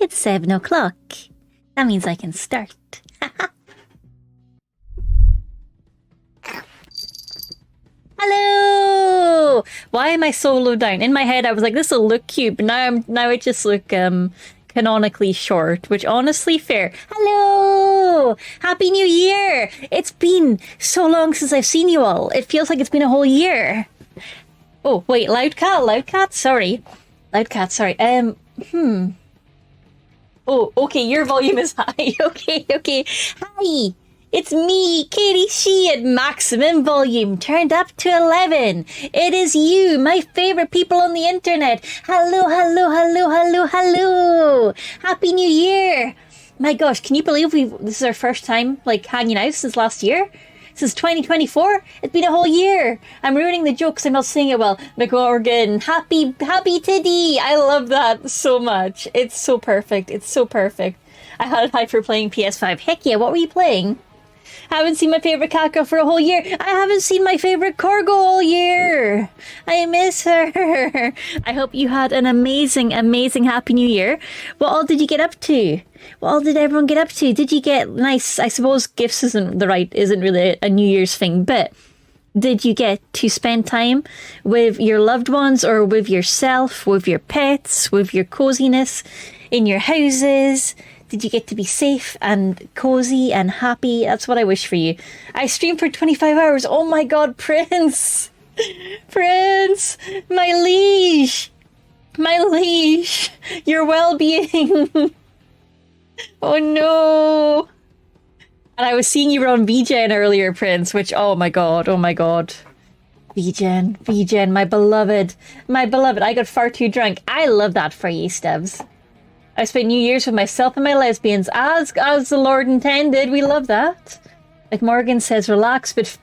It's 7 o'clock. That means I can start. Hello! Why am I so low down? In my head, I was like, this will look cute, but now I just look canonically short, which honestly fair. Hello! Happy New Year! It's been so long since I've seen you all. It feels like it's been a whole year. Oh, wait, loud cat, sorry. Loud cat, sorry. Oh, okay, your volume is high. Okay. Hi! It's me, Katie She, at maximum volume, turned up to 11. It is you, my favorite people on the internet. Hello. Happy New Year. My gosh, can you believe this is our first time, hanging out since last year? Since 2024? It's been a whole year. I'm ruining the joke because I'm not saying it well. McMorgan, happy titty. I love that so much. It's so perfect. I had it high for playing PS5. Heck yeah, what were you playing? I haven't seen my favorite cat girl for a whole year. I haven't seen my favorite Corgo all year. I miss her. I hope you had an amazing Happy New Year. What all did you get up to? What all did everyone get up to? Did you get nice, I suppose gifts isn't really a New Year's thing, but did you get to spend time with your loved ones or with yourself, with your pets, with your coziness in your houses? Did you get to be safe and cozy and happy? That's what I wish for you. I streamed for 25 hours. Oh my god, Prince! Prince! My liege! Your well-being! Oh no! And I was seeing you were on VGen earlier, Prince, which, oh my god. VGen, my beloved. I got far too drunk. I love that for you, Stubbs. I spent New Year's with myself and my lesbians, as the Lord intended. We love that. Like Morgan says, relax, but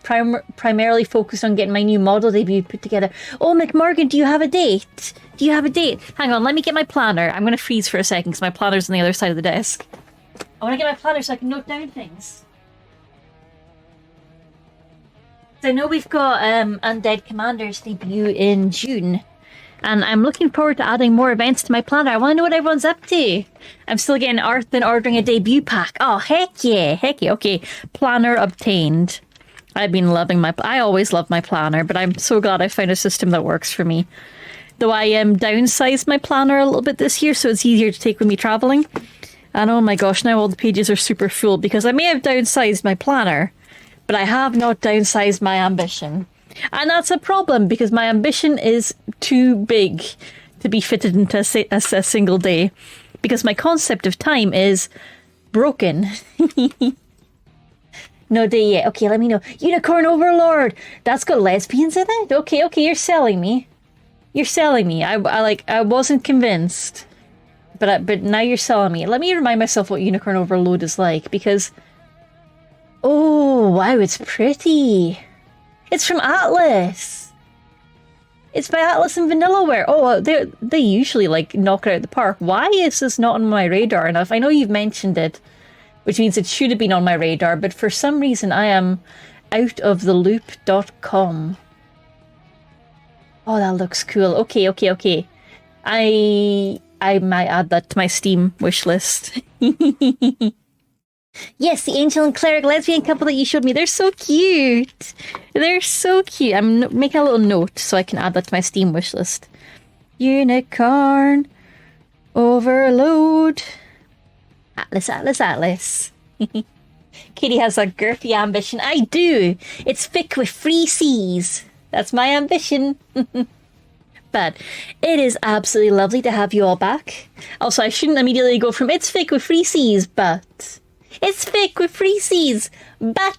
primarily focused on getting my new model debut put together. Oh, McMorgan, do you have a date? Hang on, let me get my planner. I'm going to freeze for a second because my planner's on the other side of the desk. I want to get my planner so I can note down things. So I know we've got Undead Commander's debut in June. And I'm looking forward to adding more events to my planner. I want to know what everyone's up to. I'm still getting Arth and ordering a debut pack. Oh, heck yeah. Okay, planner obtained. I've been loving I always love my planner, but I'm so glad I found a system that works for me. Though I downsized my planner a little bit this year, so it's easier to take with me traveling. And oh my gosh, now all the pages are super full because I may have downsized my planner, but I have not downsized my ambition. And that's a problem because my ambition is too big to be fitted into a single day because my concept of time is broken. No day yet. Okay, let me know. Unicorn Overlord! That's got lesbians in it? Okay, you're selling me. I wasn't convinced. But now you're selling me. Let me remind myself what Unicorn Overload is like because... Oh, wow, it's pretty. It's from Atlas. It's by Atlas and Vanillaware. Oh, they usually knock it out of the park. Why is this not on my radar enough? I know you've mentioned it, which means it should have been on my radar, but for some reason I am out of the loop.com. Oh, that looks cool. Okay. I might add that to my Steam wish list. Yes, the Angel and Cleric lesbian couple that you showed me. They're so cute. I'm making a little note so I can add that to my Steam wish list. Unicorn Overload. Atlas. Katie has a girthy ambition. I do. It's thick with free C's. That's my ambition. But it is absolutely lovely to have you all back. Also, I shouldn't immediately go from it's thick with free C's, but... It's thick with free C's, but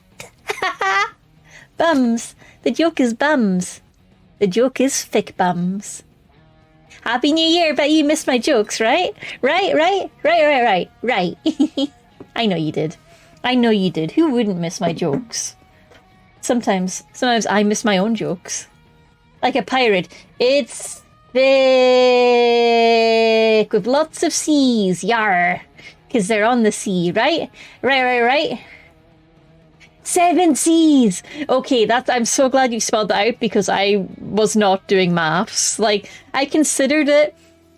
bums. The joke is bums. The joke is thick bums. Happy New Year, bet you missed my jokes, right? Right. I know you did. Who wouldn't miss my jokes? Sometimes I miss my own jokes. Like a pirate. It's thick with lots of C's, yar. Because they're on the sea, right? Right. 7 C's! Okay, I'm so glad you spelled that out because I was not doing maths. I considered it,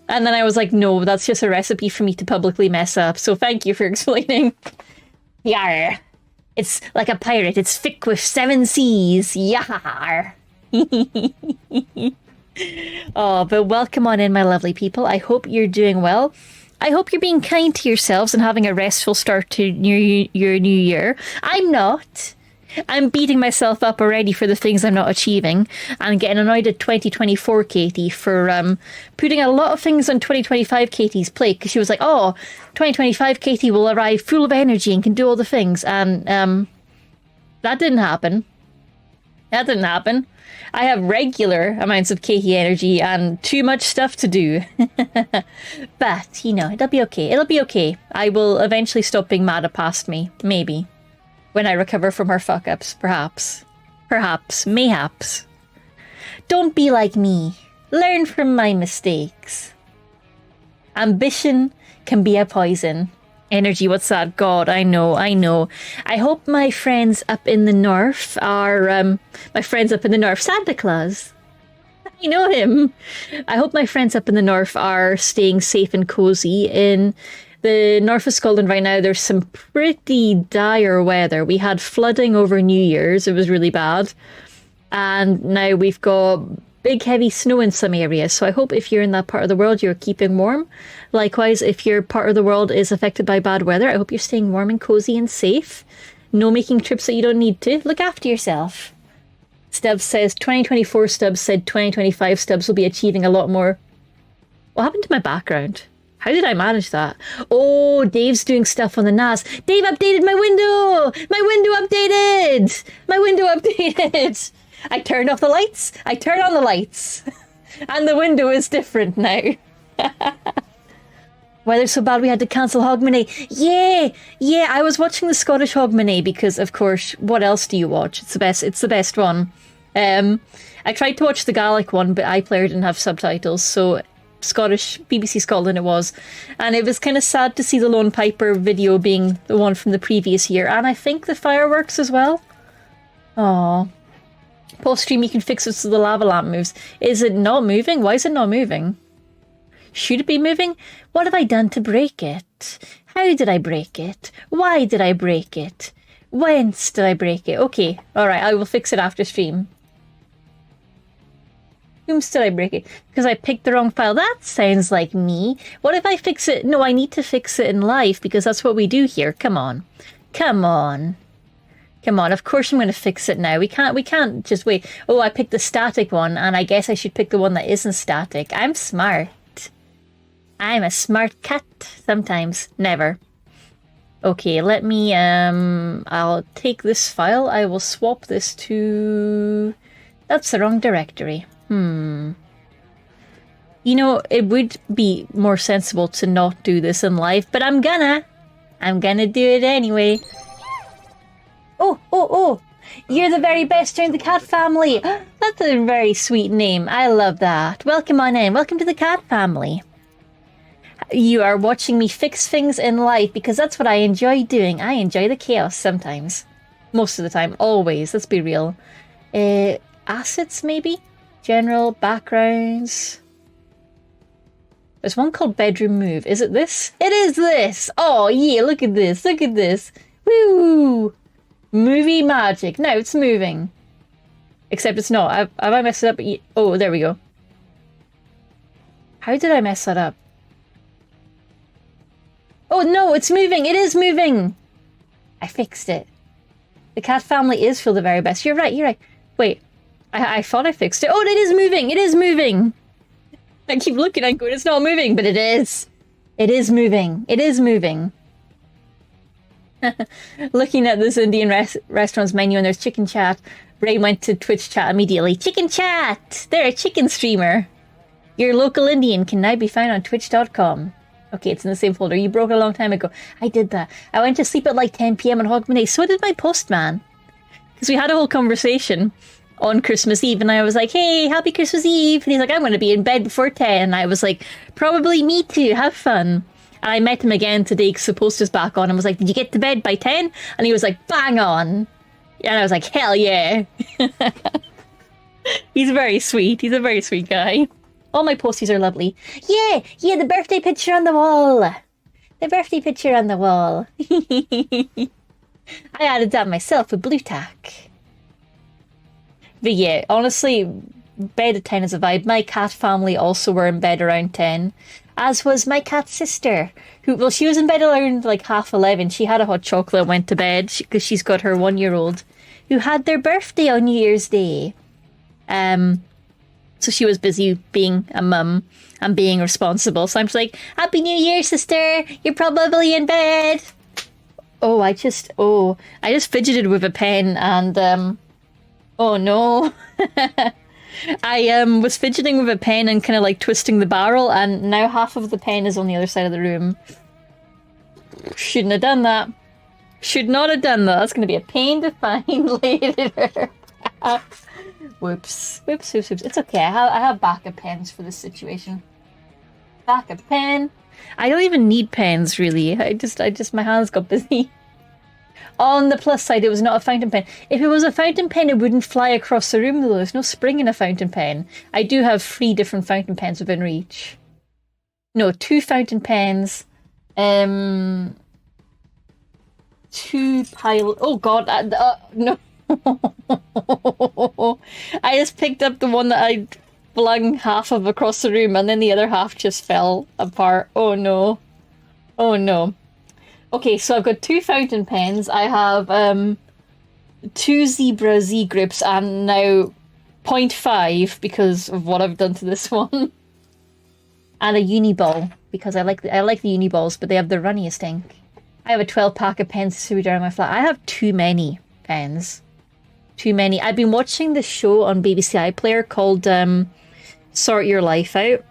And then I was like, no, that's just a recipe for me to publicly mess up. So thank you for explaining. Yar. It's like a pirate. It's thick with 7 C's. Yar. Oh, but welcome on in, my lovely people. I hope you're doing well. I hope you're being kind to yourselves and having a restful start to your new year. I'm not. I'm beating myself up already for the things I'm not achieving and getting annoyed at 2024 Katie for putting a lot of things on 2025 Katie's plate because she was like, oh, 2025 Katie will arrive full of energy and can do all the things. And that didn't happen. That didn't happen. I have regular amounts of Katie energy and too much stuff to do. But, you know, it'll be okay. It'll be okay. I will eventually stop being mad at past me. Maybe. When I recover from her fuck-ups. Perhaps. Perhaps. Mayhaps. Don't be like me. Learn from my mistakes. Ambition can be a poison. Energy, what's that? God, I know. I hope my friends up in the north are, Santa Claus. I know him. I hope my friends up in the north are staying safe and cozy. In the north of Scotland right now, there's some pretty dire weather. We had flooding over New Year's. It was really bad. And now we've got big heavy snow in some areas, so I hope if you're in that part of the world you're keeping warm. Likewise, if your part of the world is affected by bad weather, I hope you're staying warm and cozy and safe. No making trips that you don't need to. Look after yourself. Stubbs says 2024 Stubbs said 2025 Stubbs will be achieving a lot more. What happened to my background? How did I manage that? Oh, Dave's doing stuff on the NAS. Dave updated my window! My window updated! My window updated! I turned off the lights, I turned on the lights, and the window is different now. Weather's so bad we had to cancel Hogmanay. Yeah, I was watching the Scottish Hogmanay because, of course, what else do you watch? It's the best one. I tried to watch the Gaelic one, but iPlayer didn't have subtitles, so Scottish, BBC Scotland it was. And it was kind of sad to see the Lone Piper video being the one from the previous year, and I think the fireworks as well. Aww. Post stream, you can fix it so the lava lamp moves. Is it not moving? Why is it not moving? Should it be moving? What have I done to break it? How did I break it? Why did I break it? Whence did I break it? Okay, alright, I will fix it after stream. Whom did I break it? Because I picked the wrong file. That sounds like me. What if I fix it? No, I need to fix it in live because that's what we do here. Come on. Come on. Come on, of course I'm going to fix it now. We can't just wait. Oh, I picked the static one, and I guess I should pick the one that isn't static. I'm smart. I'm a smart cat. Sometimes. Never. Okay, let me, I'll take this file. I will swap this to... That's the wrong directory. You know, it would be more sensible to not do this in live, but I'm gonna do it anyway. Oh, you're the very best in the cat family. That's a very sweet name. I love that. Welcome on in. Welcome to the cat family. You are watching me fix things in life because that's what I enjoy doing. I enjoy the chaos sometimes. Most of the time. Always. Let's be real. Assets, maybe? General, backgrounds. There's one called Bedroom Move. Is it this? It is this! Oh, yeah, look at this. Look at this. Woo! Movie magic. No, it's moving. Except it's not. Have I messed it up? Oh, there we go. How did I mess that up? Oh, no, it's moving. It is moving. I fixed it. The cat family is for the very best. You're right. Wait. I thought I fixed it. Oh, it is moving. It is moving. I keep looking and going, it's not moving, but it is. It is moving. It is moving. Looking at this Indian restaurant's menu and there's chicken chat. Ray went to Twitch chat immediately. Chicken chat! They're a chicken streamer. Your local Indian can now be found on twitch.com. Okay, it's in the same folder. You broke it a long time ago. I did that. I went to sleep at like 10 p.m. on Hogmanay. So did my postman. Because we had a whole conversation on Christmas Eve and I was like, hey, happy Christmas Eve. And he's like, I'm going to be in bed before 10. And I was like, probably me too. Have fun. And I met him again today because the post is back on and was like, did you get to bed by 10? And he was like, bang on. And I was like, hell yeah. He's very sweet. He's a very sweet guy. All my posties are lovely. Yeah, yeah, the birthday picture on the wall. The birthday picture on the wall. I added that myself with blue tack. But yeah, honestly, bed at 10 is a vibe. My cat family also were in bed around 10, as was my cat's sister, who, well, she was in bed around like half 11. She had a hot chocolate and went to bed because she's got her 1-year-old who had their birthday on New Year's Day. So she was busy being a mum and being responsible. So I'm just like, Happy New Year, sister. You're probably in bed. I just fidgeted with a pen and, oh no. I was fidgeting with a pen and kind of like twisting the barrel, and now half of the pen is on the other side of the room. Shouldn't have done that. Should not have done that. That's going to be a pain to find later. Whoops. It's okay. I have backup pens for this situation. Backup pen. I don't even need pens, really. I just, my hands got busy. On the plus side, it was not a fountain pen. If it was a fountain pen, it wouldn't fly across the room, though. There's no spring in a fountain pen. I do have 3 different fountain pens within reach. No, 2 fountain pens. 2 pile... Oh, God. No. I just picked up the one that I flung half of across the room, and then the other half just fell apart. Oh, no. Oh, no. Okay, so I've got 2 fountain pens. I have 2 Zebra Z grips and now 0.5 because of what I've done to this one. And a uni ball because I like the uni balls, but they have the runniest ink. I have a 12 pack of pens distributed around my flat. I have too many pens. Too many. I've been watching this show on BBC iPlayer called Sort Your Life Out,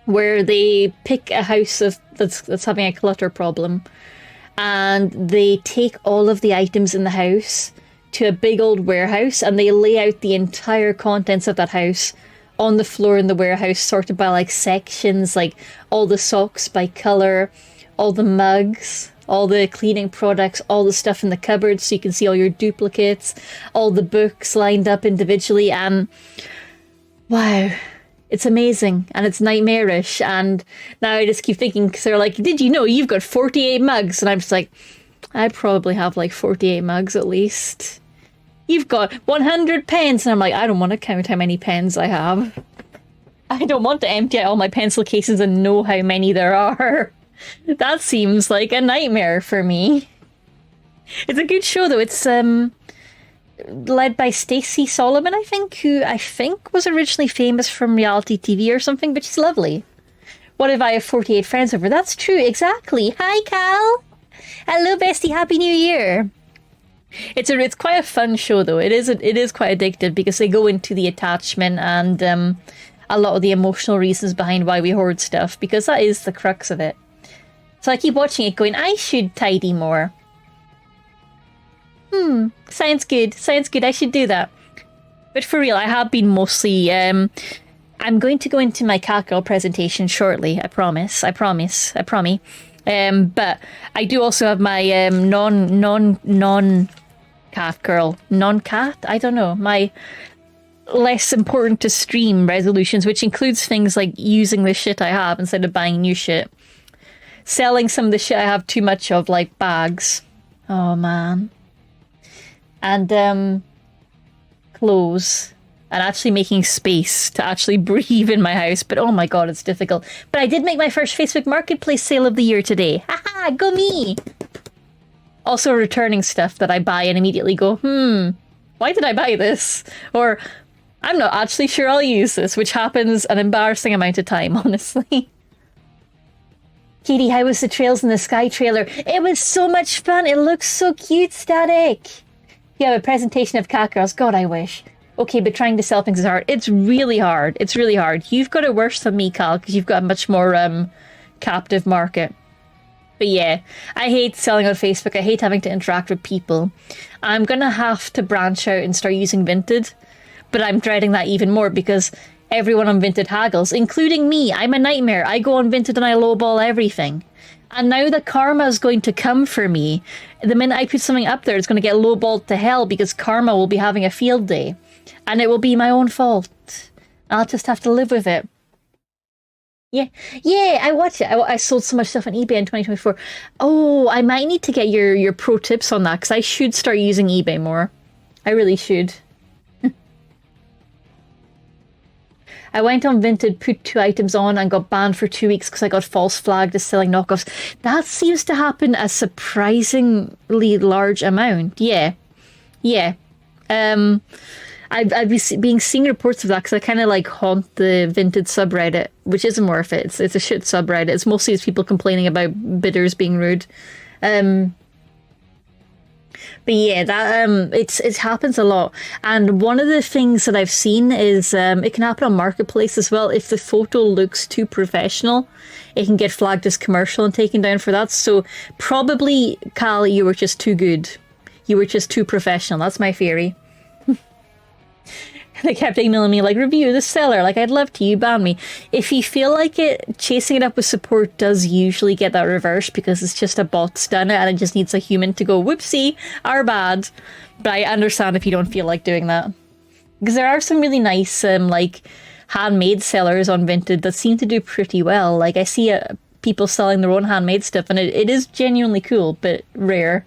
where they pick a house that's having a clutter problem. And they take all of the items in the house to a big old warehouse and they lay out the entire contents of that house on the floor in the warehouse, sorted by like sections, like all the socks by colour, all the mugs, all the cleaning products, all the stuff in the cupboards so you can see all your duplicates, all the books lined up individually, and wow. It's amazing, and it's nightmarish, and now I just keep thinking, because they're like, did you know you've got 48 mugs? And I'm just like, I probably have like 48 mugs at least. You've got 100 pens, and I'm like, I don't want to count how many pens I have. I don't want to empty out all my pencil cases and know how many there are. That seems like a nightmare for me. It's a good show, though. It's, led by Stacey Solomon, I think, who I think was originally famous from reality TV or something, but she's lovely. What if I have 48 friends over? That's true, exactly. Hi, Cal. Hello, bestie. Happy New Year. It's quite a fun show, though. It is quite addictive because they go into the attachment and a lot of the emotional reasons behind why we hoard stuff, because that is the crux of it. So I keep watching it going, I should tidy more. Sounds good. I should do that. But for real, I have been mostly... I'm going to go into my cat girl presentation shortly. I promise. But I do also have my non-cat girl. Non-cat? I don't know. My less important to stream resolutions, which includes things like using the shit I have instead of buying new shit. Selling some of the shit I have too much of, like bags. Oh, man. And clothes, and actually making space to actually breathe in my house. But oh my god, it's difficult. But I did make my first Facebook Marketplace sale of the year today. Haha, go me! Also returning stuff that I buy and immediately go, why did I buy this? Or, I'm not actually sure I'll use this, which happens an embarrassing amount of time, honestly. Katie, how was the Trails in the Sky trailer? It was so much fun. It looks so cute, Static. You have a presentation of cat girls. God, I wish. Okay, but trying to sell things is hard. It's really hard. You've got it worse than me, Cal, because you've got a much more captive market. But yeah, I hate selling on Facebook. I hate having to interact with people. I'm going to have to branch out and start using Vinted. But I'm dreading that even more because everyone on Vinted haggles, including me. I'm a nightmare. I go on Vinted and I lowball everything. And now the karma is going to come for me. The minute I put something up there, it's going to get lowballed to hell because karma will be having a field day. And it will be my own fault. I'll just have to live with it. Yeah, yeah, I watch it. I sold so much stuff on eBay in 2024. Oh, I might need to get your pro tips on that because I should start using eBay more. I really should. I went on Vinted, put 2 items on, and got banned for 2 weeks because I got false flagged as selling knockoffs. That seems to happen a surprisingly large amount. Yeah, yeah. Um, I've been seeing reports of that because I kind of like haunt the Vinted subreddit, which isn't worth it. It's a shit subreddit. It's mostly just people complaining about bidders being rude. Um, but yeah, that it happens a lot. And one of the things that I've seen is it can happen on Marketplace as well. If the photo looks too professional, it can get flagged as commercial and taken down for that. So probably, Cal, you were just too good. You were just too professional. That's my theory. They kept emailing me like, review the seller. Like, I'd love to, you ban me. If you feel like it, chasing it up with support does usually get that reversed because it's just a bot's done it and it just needs a human to go, whoopsie, our bad. But I understand if you don't feel like doing that. Because there are some really nice, like, handmade sellers on Vinted that seem to do pretty well. Like, I see people selling their own handmade stuff and it is genuinely cool, but rare.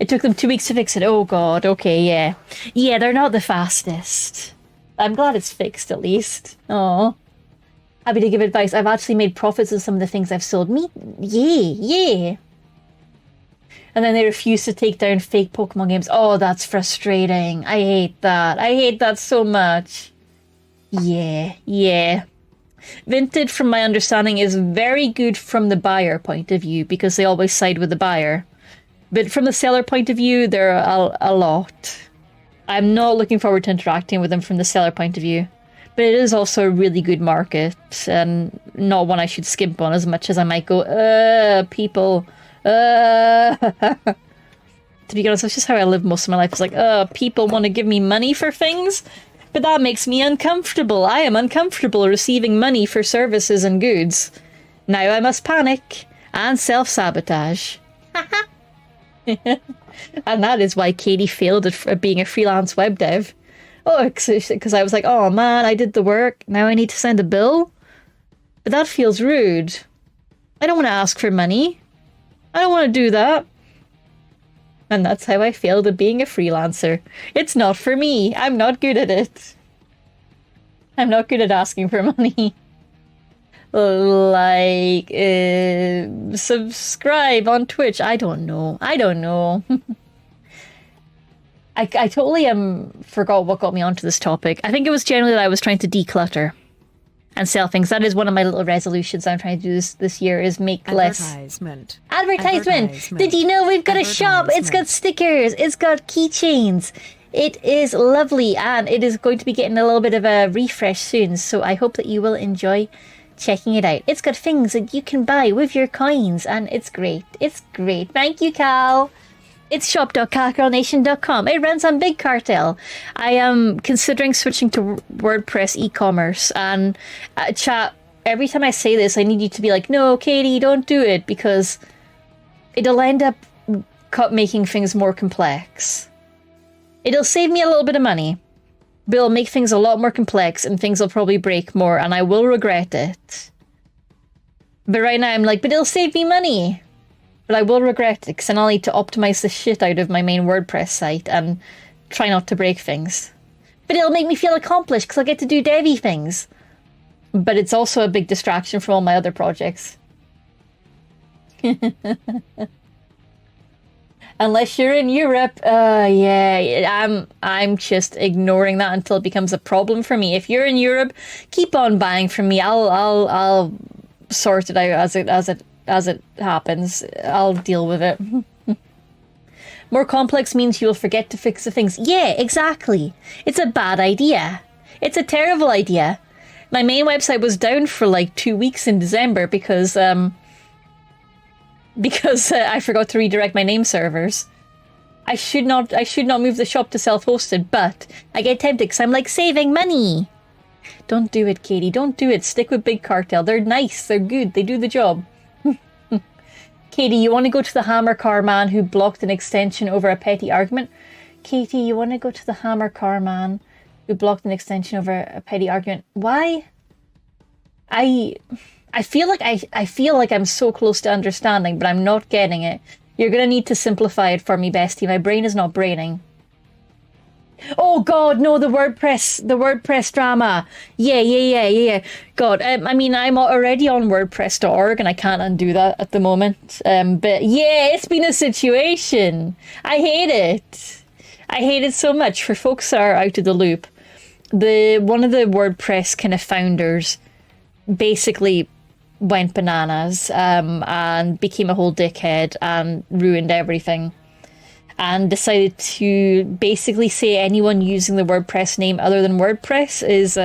It took them 2 weeks to fix it. Oh god, okay, yeah. Yeah, they're not the fastest. I'm glad it's fixed at least. Oh. Happy to give advice. I've actually made profits on some of the things I've sold. Me? Yeah, yeah. And then they refuse to take down fake Pokemon games. Oh, that's frustrating. I hate that. I hate that so much. Yeah, yeah. Vinted, from my understanding, is very good from the buyer point of view because they always side with the buyer. But from the seller point of view, they're a lot. I'm not looking forward to interacting with them from the seller point of view. But it is also a really good market, and not one I should skimp on as much as I might go, people. To be honest, that's just how I live most of my life. It's like, people want to give me money for things? But that makes me uncomfortable. I am uncomfortable receiving money for services and goods. Now I must panic and self-sabotage. And that is why Katie failed at being a freelance web dev. Oh, because I was like, oh man, I did the work. Now I need to send a bill? But that feels rude. I don't want to ask for money. I don't want to do that. And that's how I failed at being a freelancer. It's not for me. I'm not good at it. I'm not good at asking for money. Like, subscribe on Twitch. I don't know. I don't know. I totally forgot what got me onto this topic. I think it was generally that I was trying to declutter and sell things. That is one of my little resolutions I'm trying to do this year is make less. Advertisement. Did you know we've got a shop? It's got stickers. It's got keychains. It is lovely and it is going to be getting a little bit of a refresh soon. So I hope that you will enjoy checking it out. It's got things that you can buy with your coins and it's great. It's great. Thank you, Cal. It's shop.calcarolnation.com. It runs on Big Cartel. I am considering switching to WordPress e-commerce and chat, every time I say this, I need you to be like, no, Katie, don't do it because it'll end up making things more complex. It'll save me a little bit of money. But it'll make things a lot more complex and things will probably break more and I will regret it. But right now I'm like, but it'll save me money. But I will regret it because then I'll need to optimize the shit out of my main WordPress site and try not to break things. But it'll make me feel accomplished because I'll get to do devy things. But it's also a big distraction from all my other projects. Unless you're in Europe, yeah, I'm just ignoring that until it becomes a problem for me. If you're in Europe, keep on buying from me. I'll sort it out as it happens. I'll deal with it. More complex means you'll forget to fix the things. Yeah, exactly. It's a bad idea. It's a terrible idea. My main website was down for like 2 weeks in December because I forgot to redirect my name servers. I should not move the shop to self-hosted, but I get tempted because I'm like saving money. Don't do it, Katie. Don't do it. Stick with Big Cartel. They're nice. They're good. They do the job. Katie, you want to go to the hammer car man who blocked an extension over a petty argument? Katie, you want to go to the hammer car man who blocked an extension over a petty argument? Why? I I feel like I'm so close to understanding, but I'm not getting it. You're gonna need to simplify it for me, bestie. My brain is not braining. Oh God, no, the WordPress drama. Yeah. God, I mean, I'm already on WordPress.org and I can't undo that at the moment. But yeah, it's been a situation. I hate it. I hate it so much. For folks that are out of the loop, the one of the WordPress kind of founders basically went bananas and became a whole dickhead and ruined everything and decided to basically say anyone using the WordPress name other than WordPress is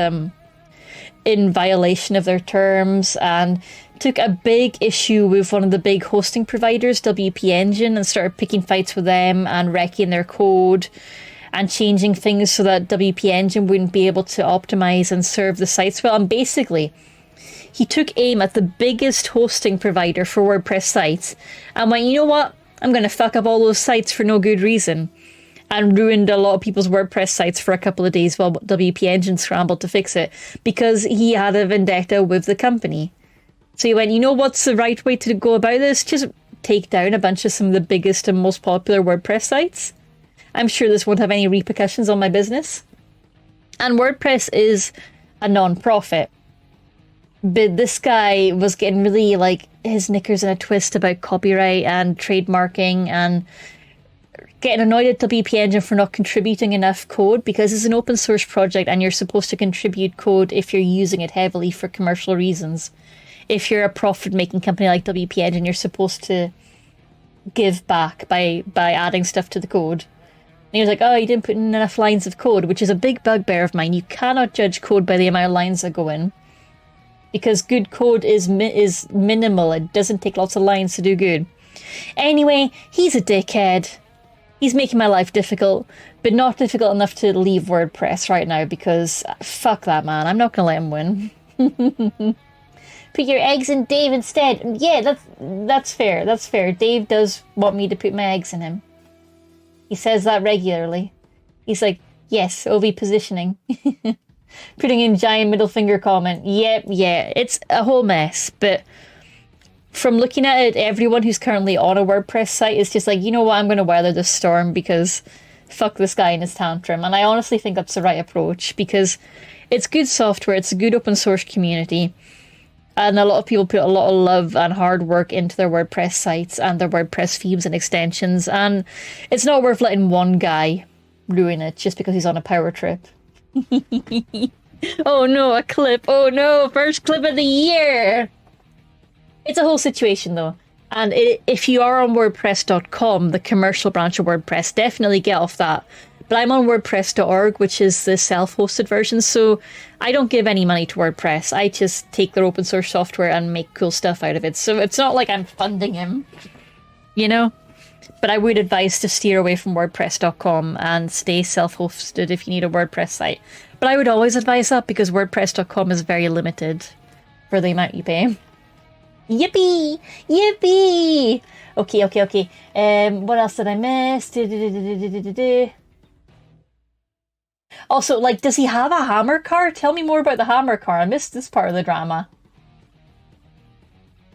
in violation of their terms, and took a big issue with one of the big hosting providers, WP Engine, and started picking fights with them and wrecking their code and changing things so that WP Engine wouldn't be able to optimize and serve the sites well. And basically, he took aim at the biggest hosting provider for WordPress sites and went, you know what? I'm going to fuck up all those sites for no good reason, and ruined a lot of people's WordPress sites for a couple of days while WP Engine scrambled to fix it because he had a vendetta with the company. So he went, you know what's the right way to go about this? Just take down a bunch of some of the biggest and most popular WordPress sites. I'm sure this won't have any repercussions on my business. And WordPress is a non-profit. But this guy was getting really, like, his knickers in a twist about copyright and trademarking and getting annoyed at WP Engine for not contributing enough code, because it's an open source project and you're supposed to contribute code if you're using it heavily for commercial reasons. If you're a profit-making company like WP Engine, you're supposed to give back by adding stuff to the code. And he was like, oh, you didn't put in enough lines of code, which is a big bugbear of mine. You cannot judge code by the amount of lines that go in, because good code is minimal. It doesn't take lots of lines to do good. Anyway, he's a dickhead. He's making my life difficult, but not difficult enough to leave WordPress right now, because fuck that man. I'm not going to let him win. Put your eggs in Dave instead. Yeah, that's fair. That's fair. Dave does want me to put my eggs in him. He says that regularly. He's like, yes, OV positioning. Putting in giant middle finger comment. Yep, yeah. It's a whole mess, but from looking at it, everyone who's currently on a WordPress site is just like, you know what, I'm going to weather this storm because fuck this guy and his tantrum. And I honestly think that's the right approach, because it's good software, it's a good open source community, and a lot of people put a lot of love and hard work into their WordPress sites and their WordPress themes and extensions, and it's not worth letting one guy ruin it just because he's on a power trip. Oh no, a clip. Oh no, first clip of the year. It's a whole situation though. And if you are on WordPress.com, the commercial branch of WordPress, definitely get off that. But I'm on WordPress.org, which is the self-hosted version, so I don't give any money to WordPress. I just take their open source software and make cool stuff out of it. So it's not like I'm funding him, you know? But I would advise to steer away from WordPress.com and stay self-hosted if you need a WordPress site. But I would always advise that, because WordPress.com is very limited for the amount you pay. Yippee! Yippee! Okay. What else did I miss? Also, like, does he have a hammer car? Tell me more about the hammer car. I missed this part of the drama.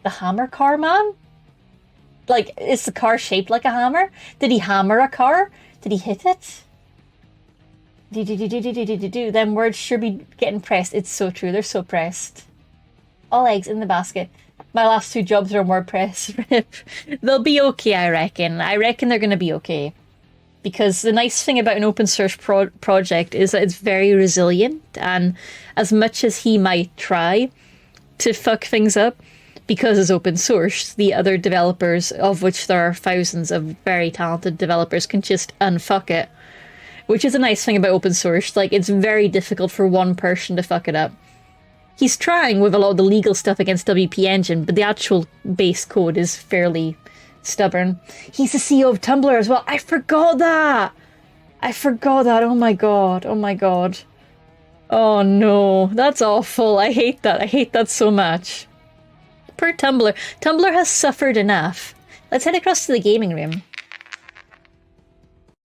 The hammer car, man? Like, is the car shaped like a hammer? Did he hammer a car? Did he hit it? Them words sure be getting pressed. It's so true. They're so pressed. All eggs in the basket. My last 2 jobs are on WordPress. They'll be okay, I reckon. I reckon they're going to be okay. Because the nice thing about an open source project is that it's very resilient. And as much as he might try to fuck things up, because it's open source, the other developers, of which there are thousands of very talented developers, can just unfuck it. Which is a nice thing about open source. Like, it's very difficult for one person to fuck it up. He's trying with a lot of the legal stuff against WP Engine, but the actual base code is fairly stubborn. He's the CEO of Tumblr as well. I forgot that! Oh my god. Oh no, that's awful. I hate that. I hate that so much. Poor Tumblr. Tumblr has suffered enough. Let's head across to the gaming room.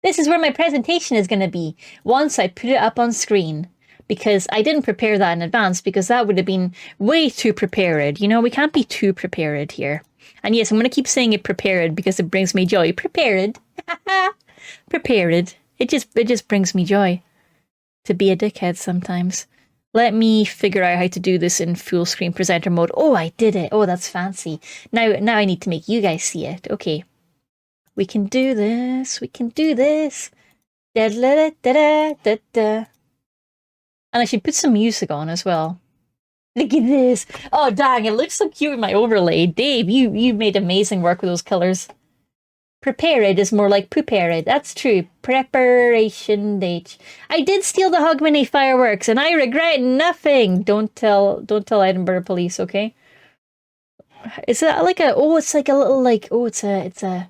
This is where my presentation is going to be, once I put it up on screen. because I didn't prepare that in advance because that would have been way too prepared. You know, we can't be too prepared here. And yes, I'm going to keep saying it prepared because it brings me joy. Prepared. Prepared. It just brings me joy to be a dickhead sometimes. Let me figure out how to do this in full screen presenter mode. Oh, I did it. Oh, that's fancy. Now I need to make you guys see it. Okay. We can do this. We can do this. Da da da da da da. And I should put some music on as well. Look at this. Oh, dang. It looks so cute with my overlay. Dave, you made amazing work with those colors. Prepared is more like prepared. That's true. Preparation date. I did steal the Hogmanay fireworks, and I regret nothing. Don't tell Edinburgh police, okay? Is it like a? Oh, it's like a little like. Oh, it's a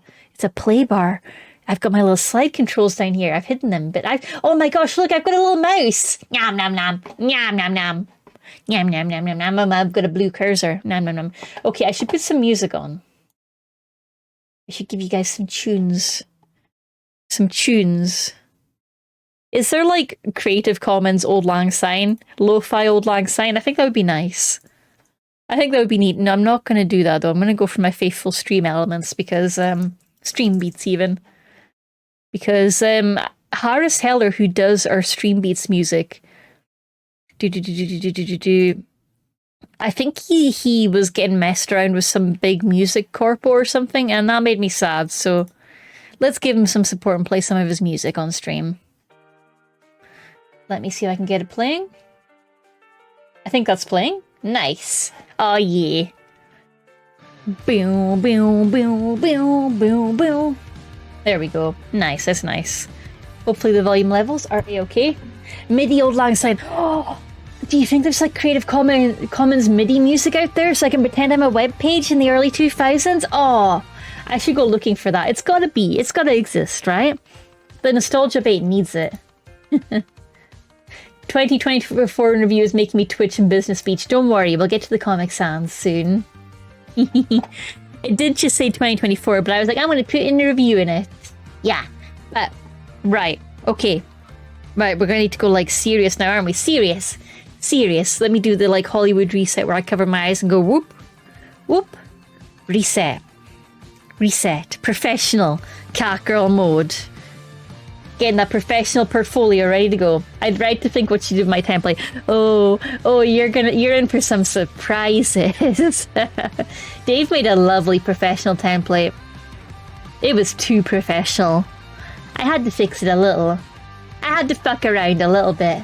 play bar. I've got my little slide controls down here. I've hidden them, but oh my gosh, look! I've got a little mouse. Nom nom nom. Nom nom nom. Nom nom nom nom nom. I've got a blue cursor. Nom nom nom. Okay, I should put some music on. I should give you guys some tunes. Some tunes. Is there like Creative Commons Old Lang Syne? Lo-fi Old Lang Syne? I think that would be nice. I think that would be neat. No, I'm not going to do that though. I'm going to go for my faithful stream elements because, stream beats even. Because, Harris Heller, who does our stream beats music, I think he was getting messed around with some big music corpo or something, and that made me sad, so let's give him some support and play some of his music on stream. Let me see if I can get it playing. I think that's playing. Nice. Oh yeah. Boom, boom, boom, boom, boom, boom. There we go. Nice, that's nice. Hopefully the volume levels are A-okay. MIDI Old Lang Syne. Oh! Do you think there's like Creative Commons MIDI music out there so I can pretend I'm a web page in the early 2000s? Oh, I should go looking for that. It's gotta be. It's gotta exist, right? The Nostalgia Bait needs it. 2024 review is making me twitch and business speech. Don't worry, we'll get to the Comic Sans soon. It did just say 2024, but I was like, I'm going to put in a review in it. Yeah. Right. Okay. Right, we're going to need to go like serious now, aren't we? Serious. Serious. Let me do the like Hollywood reset where I cover my eyes and go whoop, whoop, reset, reset, professional cat girl mode. Getting that professional portfolio ready to go. I'd like to think what you do with my template. Oh, you're in for some surprises. Dave made a lovely professional template. It was too professional. I had to fix it a little. I had to fuck around a little bit.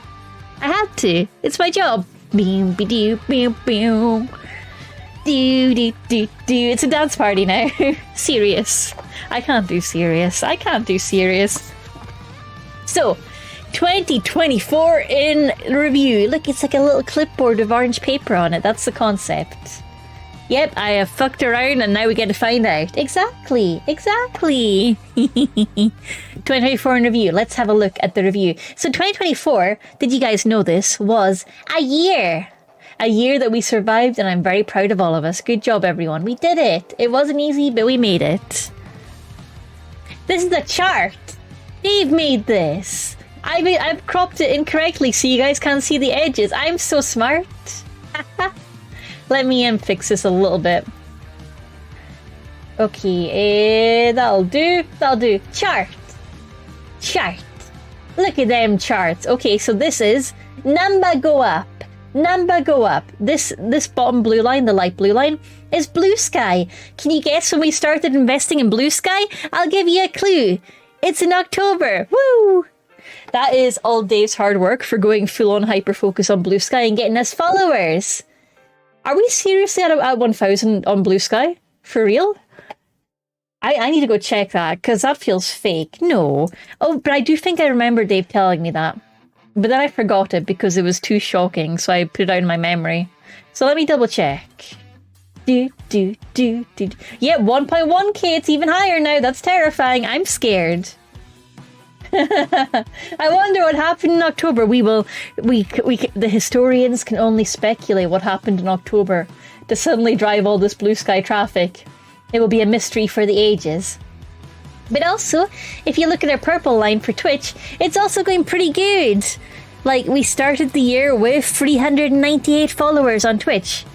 I had to. It's my job. Boom, be doo, boom, boom. Do, do, do, do. It's a dance party now. Serious. I can't do serious. I can't do serious. So, 2024 in review. Look, it's like a little clipboard with orange paper on it. That's the concept. Yep, I have fucked around and now we get to find out. Exactly. 2024 in review. Let's have a look at the review. So 2024, did you guys know this, was a year. A year that we survived, and I'm very proud of all of us. Good job, everyone. We did it. It wasn't easy, but we made it. This is the chart. Dave made this. I've cropped it incorrectly so you guys can't see the edges. I'm so smart. Let me fix this a little bit. Okay, that'll do. That'll do. Chart. Look at them charts. Okay, so this is number go up. This bottom blue line, the light blue line, is Blue Sky. Can you guess when we started investing in Blue Sky? I'll give you a clue. It's in October. Woo! That is all Dave's hard work for going full-on hyper-focus on Blue Sky and getting us followers. Are we seriously at 1,000 on Blue Sky? For real? I need to go check that, because that feels fake. No. Oh, but I do think I remember Dave telling me that. But then I forgot it because it was too shocking, so I put it out in my memory. So let me double check. Yeah, 1.1k, it's even higher now. That's terrifying. I'm scared. I wonder what happened in October. The historians can only speculate what happened in October to suddenly drive all this Blue Sky traffic. It will be a mystery for the ages. But also, if you look at our purple line for Twitch, it's also going pretty good. Like, we started the year with 398 followers on Twitch.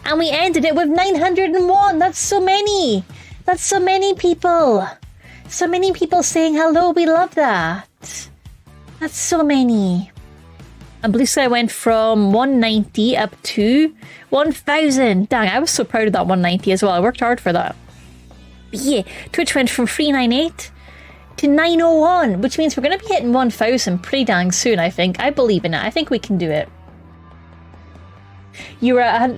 And we ended it with 901. That's so many. That's so many people. So many people saying hello. We love that. That's so many. And Blue Sky went from 190 up to 1,000. Dang, I was so proud of that 190 as well. I worked hard for that. But yeah, Twitch went from 398 to 901, which means we're going to be hitting 1,000 pretty dang soon, I think. I believe in it. I think we can do it. You were at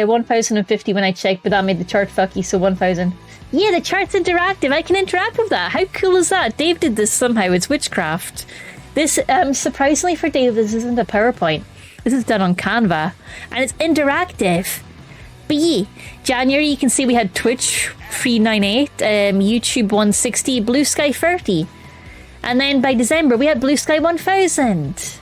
1,050 when I checked, but that made the chart fucky, so 1,000. Yeah, the chart's interactive. I can interact with that. How cool is that? Dave did this somehow. It's witchcraft. This, surprisingly for Dave, this isn't a PowerPoint. This is done on Canva, and it's interactive. But yeah, January, you can see we had Twitch 398, YouTube 160, Blue Sky 30. And then by December, we had Blue Sky 1,000.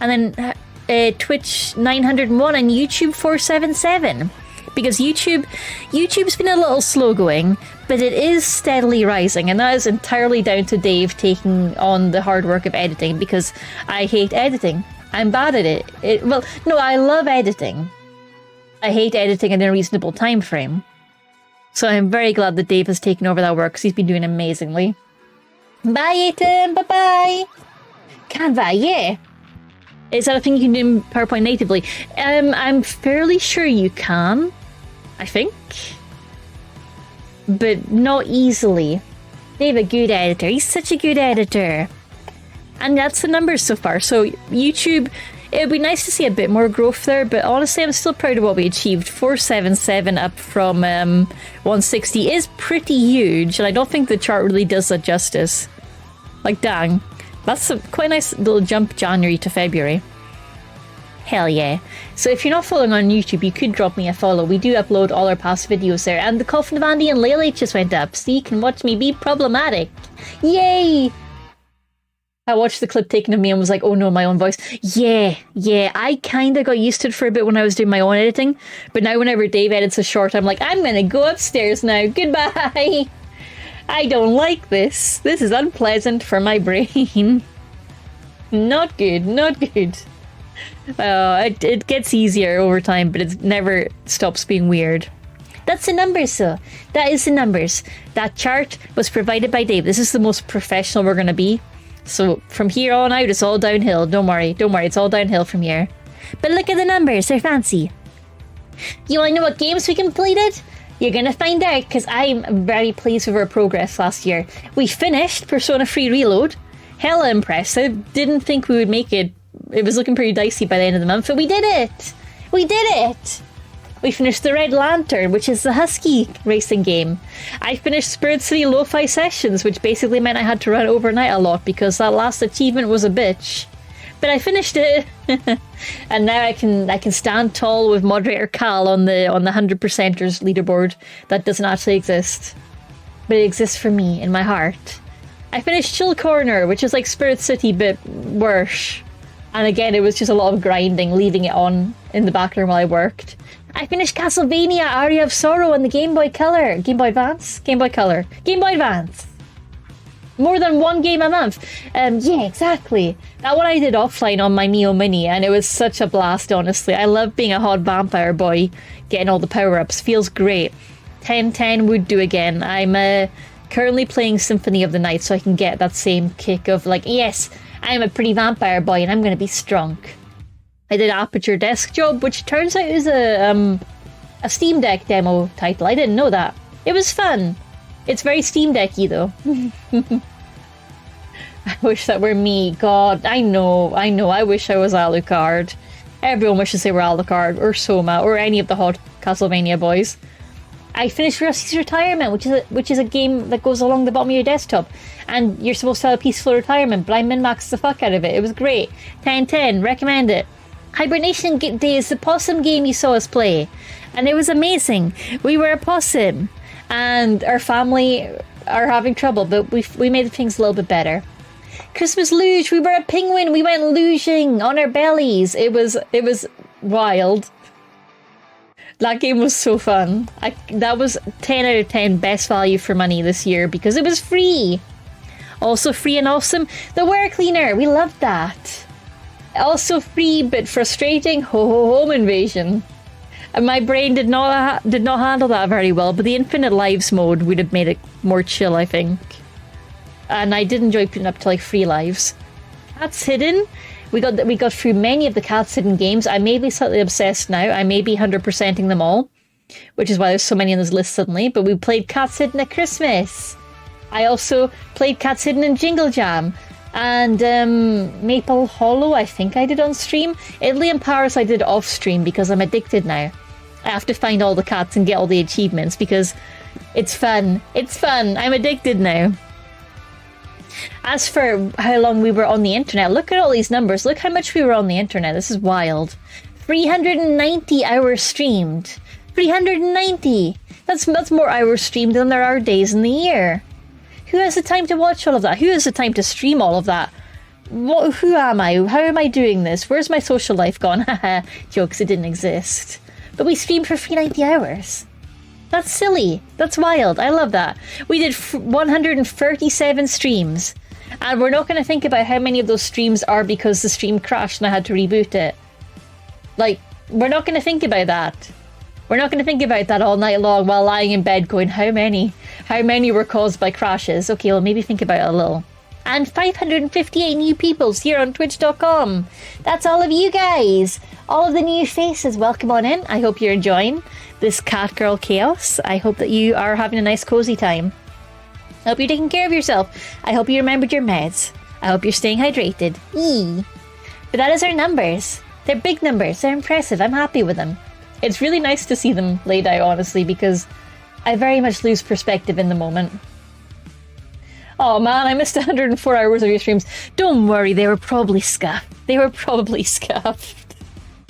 And then Twitch 901 and YouTube 477. Because YouTube's been a little slow going, but it is steadily rising, and that is entirely down to Dave taking on the hard work of editing, because I hate editing. I'm bad at it. Well, no, I love editing. I hate editing in a reasonable time frame. So I'm very glad that Dave has taken over that work, because he's been doing amazingly. Bye, Aiton! Bye-bye! Canva, yeah! Is that a thing you can do in PowerPoint natively? I'm fairly sure you can. I think. But not easily. Dave, a good editor. He's such a good editor. And that's the numbers so far. So YouTube, it would be nice to see a bit more growth there, but honestly, I'm still proud of what we achieved. 477 up from 160 is pretty huge, and I don't think the chart really does that justice. Like, dang. That's a quite nice little jump January to February. Hell yeah. So if you're not following on YouTube, you could drop me a follow. We do upload all our past videos there. And the Coffin of Andy and Lele just went up, so you can watch me be problematic. Yay! I watched the clip taken of me and was like, oh no, my own voice. Yeah. I kind of got used to it for a bit when I was doing my own editing. But now whenever Dave edits a short, I'm like, I'm gonna go upstairs now. Goodbye! I don't like this. This is unpleasant for my brain. Not good, not good. It gets easier over time, but it never stops being weird. That's the numbers, so. That is the numbers. That chart was provided by Dave. This is the most professional we're going to be. So from here on out, it's all downhill. Don't worry, it's all downhill from here. But look at the numbers, they're fancy. You want to know what games we completed? You're going to find out, because I'm very pleased with our progress last year. We finished Persona 3 Reload. Hella impressive. Didn't think we would make it. It was looking pretty dicey by the end of the month, but we did it! We did it! We finished the Red Lantern, which is the Husky racing game. I finished Spirit City Lo-Fi Sessions, which basically meant I had to run overnight a lot because that last achievement was a bitch. But I finished it! And now I can stand tall with Moderator Cal on the 100%ers leaderboard. That doesn't actually exist. But it exists for me, in my heart. I finished Chill Corner, which is like Spirit City, but worse. And again, it was just a lot of grinding, leaving it on in the background while I worked. I finished Castlevania Aria of Sorrow on the Game Boy Color. Game Boy Advance? Game Boy Color. Game Boy Advance. More than one game a month. Yeah, exactly. That one I did offline on my Neo Mini, and it was such a blast, honestly. I love being a hot vampire boy, getting all the power-ups. Feels great. 1010 would do again. I'm currently playing Symphony of the Night, so I can get that same kick of like, yes, I'm a pretty vampire boy and I'm going to be strong. I did Aperture Desk Job, which turns out is a Steam Deck demo title. I didn't know that. It was fun. It's very Steam Deck-y though. I wish that were me. God, I know. I wish I was Alucard. Everyone wishes they were Alucard or Soma or any of the hot Castlevania boys. I finished Rusty's Retirement, which is a game that goes along the bottom of your desktop, and you're supposed to have a peaceful retirement, but I min-maxed the fuck out of it. It was great. 10/10, recommend it. Hibernation Day is the possum game you saw us play, and it was amazing. We were a possum, and our family are having trouble, but we made things a little bit better. Christmas Luge, we were a penguin. We went luging on our bellies. It was wild. That game was so fun. That was 10 out of 10 best value for money this year because it was free. Also free and awesome, the Ware Cleaner. We loved that. Also free but frustrating, home invasion. And my brain did not handle that very well, but the infinite lives mode would have made it more chill, I think. And I did enjoy putting up to like 3 lives. Cats Hidden. We got through many of the Cats Hidden games. I may be slightly obsessed now. I may be 100%ing them all, which is why there's so many on this list suddenly. But we played Cats Hidden at Christmas. I also played Cats Hidden in Jingle Jam. And Maple Hollow, I think I did on stream. Italy and Paris I did off stream because I'm addicted now. I have to find all the cats and get all the achievements because it's fun. It's fun. I'm addicted now. As for how long we were on the internet, look at all these numbers. Look how much we were on the internet. This is wild. 390 hours streamed. 390! That's more hours streamed than there are days in the year. Who has the time to watch all of that? Who has the time to stream all of that? Who am I? How am I doing this? Where's my social life gone? Haha, jokes, it didn't exist. But we streamed for 390 hours. That's silly. That's wild. I love that. We did 137 streams. And we're not going to think about how many of those streams are because the stream crashed and I had to reboot it. Like, we're not going to think about that. We're not going to think about that all night long while lying in bed going, how many? How many were caused by crashes? Okay, well, maybe think about it a little. And 558 new peoples here on twitch.com. That's all of you guys. All of the new faces. Welcome on in. I hope you're enjoying this cat girl chaos. I hope that you are having a nice cozy time. I hope you're taking care of yourself. I hope you remembered your meds. I hope you're staying hydrated. Eee. But that is our numbers. They're big numbers. They're impressive. I'm happy with them. It's really nice to see them laid out, honestly, because I very much lose perspective in the moment. Oh man, I missed 104 hours of your streams. Don't worry, they were probably scuffed. They were probably scuffed.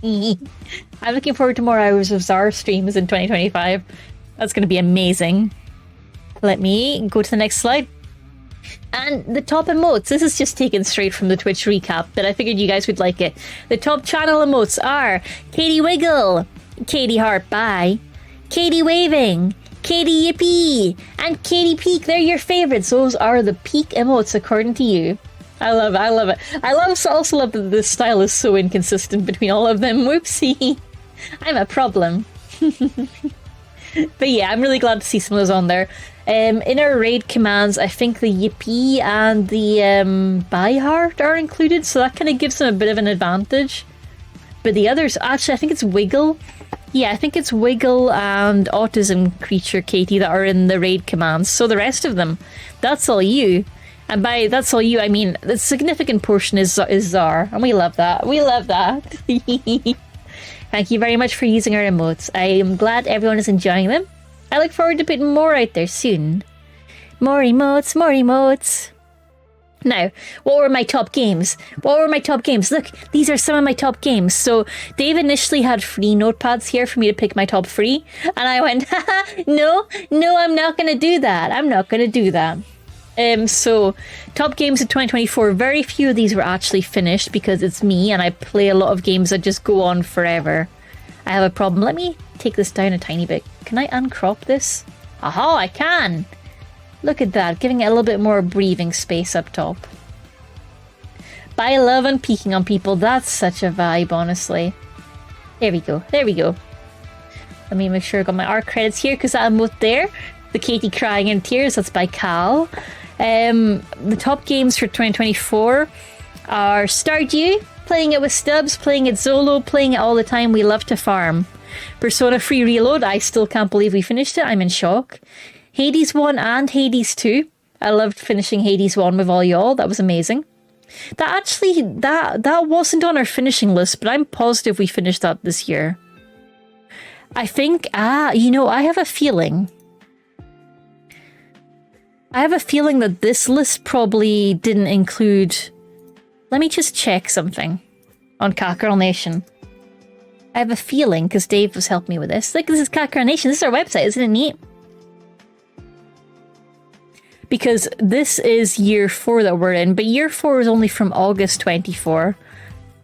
I'm looking forward to more hours of Zara streams in 2025. That's going to be amazing. Let me go to the next slide. And the top emotes. This is just taken straight from the Twitch recap, but I figured you guys would like it. The top channel emotes are Katie Wiggle, Katie Heart Bye, Katie Waving, Katie Yippee, and Katie Peak. They're your favorites. Those are the peak emotes according to you. I love it. I love it. I also love that the style is so inconsistent between all of them. Whoopsie. I'm a problem. But yeah, I'm really glad to see some of those on there. In our raid commands, I think the Yippee and the Bye Heart are included, so that kind of gives them a bit of an advantage. But the others, actually, I think it's Wiggle. Yeah, I think it's Wiggle and Autism Creature Katie that are in the raid commands. So the rest of them, that's all you. And by that's all you, I mean the significant portion is Zar, and we love that. We love that. Thank you very much for using our emotes. I am glad everyone is enjoying them. I look forward to putting more out there soon. More emotes, more emotes. Now, what were my top games? What were my top games? Look, these are some of my top games. So, Dave initially had free notepads here for me to pick my top 3. And I went, haha, no, I'm not going to do that. I'm not going to do that. So, top games of 2024. Very few of these were actually finished because it's me and I play a lot of games that just go on forever. I have a problem. Let me take this down a tiny bit. Can I uncrop this? Aha, I can! Look at that, giving it a little bit more breathing space up top. But I love and peeking on people. That's such a vibe, honestly. There we go. There we go. Let me make sure I got my art credits here because I'm both there. The Katie Crying in Tears, that's by Cal. The top games for 2024 are Stardew, playing it with Stubbs, playing it solo, playing it all the time. We love to farm. Persona 3 Reload, I still can't believe we finished it. I'm in shock. Hades 1 and Hades 2. I loved finishing Hades 1 with all y'all. That was amazing. That wasn't on our finishing list, but I'm positive we finished that this year. I think, you know, I have a feeling that this list probably didn't include... Let me just check something on Catgirl Nation. I have a feeling, because Dave was helping me with this. Like, this is Catgirl Nation. This is our website. Isn't it neat? Because this is year 4 that we're in, but year 4 is only from August 24.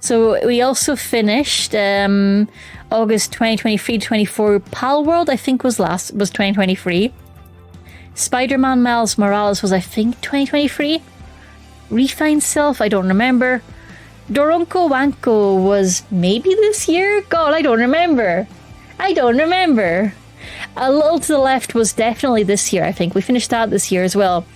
So we also finished August 2023-24. Palworld, I think, was 2023. Spider-Man Miles Morales was, I think, 2023. Refined Self, I don't remember. Doronko Wanko was maybe this year? God, I don't remember. A Little to the Left was definitely this year, I think. We finished that this year as well.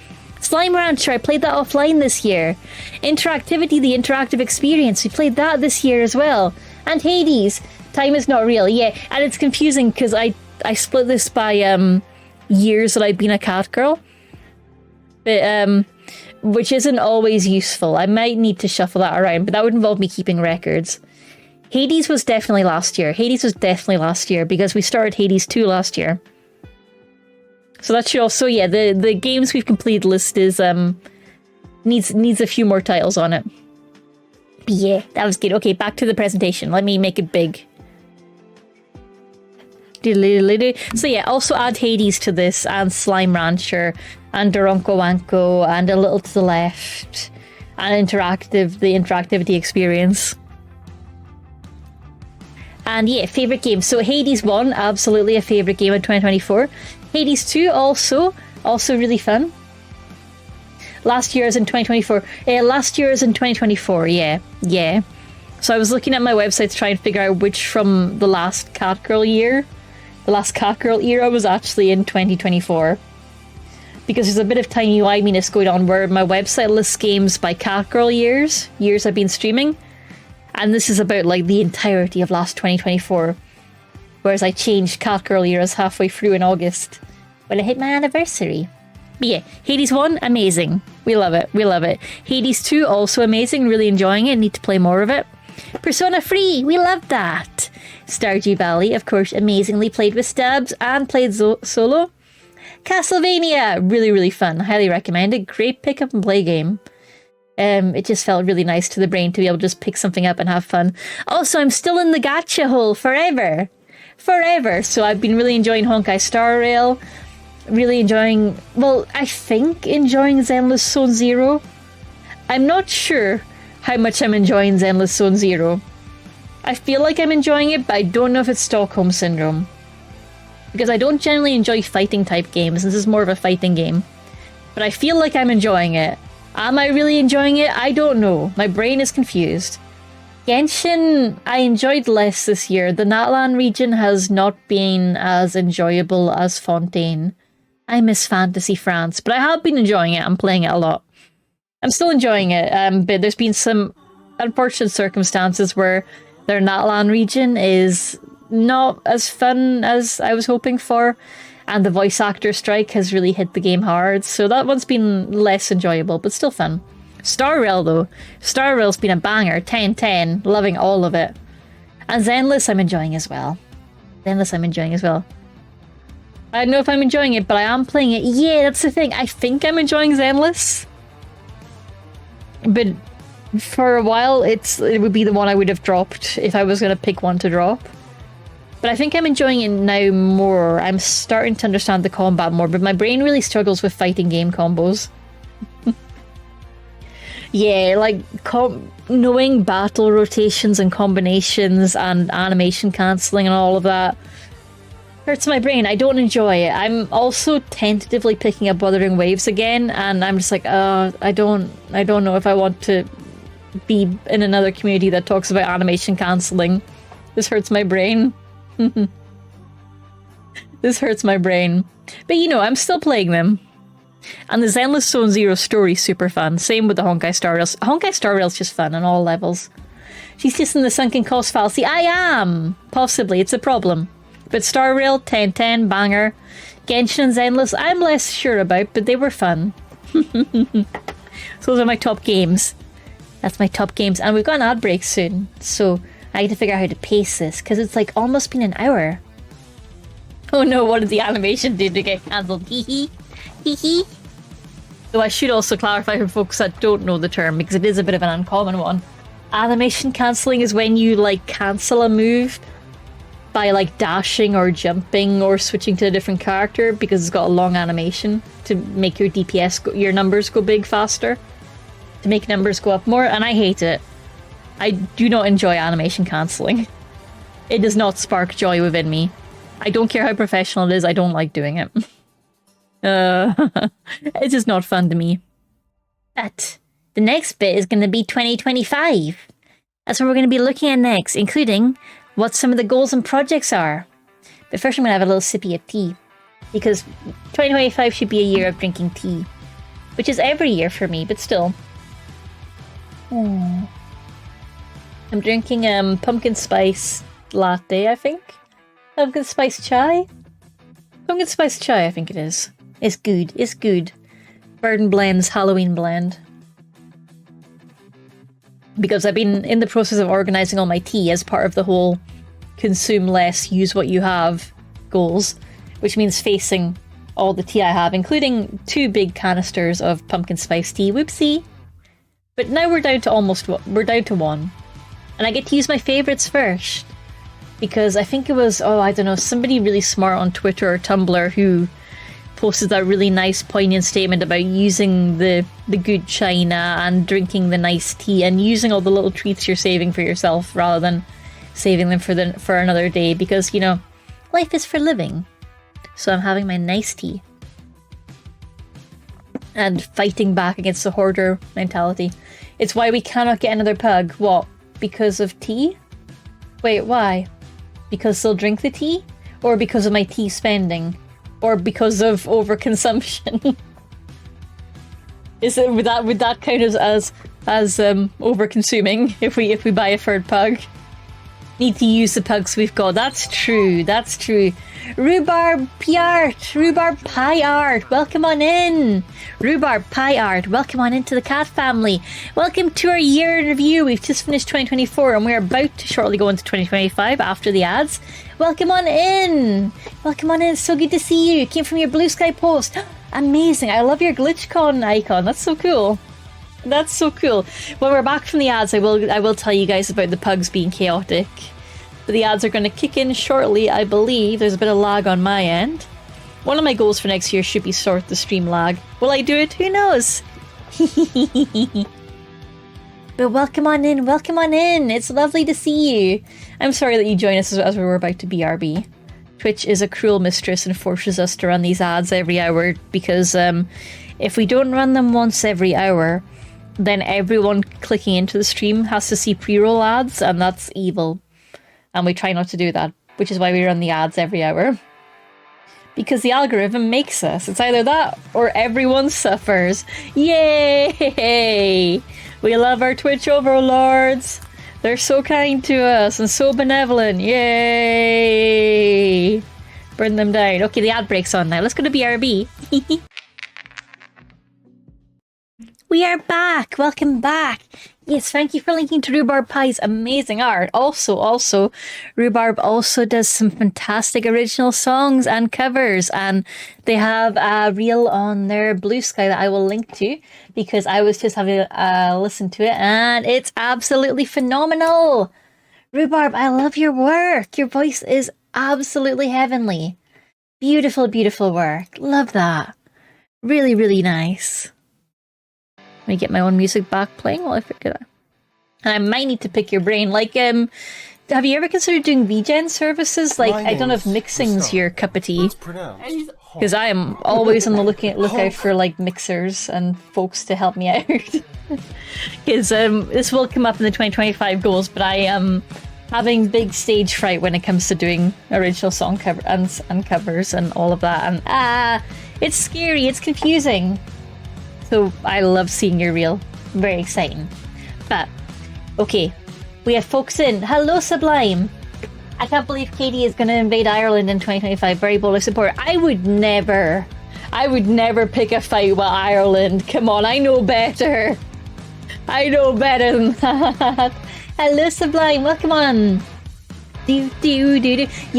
Slime Rancher, I played that offline this year. Interactivity, the interactive experience, we played that this year as well. And Hades, Time Is Not Real, yeah. And it's confusing because I split this by years that I've been a cat girl. But, which isn't always useful. I might need to shuffle that around, but that would involve me keeping records. Hades was definitely last year. Because we started Hades 2 last year. So that should also, yeah, the games we've completed list is, needs a few more titles on it. But yeah, that was good. Okay, back to the presentation. Let me make it big. So yeah, also add Hades to this, and Slime Rancher, and Doronko Wanko, and A Little to the Left, and the interactivity experience. And yeah, favourite game. So Hades 1, absolutely a favourite game of 2024. Hades 2, also really fun. Last year is in 2024. Yeah. So I was looking at my website to try and figure out which from the last Catgirl year. The last Catgirl era was actually in 2024. Because there's a bit of timey-wiminess going on where my website lists games by Catgirl years I've been streaming. And this is about like the entirety of last 2024. Whereas I changed Catgirl eras halfway through in August when I hit my anniversary. But yeah, Hades 1, amazing. We love it. Hades 2, also amazing. Really enjoying it. Need to play more of it. Persona 3, we love that. Stardew Valley, of course, amazingly played with Stabs and played solo. Castlevania, really, really fun. Highly recommended. Great pick up and play game. It just felt really nice to the brain to be able to just pick something up and have fun. Also, I'm still in the gacha hole forever. So I've been really enjoying Honkai Star Rail. Really enjoying, I think enjoying Zenless Zone Zero. I'm not sure how much I'm enjoying Zenless Zone Zero. I feel like I'm enjoying it, but I don't know if it's Stockholm Syndrome. Because I don't generally enjoy fighting type games. This is more of a fighting game. But I feel like I'm enjoying it. Am I really enjoying it? I don't know. My brain is confused. Genshin, I enjoyed less this year. The Natlan region has not been as enjoyable as Fontaine. I miss Fantasy France, but I have been enjoying it. I'm playing it a lot. I'm still enjoying it, but there's been some unfortunate circumstances where their Natlan region is not as fun as I was hoping for, and the voice actor strike has really hit the game hard, so that one's been less enjoyable, but still fun. Star Rail, though. Star Rail's been a banger. 10/10. Loving all of it. And Zenless I'm enjoying as well. I don't know if I'm enjoying it, but I am playing it. Yeah, that's the thing. I think I'm enjoying Zenless. But for a while, it would be the one I would have dropped if I was going to pick one to drop. But I think I'm enjoying it now more. I'm starting to understand the combat more, but my brain really struggles with fighting game combos. Yeah, like knowing battle rotations and combinations and animation cancelling and all of that hurts my brain. I don't enjoy it. I'm also tentatively picking up Wuthering Waves again, and I'm just like, I don't know if I want to be in another community that talks about animation cancelling. This hurts my brain. This hurts my brain. But you know, I'm still playing them. And the Zenless Zone Zero story is super fun. Same with the Honkai Star Rail. Honkai Star Rail is just fun on all levels. She's just in the sunken cost fallacy. I am! Possibly, it's a problem. But Star Rail, 10/10, banger. Genshin and Zenless, I'm less sure about, but they were fun. So those are my top games. That's my top games. And we've got an ad break soon. So I need to figure out how to pace this, because it's like almost been an hour. Oh no, what did the animation do to get cancelled? Hee hee. Hee hee. So I should also clarify for folks that don't know the term, because it is a bit of an uncommon one. Animation cancelling is when you like cancel a move by like dashing or jumping or switching to a different character because it's got a long animation to make your DPS, your numbers go big faster, to make numbers go up more, and I hate it. I do not enjoy animation cancelling. It does not spark joy within me. I don't care how professional it is, I don't like doing it. It's just not fun to me. But the next bit is going to be 2025. That's what we're going to be looking at next, including what some of the goals and projects are. But first I'm going to have a little sippy of tea, because 2025 should be a year of drinking tea, which is every year for me, but still. I'm drinking pumpkin spice latte, I think. Pumpkin spice chai? Pumpkin spice chai, I think it is. It's good. It's good. Burden Blend's Halloween blend. Because I've been in the process of organising all my tea as part of the whole consume less, use what you have goals, which means facing all the tea I have, including 2 big canisters of pumpkin spice tea. Whoopsie. But now we're down to we're down to 1. And I get to use my favourites first. Because I think it was, I don't know, somebody really smart on Twitter or Tumblr who posted that really nice poignant statement about using the good china and drinking the nice tea and using all the little treats you're saving for yourself rather than saving them for another day, because, you know, life is for living. So I'm having my nice tea. And fighting back against the hoarder mentality. It's why we cannot get another pug. What? Because of tea? Wait, why? Because they'll drink the tea? Or because of my tea spending? Or because of overconsumption? Would that count as over-consuming if we buy a third pug? Need to use the pugs we've got. That's true. That's true. Rhubarb Pie Art, welcome on in. Rhubarb Pie Art, welcome on into the cat family. Welcome to our year in review. We've just finished 2024 and we're about to shortly go into 2025 after the ads. Welcome on in. Welcome on in. It's so good to see you. It came from your Blue Sky post. Amazing. I love your GlitchCon icon. That's so cool. That's so cool. When we're back from the ads, I will tell you guys about the pugs being chaotic. But the ads are going to kick in shortly, I believe. There's a bit of lag on my end. One of my goals for next year should be sort the stream lag. Will I do it? Who knows? But welcome on in, welcome on in. It's lovely to see you. I'm sorry that you joined us as we were about to BRB. Twitch is a cruel mistress and forces us to run these ads every hour because if we don't run them once every hour, then everyone clicking into the stream has to see pre-roll ads, and that's evil. And we try not to do that, which is why we run the ads every hour. Because the algorithm makes us. It's either that or everyone suffers. Yay! We love our Twitch overlords. They're so kind to us and so benevolent. Yay! Burn them down. Okay, the ad break's on now. Let's go to BRB. We are back. Welcome back. Yes, thank you for linking to Rhubarb Pie's amazing art. Also, Rhubarb also does some fantastic original songs and covers, and they have a reel on their Blue Sky that I will link to because I was just having a listen to it, and it's absolutely phenomenal. Rhubarb, I love your work. Your voice is absolutely heavenly. Beautiful, beautiful work. Love that. Really, really nice. Let me get my own music back playing while I figure that. And I might need to pick your brain. Like, have you ever considered doing VGen services? Like, I don't know if mixing's your cup of tea. Because I am always on the lookout for, like, mixers and folks to help me out. Because this will come up in the 2025 goals, but I am having big stage fright when it comes to doing original song and covers and all of that. And, it's scary, it's confusing. So I love seeing your reel. Very exciting. But, okay. We have folks in. Hello, Sublime. I can't believe Katie is going to invade Ireland in 2025. Very bold support. I would never pick a fight with Ireland. Come on, I know better. I know better than that. Hello, Sublime. Welcome on. You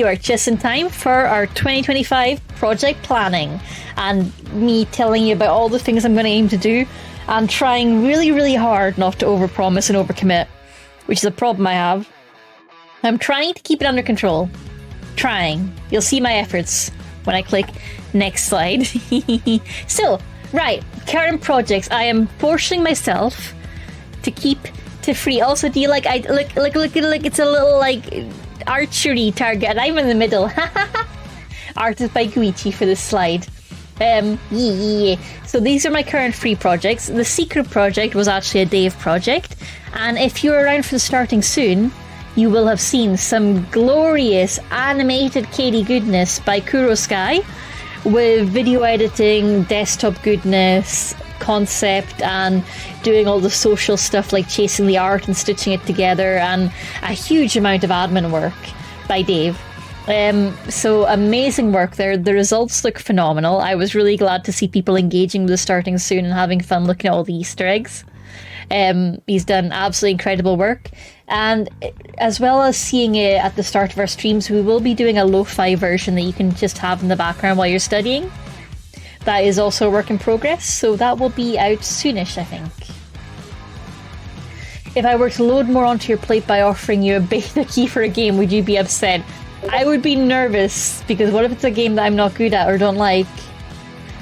are just in time for our 2025 project planning and me telling you about all the things I'm going to aim to do and trying really, really hard not to overpromise and overcommit, which is a problem I have. I'm trying to keep it under control. Trying. You'll see my efforts when I click next slide. So, right, current projects. I am forcing myself to keep to free. Also, do you like, look, it's a little like archery target. I'm in the middle. Art is by Guichi for this slide. Yeah. So these are my current free projects. The secret project was actually a Dave project, And if you're around for the starting soon, you will have seen some glorious animated Katie goodness by Kuro Sky with video editing, desktop goodness, concept, and doing all the social stuff like chasing the art and stitching it together, and a huge amount of admin work by Dave. So amazing work there. The results look phenomenal. I was really glad to see people engaging with the starting soon and having fun looking at all the Easter eggs. He's done absolutely incredible work, and as well as seeing it at the start of our streams, we will be doing a lo-fi version that you can just have in the background while you're studying. That is also a work in progress, so that will be out soonish, I think. If I were to load more onto your plate by offering you a beta key for a game, would you be upset? I would be nervous, because what if it's a game that I'm not good at or don't like?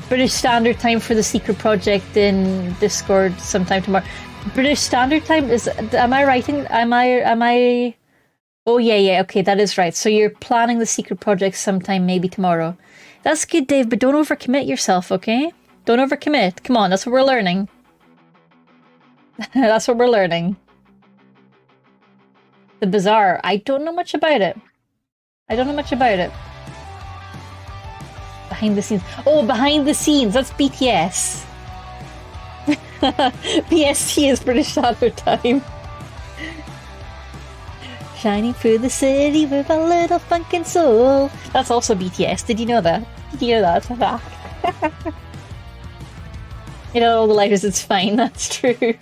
British Standard Time for the secret project in Discord sometime tomorrow. British Standard Time is... Am I writing? Am I... Oh, yeah, okay, that is right. So you're planning the secret project sometime maybe tomorrow. That's good, Dave, but don't overcommit yourself, okay? Don't overcommit. Come on, that's what we're learning. That's what we're learning. The Bazaar. I don't know much about it. Behind the scenes. Oh, behind the scenes. That's BTS. BST is British Standard Time. Shining through the city with a little funkin' soul. That's also BTS. Did you know that? You know, all the letters, it's fine. That's true.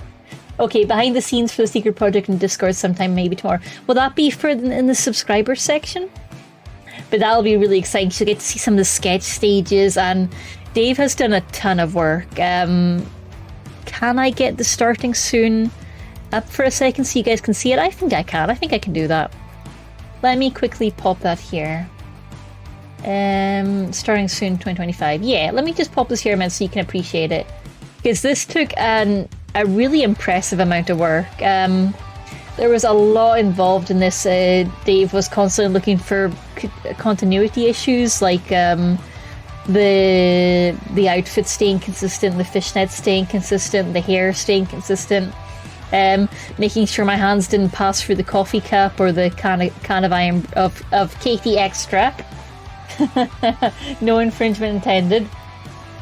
Okay, behind the scenes for the secret project in Discord sometime maybe tomorrow. Will that be for in the subscribers section? But that'll be really exciting. You'll get to see some of the sketch stages, and Dave has done a ton of work. Can I get the starting soon up for a second so you guys can see it? I think I can. I think I can do that. Let me quickly pop that here. Starting soon 2025. Yeah, let me just pop this here a minute so you can appreciate it. Because this took a really impressive amount of work. There was a lot involved in this. Dave was constantly looking for continuity issues, like the outfit staying consistent, the fishnet staying consistent, the hair staying consistent, making sure my hands didn't pass through the coffee cup or the can of iron of Katie Extra. No infringement intended.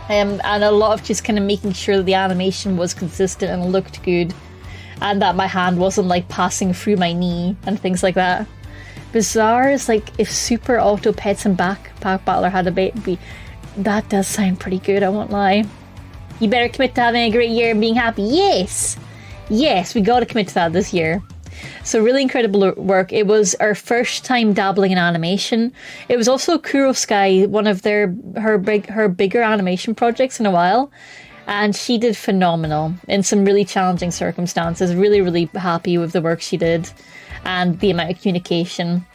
And a lot of just kind of making sure that the animation was consistent and looked good, and that my hand wasn't like passing through my knee and things like that. Bizarre is like if Super Auto Pets and Backpack Battler had a baby. That does sound pretty good, I won't lie. You better commit to having a great year and being happy. Yes, we gotta commit to that this year. So really incredible work. It was our first time dabbling in animation. It was also Kuro Sky, one of her bigger animation projects in a while, and she did phenomenal in some really challenging circumstances. Really happy with the work she did and the amount of communication.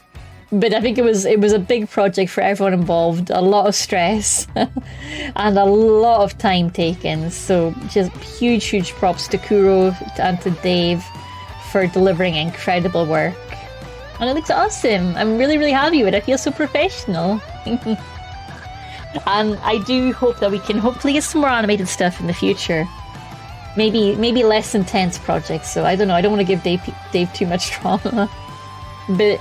But I think it was a big project for everyone involved, a lot of stress and a lot of time taken. So just huge props to Kuro and to Dave for delivering incredible work. And it looks awesome. I'm really happy with it. I feel so professional. And I do hope that we can hopefully get some more animated stuff in the future. Maybe less intense projects. So I don't know. I don't want to give Dave too much trauma. But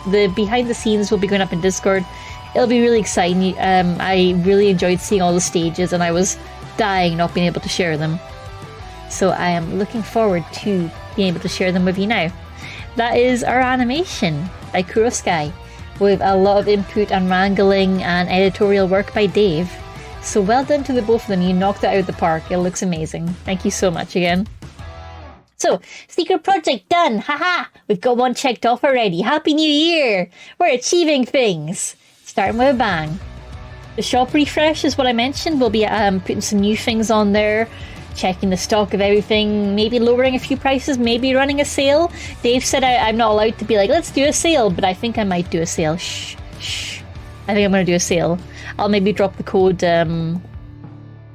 the behind the scenes will be going up in Discord. It'll be really exciting. I really enjoyed seeing all the stages, and I was dying not being able to share them. So I am looking forward to being able to share them with you now. That is our animation by Kuro Sky, with a lot of input and wrangling and editorial work by Dave. So well done to the both of them. You knocked it out of the park. It looks amazing. Thank you so much again. So, secret project done! Haha! We've got one checked off already. Happy New Year! We're achieving things! Starting with a bang. The shop refresh is what I mentioned. We'll be putting some new things on there, checking the stock of everything, maybe lowering a few prices, maybe running a sale. Dave said I'm not allowed to be like, let's do a sale, but I think I might do a sale. Shh. I think I'm going to do a sale. I'll maybe drop the code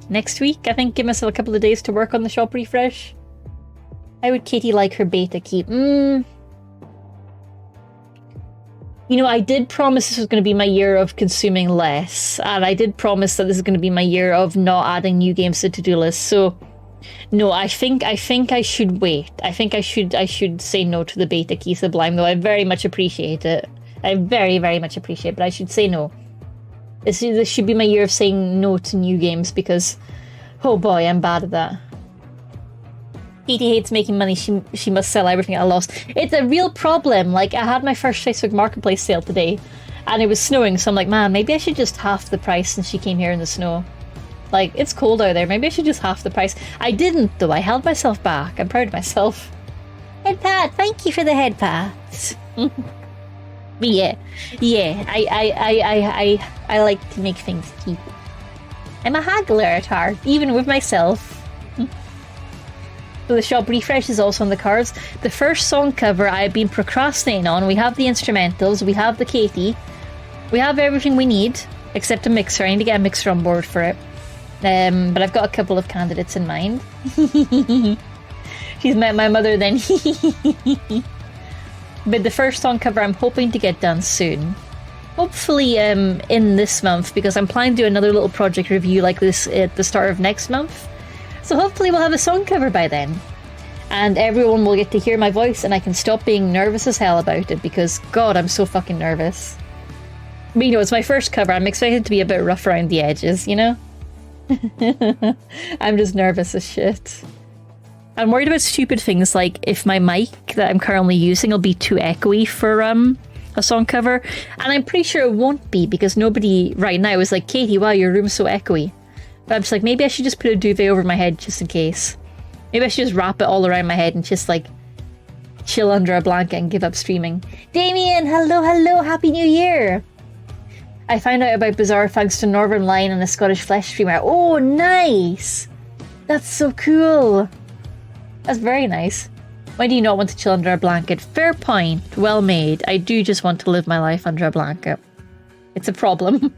next week. I think give myself a couple of days to work on the shop refresh. How would Katie like her beta keep? You know, I did promise this was going to be my year of consuming less, and I did promise that this is going to be my year of not adding new games to to-do lists. So No, I think I should wait. I think I should say no to the beta key Sublime, though I very much appreciate it. I very, very much appreciate it, but I should say no. This should be my year of saying no to new games because, oh boy, I'm bad at that. Katie hates making money. She must sell everything at a loss. It's a real problem. Like, I had my first Facebook Marketplace sale today, and it was snowing, so I'm like, man, maybe I should just half the price since she came here in the snow. Like, it's cold out there. Maybe I should just half the price. I didn't, though. I held myself back. I'm proud of myself. Head pat. Thank you for the head pat. But yeah. I like to make things cheap. I'm a haggler at heart, even with myself. So the shop refresh is also on the cards. The first song cover I've been procrastinating on. We have the instrumentals. We have the Katie. We have everything we need, except a mixer. I need to get a mixer on board for it. But I've got a couple of candidates in mind. She's met my mother then. But the first song cover I'm hoping to get done soon. Hopefully in this month, because I'm planning to do another little project review like this at the start of next month. So hopefully we'll have a song cover by then. And everyone will get to hear my voice and I can stop being nervous as hell about it because, God, I'm so fucking nervous. But you know, it's my first cover. I'm expected to be a bit rough around the edges, you know? I'm just nervous as shit. I'm worried about stupid things like if my mic that I'm currently using will be too echoey for a song cover. And I'm pretty sure it won't be because nobody right now is like, Katie, wow, your room's so echoey. But I'm just like, maybe I should just put a duvet over my head just in case. Maybe I should just wrap it all around my head and just like chill under a blanket and give up streaming. Damien, hello, happy new year. I found out about Bazaar thanks to Northern Lion and a Scottish Flesh streamer. Oh, nice! That's so cool. That's very nice. Why do you not want to chill under a blanket? Fair point. Well made. I do just want to live my life under a blanket. It's a problem.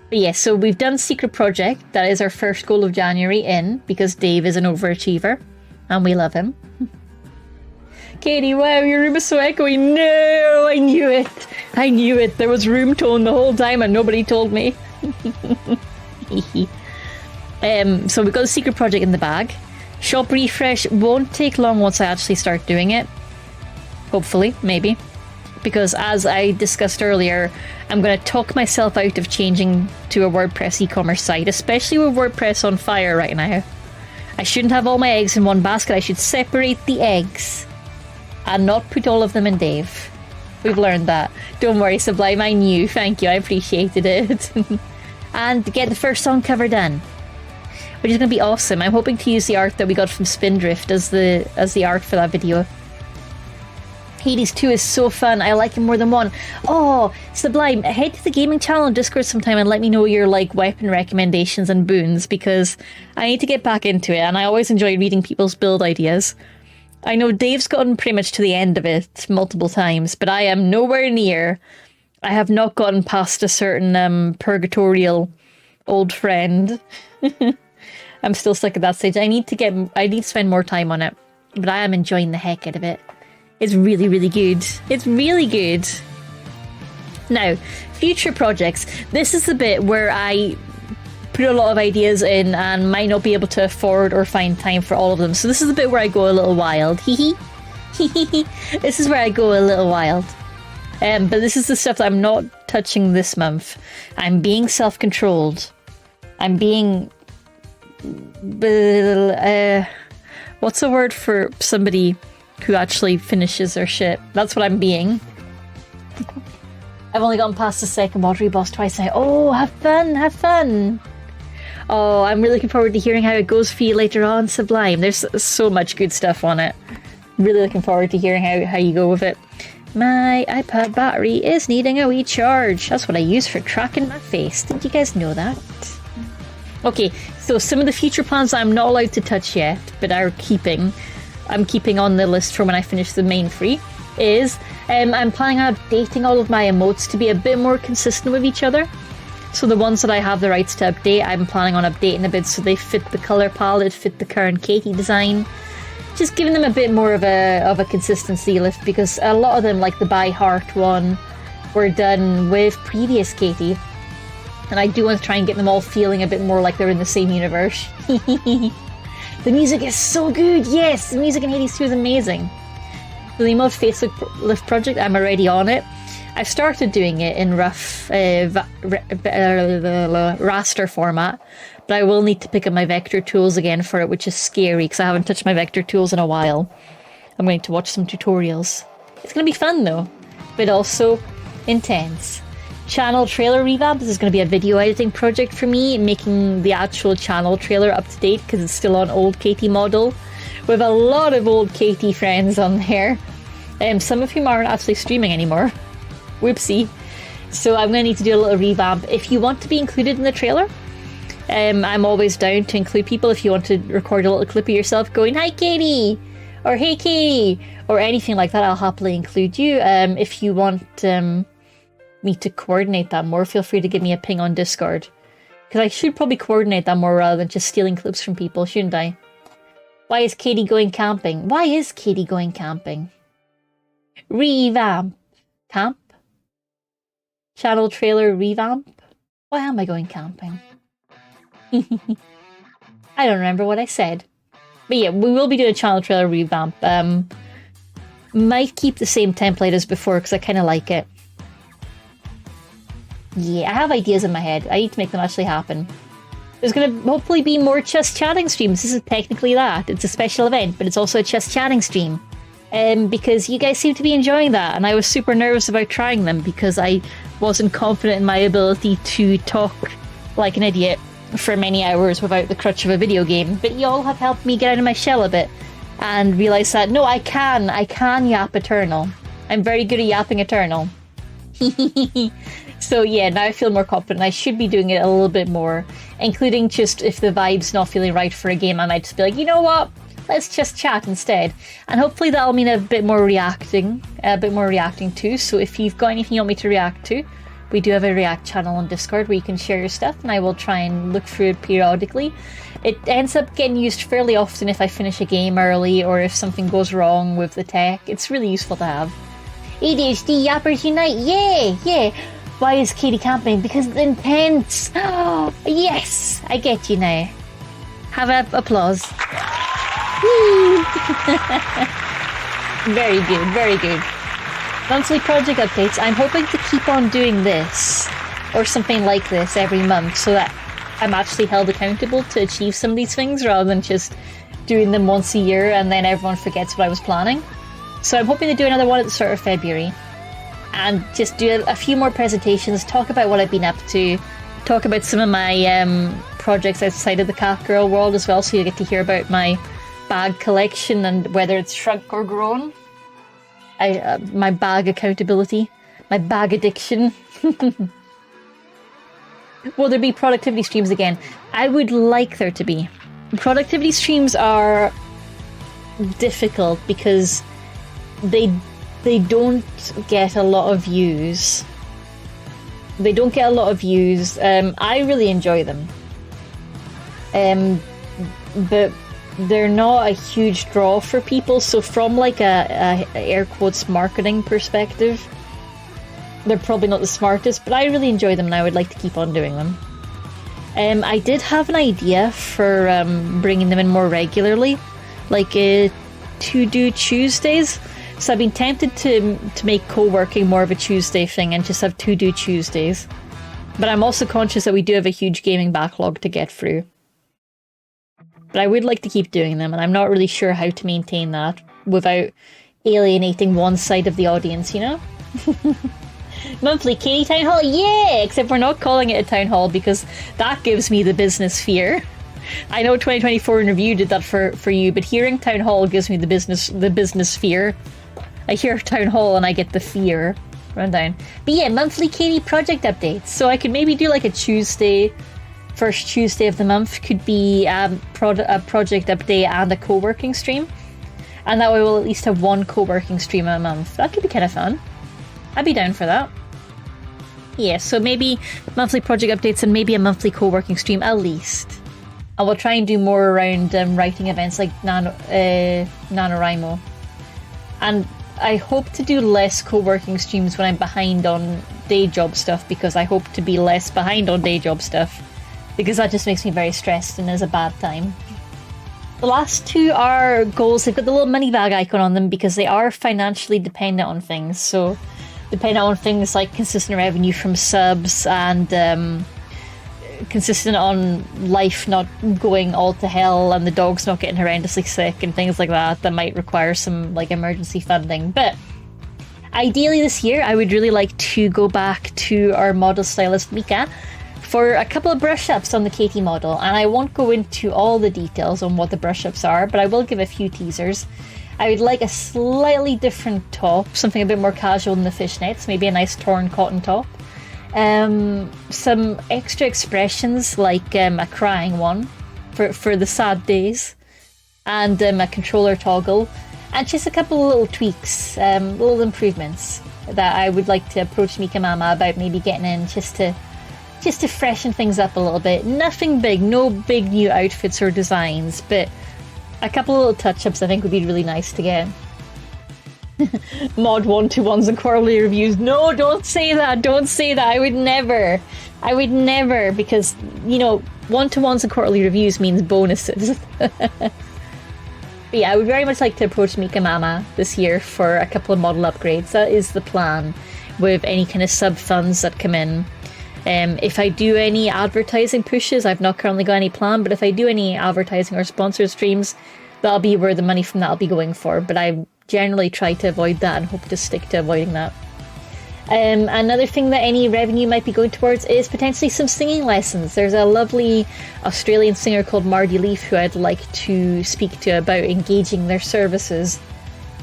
But yes, so we've done Secret Project. That is our first goal of January in, because Dave is an overachiever. And we love him. Katie, wow, your room is so echoey. No, I knew it. I knew it. There was room tone the whole time and nobody told me. So we've got the Secret Project in the bag. Shop refresh won't take long once I actually start doing it. Hopefully, maybe. Because as I discussed earlier, I'm going to talk myself out of changing to a WordPress e-commerce site, especially with WordPress on fire right now. I shouldn't have all my eggs in one basket. I should separate the eggs and not put all of them in Dave. We've learned that. Don't worry, Sublime, I knew. Thank you, I appreciated it. And get the first song cover done, which is going to be awesome. I'm hoping to use the art that we got from Spindrift as the art for that video. Hades 2 is so fun. I like him more than one. Oh, Sublime, head to the gaming channel on Discord sometime and let me know your like weapon recommendations and boons, because I need to get back into it and I always enjoy reading people's build ideas. I know Dave's gotten pretty much to the end of it multiple times, but I am nowhere near. I have not gotten past a certain purgatorial old friend. I'm still stuck at that stage. I need to spend more time on it, but I am enjoying the heck out of it. It's really, really good. It's really good. Now, future projects. This is the bit where I put a lot of ideas in and might not be able to afford or find time for all of them. So this is the bit where I go a little wild. Hee hee. This is where I go a little wild. But this is the stuff that I'm not touching this month. I'm being self-controlled. I'm being... what's the word for somebody who actually finishes their shit? That's what I'm being. I've only gotten past the second watery boss twice now. Oh, have fun. Oh, I'm really looking forward to hearing how it goes for you later on, Sublime. There's so much good stuff on it. Really looking forward to hearing how you go with it. My iPad battery is needing a wee charge. That's what I use for tracking my face. Did you guys know that? Okay, so some of the future plans I'm not allowed to touch yet, but I'm keeping on the list for when I finish the main free, is I'm planning on updating all of my emotes to be a bit more consistent with each other. So the ones that I have the rights to update, I'm planning on updating a bit so they fit the colour palette, fit the current Katie design. Just giving them a bit more of a consistency lift, because a lot of them, like the By Heart one, were done with previous Katie. And I do want to try and get them all feeling a bit more like they're in the same universe. The music is so good. Yes, the music in Hades 2 is amazing. The remote facelift project, I'm already on it. I've started doing it in rough raster format, but I will need to pick up my vector tools again for it, which is scary because I haven't touched my vector tools in a while. I'm going to watch some tutorials. It's going to be fun though, but also intense. Channel trailer revamp. This is going to be a video editing project for me, making the actual channel trailer up to date because it's still on old Katie model. We have a lot of old Katie friends on there, some of whom aren't actually streaming anymore. Whoopsie. So I'm going to need to do a little revamp. If you want to be included in the trailer, I'm always down to include people. If you want to record a little clip of yourself going, "Hi Katie," or "Hey Katie," or anything like that, I'll happily include you. If you want me to coordinate that more, feel free to give me a ping on Discord. Because I should probably coordinate that more rather than just stealing clips from people, shouldn't I? Why is Katie going camping? Why is Katie going camping? Revamp. Camp? Channel trailer revamp? Why am I going camping? I don't remember what I said. But yeah, we will be doing a channel trailer revamp. Might keep the same template as before because I kind of like it. Yeah, I have ideas in my head. I need to make them actually happen. There's going to hopefully be more Just Chatting streams. This is technically that. It's a special event, but it's also a Just Chatting stream. Because you guys seem to be enjoying that, and I was super nervous about trying them because I wasn't confident in my ability to talk like an idiot for many hours without the crutch of a video game. But you all have helped me get out of my shell a bit and realise that, no, I can yap eternal. I'm very good at yapping eternal. So yeah, now I feel more confident. I should be doing it a little bit more, including just if the vibe's not feeling right for a game, I might just be like, you know what? Let's just chat instead. And hopefully that'll mean a bit more reacting too. So if you've got anything you want me to react to, we do have a React channel on Discord where you can share your stuff, and I will try and look through it periodically. It ends up getting used fairly often if I finish a game early or if something goes wrong with the tech. It's really useful to have. ADHD Yappers Unite! Yeah! Why is Katie camping? Because it's intense! Oh, yes! I get you now. Have a applause. Very good, very good. Monthly project updates. I'm hoping to keep on doing this, or something like this, every month, so that I'm actually held accountable to achieve some of these things, rather than just doing them once a year and then everyone forgets what I was planning. So I'm hoping to do another one at the start of February, and just do a few more presentations, talk about what I've been up to, talk about some of my projects outside of the Cat Girl world as well, so you get to hear about my bag collection and whether it's shrunk or grown. My bag accountability, my bag addiction. Will there be productivity streams again? I would like there to be. Productivity streams are difficult because they don't get a lot of views. I really enjoy them. But they're not a huge draw for people, so from like a air quotes marketing perspective, they're probably not the smartest, but I really enjoy them and I would like to keep on doing them. I did have an idea for bringing them in more regularly, like to-do Tuesdays. So I've been tempted to make co-working more of a Tuesday thing and just have to-do Tuesdays. But I'm also conscious that we do have a huge gaming backlog to get through. But I would like to keep doing them, and I'm not really sure how to maintain that without alienating one side of the audience, you know? Monthly Katie Town Hall, yeah! Except we're not calling it a town hall because that gives me the business fear. I know 2024 in review did that for you, but hearing town hall gives me the business fear. I hear town hall and I get the fear rundown. But yeah, monthly Katie project updates. So I could maybe do like a Tuesday. First Tuesday of the month could be a project update and a co-working stream. And that way we'll at least have one co-working stream a month. That could be kind of fun. I'd be down for that. Yeah, so maybe monthly project updates and maybe a monthly co-working stream at least. And we'll try and do more around writing events like NaNoWriMo. And I hope to do less co-working streams when I'm behind on day job stuff, because I hope to be less behind on day job stuff. Because that just makes me very stressed and is a bad time. The last two are goals. They've got the little money bag icon on them because they are financially dependent on things. So dependent on things like consistent revenue from subs and consistent on life not going all to hell and the dog's not getting horrendously sick and things like that might require some like emergency funding. But ideally this year I would really like to go back to our model stylist Mika for a couple of brush ups on the Katie model, and I won't go into all the details on what the brush ups are, but I will give a few teasers. I would like a slightly different top, something a bit more casual than the fishnets, maybe a nice torn cotton top. Some extra expressions like a crying one for the sad days, and a controller toggle, and just a couple of little tweaks, little improvements that I would like to approach Mika Mama about maybe getting in just to freshen things up a little bit. Nothing big, no big new outfits or designs, but a couple of little touch-ups I think would be really nice to get. Mod 1-to-1s and quarterly reviews. No, don't say that, don't say that. I would never, because, you know, 1-to-1s and quarterly reviews means bonuses. But yeah, I would very much like to approach Mika Mama this year for a couple of model upgrades. That is the plan with any kind of sub funds that come in. If I do any advertising pushes, I've not currently got any plan, but if I do any advertising or sponsor streams, that'll be where the money from that will be going for. But I generally try to avoid that and hope to stick to avoiding that. Another thing that any revenue might be going towards is potentially some singing lessons. There's a lovely Australian singer called Mardy Leaf who I'd like to speak to about engaging their services.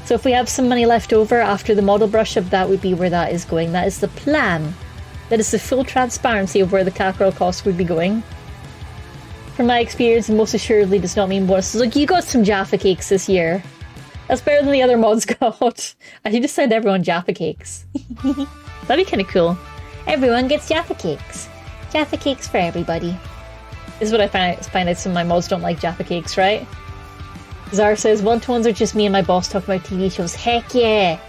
So if we have some money left over after the model brush up, that would be where that is going. That is the plan. That is the full transparency of where the Kakarot cost would be going. From my experience, most assuredly does not mean bonuses. Look, you got some Jaffa cakes this year. That's better than the other mods got. I should just send everyone Jaffa cakes. That'd be kind of cool. Everyone gets Jaffa cakes. Jaffa cakes for everybody. This is what I find out some of my mods don't like Jaffa cakes, right? Zara says, 1-to-1s are just me and my boss talking about TV shows. Heck yeah!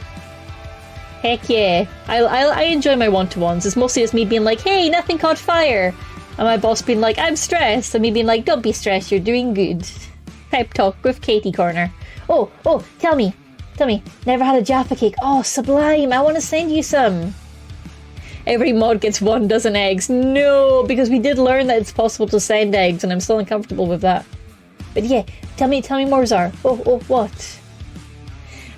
Heck yeah. I enjoy my 1-to-1s. It's mostly just me being like, hey, nothing caught fire. And my boss being like, I'm stressed. And me being like, don't be stressed, you're doing good. Pep talk with Katie Corner. Oh, tell me. Never had a Jaffa cake. Oh, sublime. I want to send you some. Every mod gets 1 dozen eggs. No, because we did learn that it's possible to send eggs, and I'm still uncomfortable with that. But yeah, tell me more, Zara. Oh, what?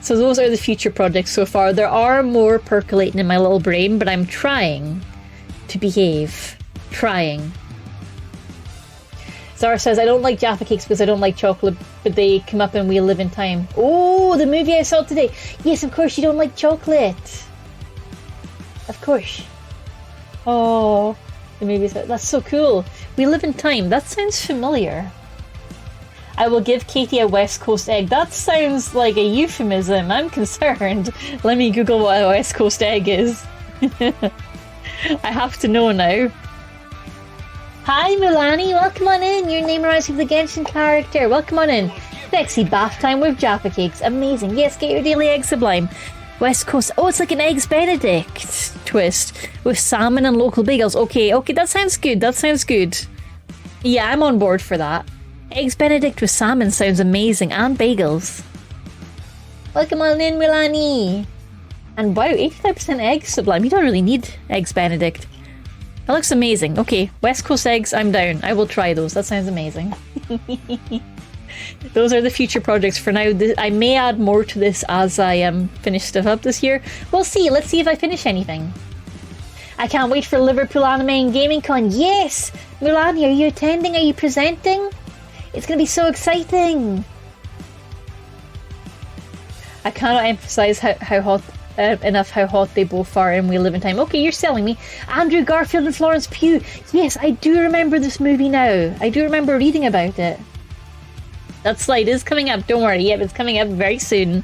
So those are the future projects so far. There are more percolating in my little brain, but I'm trying to behave. Trying. Zara says, I don't like Jaffa cakes because I don't like chocolate, but they come up in We Live in Time. Oh, the movie I saw today. Yes, of course you don't like chocolate. Of course. Oh, the movie, that's so cool. We Live in Time. That sounds familiar. I will give Katie a West Coast egg. That sounds like a euphemism. I'm concerned. Let me Google what a West Coast egg is. I have to know now. Hi, Mulani. Welcome on in. Your name reminds me of the Genshin character. Welcome on in. Sexy bath time with Jaffa cakes. Amazing. Yes, get your daily egg sublime. West Coast. Oh, it's like an Eggs Benedict twist with salmon and local bagels. Okay, that sounds good. Yeah, I'm on board for that. Eggs Benedict with salmon sounds amazing, and bagels. Welcome on in, Milani. And wow, 85% eggs sublime. You don't really need Eggs Benedict. That looks amazing. Okay, West Coast eggs, I'm down. I will try those. That sounds amazing. Those are the future projects for now. I may add more to this as I finish stuff up this year. We'll see. Let's see if I finish anything. I can't wait for Liverpool Anime and Gaming Con. Yes! Milani, are you attending? Are you presenting? It's going to be so exciting. I cannot emphasize how hot they both are in We Live in Time. Okay, you're selling me. Andrew Garfield and Florence Pugh. Yes, I do remember this movie now. I do remember reading about it. That slide is coming up. Don't worry. Yep, it's coming up very soon.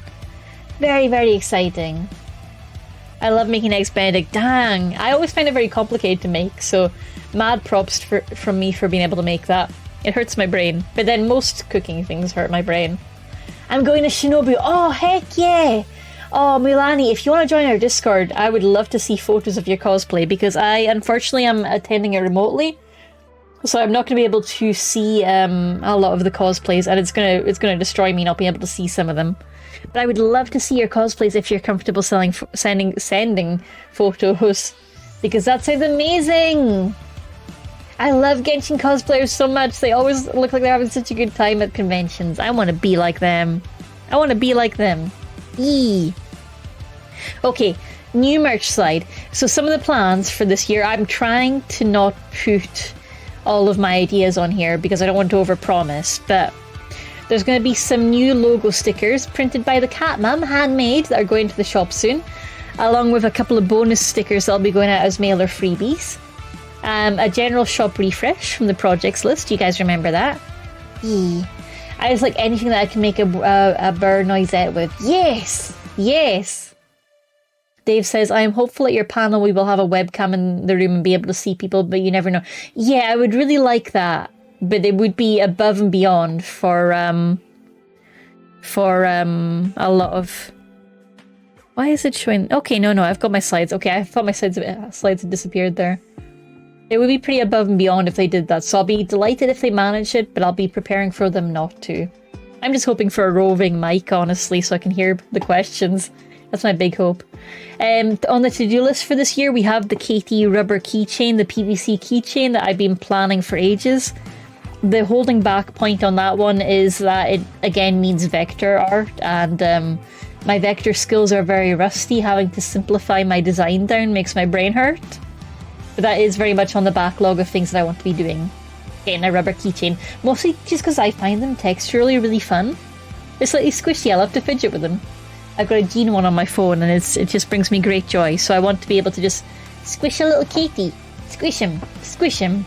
Very, very exciting. I love making Eggs Benedict. Dang. I always find it very complicated to make, so mad props from me for being able to make that. It hurts my brain. But then most cooking things hurt my brain. I'm going to Shinobu. Oh, heck yeah. Oh, Milani, if you want to join our Discord, I would love to see photos of your cosplay because I, unfortunately, am attending it remotely. So I'm not going to be able to see a lot of the cosplays, and it's gonna destroy me not being able to see some of them. But I would love to see your cosplays if you're comfortable sending photos, because that sounds amazing. I love Genshin cosplayers so much. They always look like they're having such a good time at conventions. I want to be like them. I want to be like them. Eee. Okay, new merch slide. So some of the plans for this year, I'm trying to not put all of my ideas on here because I don't want to overpromise, but there's going to be some new logo stickers printed by the Cat Mum, handmade, that are going to the shop soon, along with a couple of bonus stickers that'll be going out as mailer freebies. A general shop refresh from the projects list. You guys remember that? Yeah. I just like anything that I can make a burr noisette with. Yes! Yes! Dave says, I am hopeful at your panel we will have a webcam in the room and be able to see people, but you never know. Yeah, I would really like that. But it would be above and beyond for a lot of... Why is it showing... Okay, no, I've got my slides. Okay, I thought my slides had disappeared there. It would be pretty above and beyond if they did that, so I'll be delighted if they manage it, but I'll be preparing for them not to. I'm just hoping for a roving mic, honestly, so I can hear the questions. That's my big hope. On the to-do list for this year, we have the Katie rubber keychain, the PVC keychain that I've been planning for ages. The holding back point on that one is that it, again, needs vector art, and my vector skills are very rusty. Having to simplify my design down makes my brain hurt. But that is very much on the backlog of things that I want to be doing. Getting a rubber keychain. Mostly just because I find them texturally really fun. They're slightly squishy, I love to fidget with them. I've got a Gene one on my phone and it just brings me great joy. So I want to be able to just squish a little Katie. Squish him. Squish him.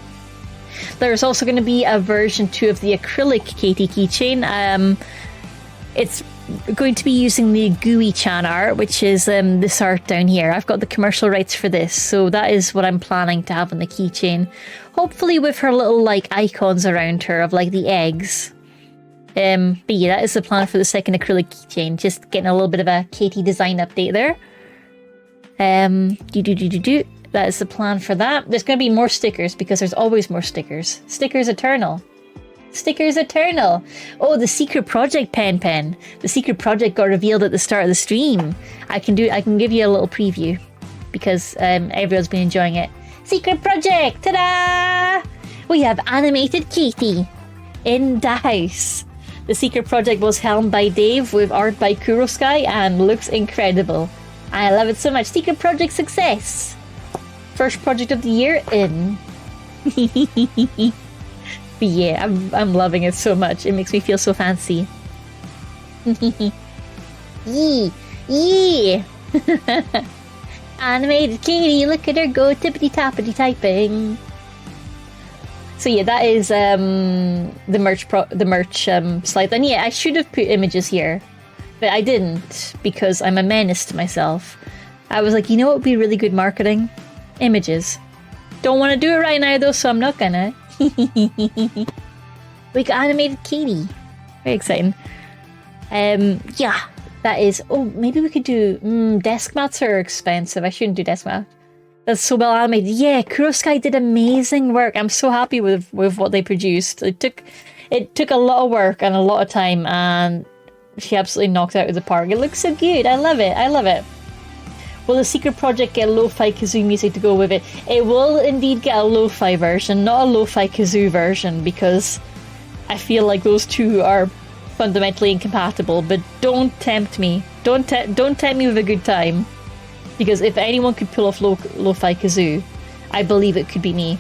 There's also going to be a version 2 of the acrylic Katie keychain. It's going to be using the Gooey-chan art, which is this art down here. I've got the commercial rights for this, so that is what I'm planning to have on the keychain. Hopefully with her little like icons around her of like the eggs. But yeah, that is the plan for the second acrylic keychain. Just getting a little bit of a Katie design update there. That is the plan for that. There's going to be more stickers because there's always more stickers. Stickers eternal. Stickers eternal. Oh, the secret project pen. The secret project got revealed at the start of the stream. I can give you a little preview because everyone's been enjoying it. Secret project! Ta-da! We have animated Katie in the house. The secret project was helmed by Dave with art by Kurosky and looks incredible. I love it so much. Secret project success. First project of the year in. But yeah, I'm loving it so much. It makes me feel so fancy. Yeah. Animated Katie, look at her go tippity-tappity typing. So yeah, that is the merch slide. And yeah, I should have put images here, but I didn't because I'm a menace to myself. I was like, you know what would be really good marketing? Images. Don't want to do it right now though, so I'm not gonna. We got animated Katie. Very exciting. Yeah, that is. Oh, maybe we could do. Desk mats are expensive. I shouldn't do desk mats. That's so well animated. Yeah, Kurosky did amazing work. I'm so happy with what they produced. It took a lot of work and a lot of time, and she absolutely knocked it out of the park. It looks so good. I love it. I love it. Will the secret project get lo-fi kazoo music to go with it? It will indeed get a lo-fi version, not a lo-fi kazoo version, because I feel like those two are fundamentally incompatible. But don't tempt me. Don't tempt me with a good time, because if anyone could pull off lo-fi kazoo, I believe it could be me.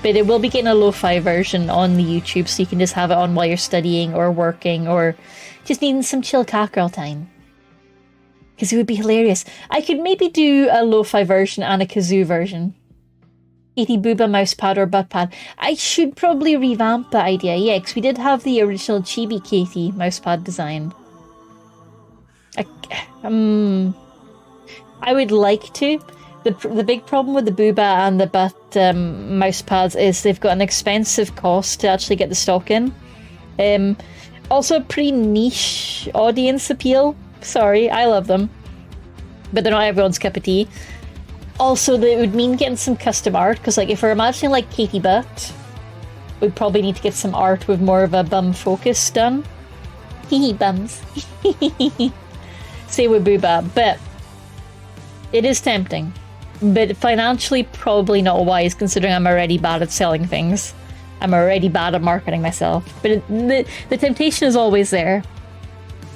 But it will be getting a lo-fi version on the YouTube, so you can just have it on while you're studying or working or just needing some chill cat girl time. Because it would be hilarious. I could maybe do a lo-fi version and a kazoo version. Katie Booba mousepad or buttpad. I should probably revamp that idea. Yeah, because we did have the original Chibi Katie mousepad design. I would like to. The big problem with the Booba and the butt mousepads is they've got an expensive cost to actually get the stock in. Also a pretty niche audience appeal. Sorry, I love them. But they're not everyone's cup of tea. Also, that would mean getting some custom art, because like if we're imagining like Katie Butt, we'd probably need to get some art with more of a bum focus done. Hee bums. Same with Booba, but it is tempting. But financially, probably not wise, considering I'm already bad at selling things. I'm already bad at marketing myself. But the temptation is always there.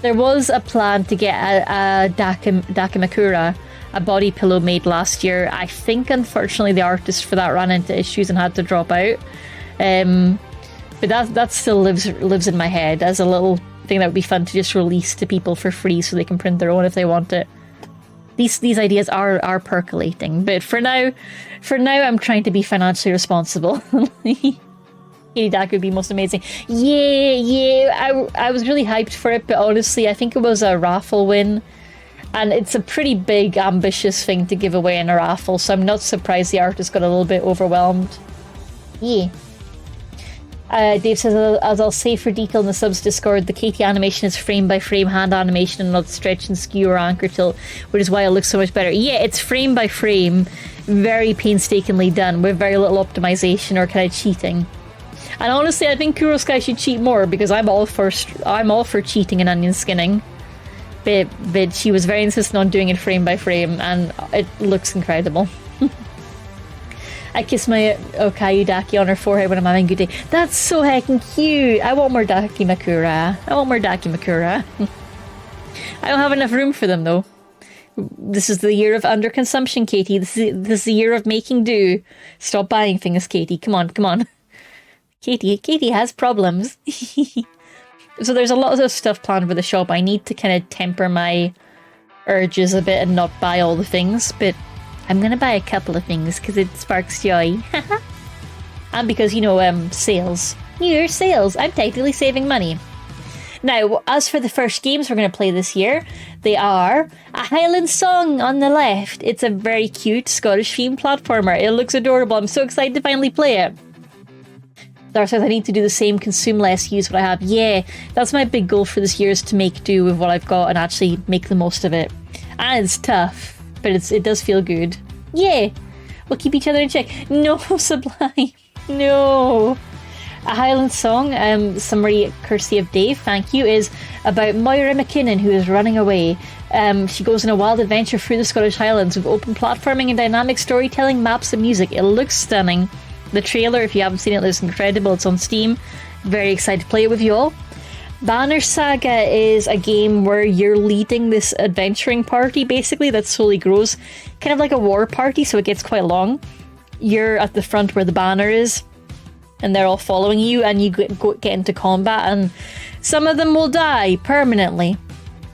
There was a plan to get a Dakimakura, a body pillow made last year. I think, unfortunately, the artist for that ran into issues and had to drop out. But that still lives in my head as a little thing that would be fun to just release to people for free so they can print their own if they want it. These ideas are percolating, but for now I'm trying to be financially responsible. Katie Dak would be most amazing. Yeah, I was really hyped for it, but honestly, I think it was a raffle win, and it's a pretty big, ambitious thing to give away in a raffle, so I'm not surprised the artist got a little bit overwhelmed. Yeah. Dave says, as I'll say for detail in the subs Discord, the Katie animation is frame by frame hand animation and not stretch and skew or anchor tilt, which is why it looks so much better. Yeah, it's frame by frame, very painstakingly done, with very little optimization or kind of cheating. And honestly, I think Kurosky should cheat more, because I'm all for cheating and onion skinning. But she was very insistent on doing it frame by frame, and it looks incredible. I kiss my Okayu Daki on her forehead when I'm having a good day. That's so heckin' cute. I want more Dakimakura. I don't have enough room for them, though. This is the year of underconsumption, Katie. This is the year of making do. Stop buying things, Katie. Come on. Katie has problems. So there's a lot of stuff planned for the shop. I need to kind of temper my urges a bit and not buy all the things, but I'm gonna buy a couple of things because it sparks joy. And because, sales. New Year's sales. I'm technically saving money. Now, as for the first games we're going to play this year, they are a Highland Song on the left. It's a very cute Scottish themed platformer. It looks adorable. I'm so excited to finally play it. Dar says I need to do the same, consume less, use what I have. Yeah, that's my big goal for this year, is to make do with what I've got and actually make the most of it. And it's tough, but it does feel good. Yeah, we'll keep each other in check. No, Sublime. No. A Highland Song, summary courtesy of Dave, thank you, is about Moira McKinnon, who is running away. She goes on a wild adventure through the Scottish Highlands with open platforming and dynamic storytelling, maps and music. It looks stunning. The trailer, if you haven't seen it, looks incredible. It's on Steam. Very excited to play it with you all. Banner Saga is a game where you're leading this adventuring party, basically, that slowly grows. Kind of like a war party, so it gets quite long. You're at the front where the banner is, and they're all following you, and you get into combat, and some of them will die permanently,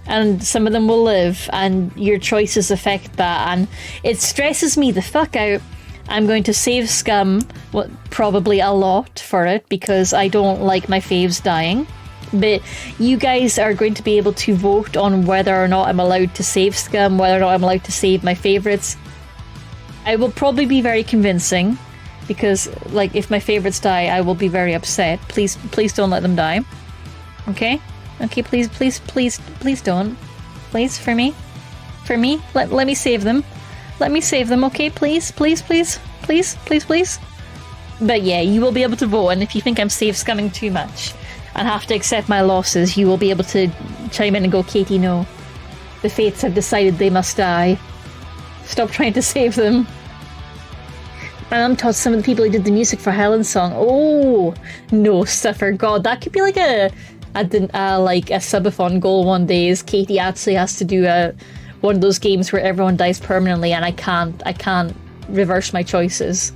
and some of them will live, and your choices affect that, and it stresses me the fuck out. I'm going to save scum, probably a lot for it, because I don't like my faves dying. But you guys are going to be able to vote on whether or not I'm allowed to save scum, whether or not I'm allowed to save my favourites. I will probably be very convincing, because, like, if my favourites die, I will be very upset. Please don't let them die. Okay? Okay, please don't. Please, for me. Let me save them. Let me save them, okay? Please. But yeah, you will be able to vote, and if you think I'm save scumming too much and have to accept my losses, you will be able to chime in and go, Katie, no. The fates have decided they must die. Stop trying to save them. My mum taught some of the people who did the music for Highland Song. Oh, no, Stuffer. God, that could be like a subathon goal one day, is Katie actually has to do one of those games where everyone dies permanently and I can't reverse my choices.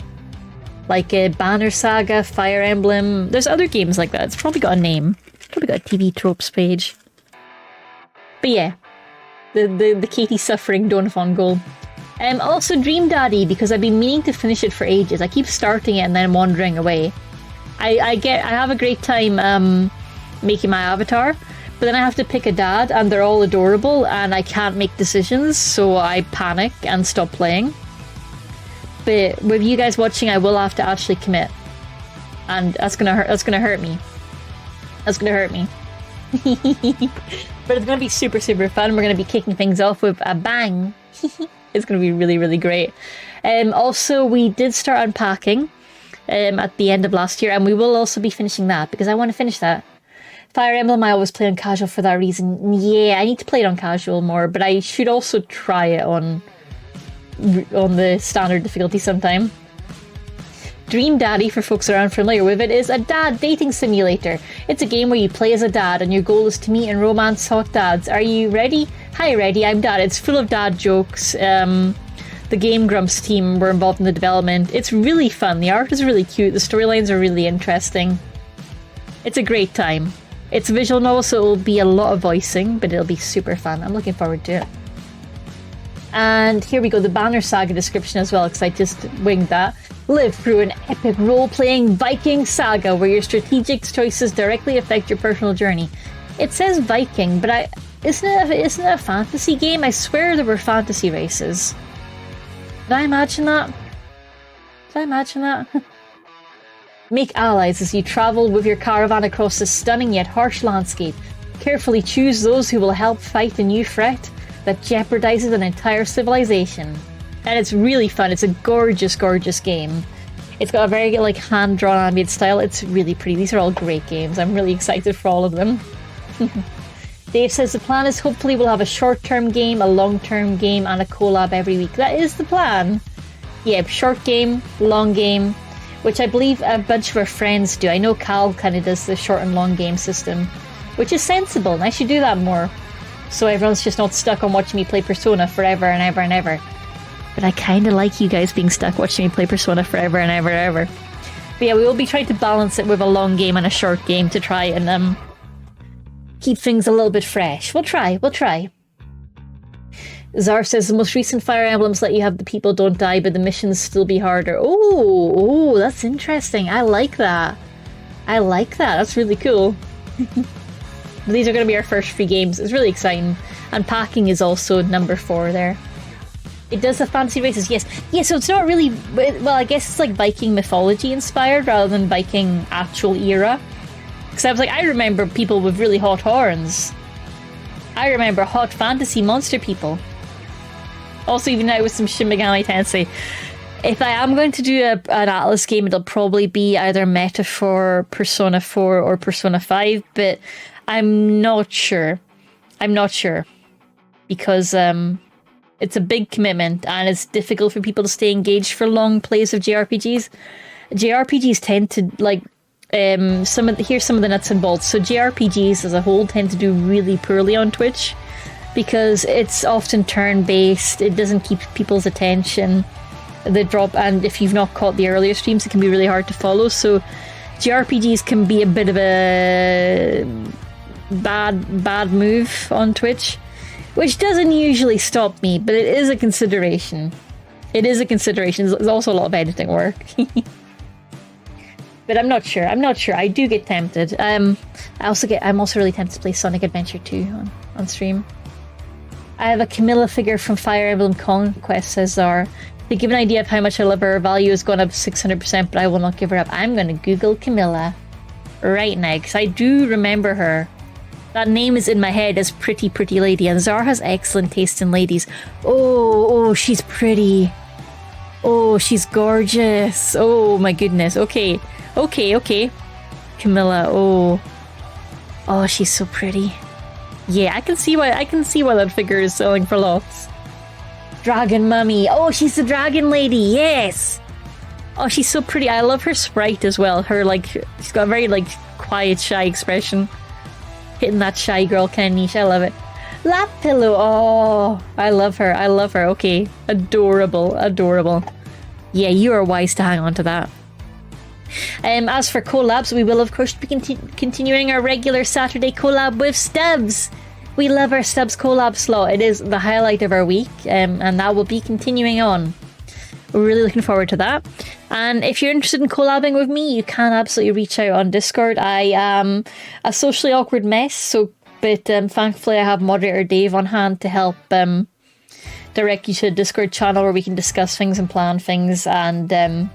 Like Banner Saga, Fire Emblem. There's other games like that. It's probably got a name. It's probably got a TV tropes page. But yeah, the Katie suffering Donathon goal. Also Dream Daddy, because I've been meaning to finish it for ages. I keep starting it and then wandering away. I have a great time making my avatar, but then I have to pick a dad and they're all adorable and I can't make decisions, so I panic and stop playing. But with you guys watching, I will have to actually commit, and that's gonna hurt me. But it's gonna be super fun. We're gonna be kicking things off with a bang. It's going to be really, really great. Also, we did start unpacking at the end of last year, and we will also be finishing that because I want to finish that. Fire Emblem, I always play on casual for that reason. Yeah, I need to play it on casual more, but I should also try it on the standard difficulty sometime. Dream Daddy, for folks that aren't familiar with it, is a dad dating simulator. It's a game where you play as a dad and your goal is to meet and romance hot dads. Are you ready? Hi, ready. I'm Dad. It's full of dad jokes. The Game Grumps team were involved in the development. It's really fun. The art is really cute. The storylines are really interesting. It's a great time. It's a visual novel, so it will be a lot of voicing, but it'll be super fun. I'm looking forward to it. And here we go, the Banner Saga description as well, because I just winged that. Live through an epic role-playing Viking saga where your strategic choices directly affect your personal journey. It says Viking, but isn't it a fantasy game? I swear there were fantasy races. Did I imagine that? Make allies as you travel with your caravan across this stunning yet harsh landscape. Carefully choose those who will help fight a new threat that jeopardizes an entire civilization. And it's really fun. It's a gorgeous, gorgeous game. It's got a very hand-drawn ambient style. It's really pretty. These are all great games. I'm really excited for all of them. Dave says the plan is hopefully we'll have a short-term game, a long-term game, and a collab every week. That is the plan. Yeah, short game, long game, which I believe a bunch of our friends do. I know Cal kind of does the short and long game system, which is sensible, and I should do that more. So everyone's just not stuck on watching me play Persona forever and ever and ever. But I kind of like you guys being stuck watching me play Persona forever and ever and ever. But yeah, we will be trying to balance it with a long game and a short game to try and keep things a little bit fresh. We'll try. Zar says the most recent Fire Emblems let you have the people don't die, but the missions still be harder. Oh, that's interesting. I like that. That's really cool. These are going to be our first 3 games. It's really exciting. And packing is also number 4 there. It does have fantasy races, yes. Yeah, so it's not really... Well, I guess it's like Viking mythology inspired rather than Viking actual era. Because I was like, I remember people with really hot horns. I remember hot fantasy monster people. Also, even now with some Shin Megami Tensei. If I am going to do an Atlas game, it'll probably be either meta for Persona 4 or Persona 5, but I'm not sure. Because it's a big commitment and it's difficult for people to stay engaged for long plays of JRPGs. JRPGs tend to, here's some of the nuts and bolts. So JRPGs as a whole tend to do really poorly on Twitch because it's often turn-based, it doesn't keep people's attention. They drop, and if you've not caught the earlier streams, it can be really hard to follow. So JRPGs can be a bit of a bad move on Twitch, which doesn't usually stop me, but it is a consideration. There's also a lot of editing work. But I'm not sure. I do get tempted. I'm also really tempted to play Sonic Adventure 2 on stream. I have a Camilla figure from Fire Emblem Conquest, says Zara. To give an idea of how much I love her, her value has gone up 600%, but I will not give her up. I'm going to Google Camilla right now, because I do remember her. That name is in my head as Pretty Pretty Lady, and Zara has excellent taste in ladies. Oh, she's pretty. Oh, she's gorgeous. Oh my goodness. Okay. Camilla, oh, she's so pretty. Yeah, I can see why that figure is selling for lots. Dragon Mummy. Oh, she's the dragon lady. Yes. Oh, she's so pretty. I love her sprite as well. Her she's got a very quiet, shy expression. Hitting that shy girl kind of niche. I love it. Lap Pillow. Oh, I love her. Okay. Adorable. Yeah, you are wise to hang on to that. As for collabs, we will of course be continuing our regular Saturday collab with Stubbs. We love our Stubbs collab slot. It is the highlight of our week, and that will be continuing on. We're really looking forward to that. And if you're interested in collabing with me, you can absolutely reach out on Discord. I am a socially awkward mess, but thankfully I have moderator Dave on hand to help direct you to the Discord channel where we can discuss things and plan things. And I'm.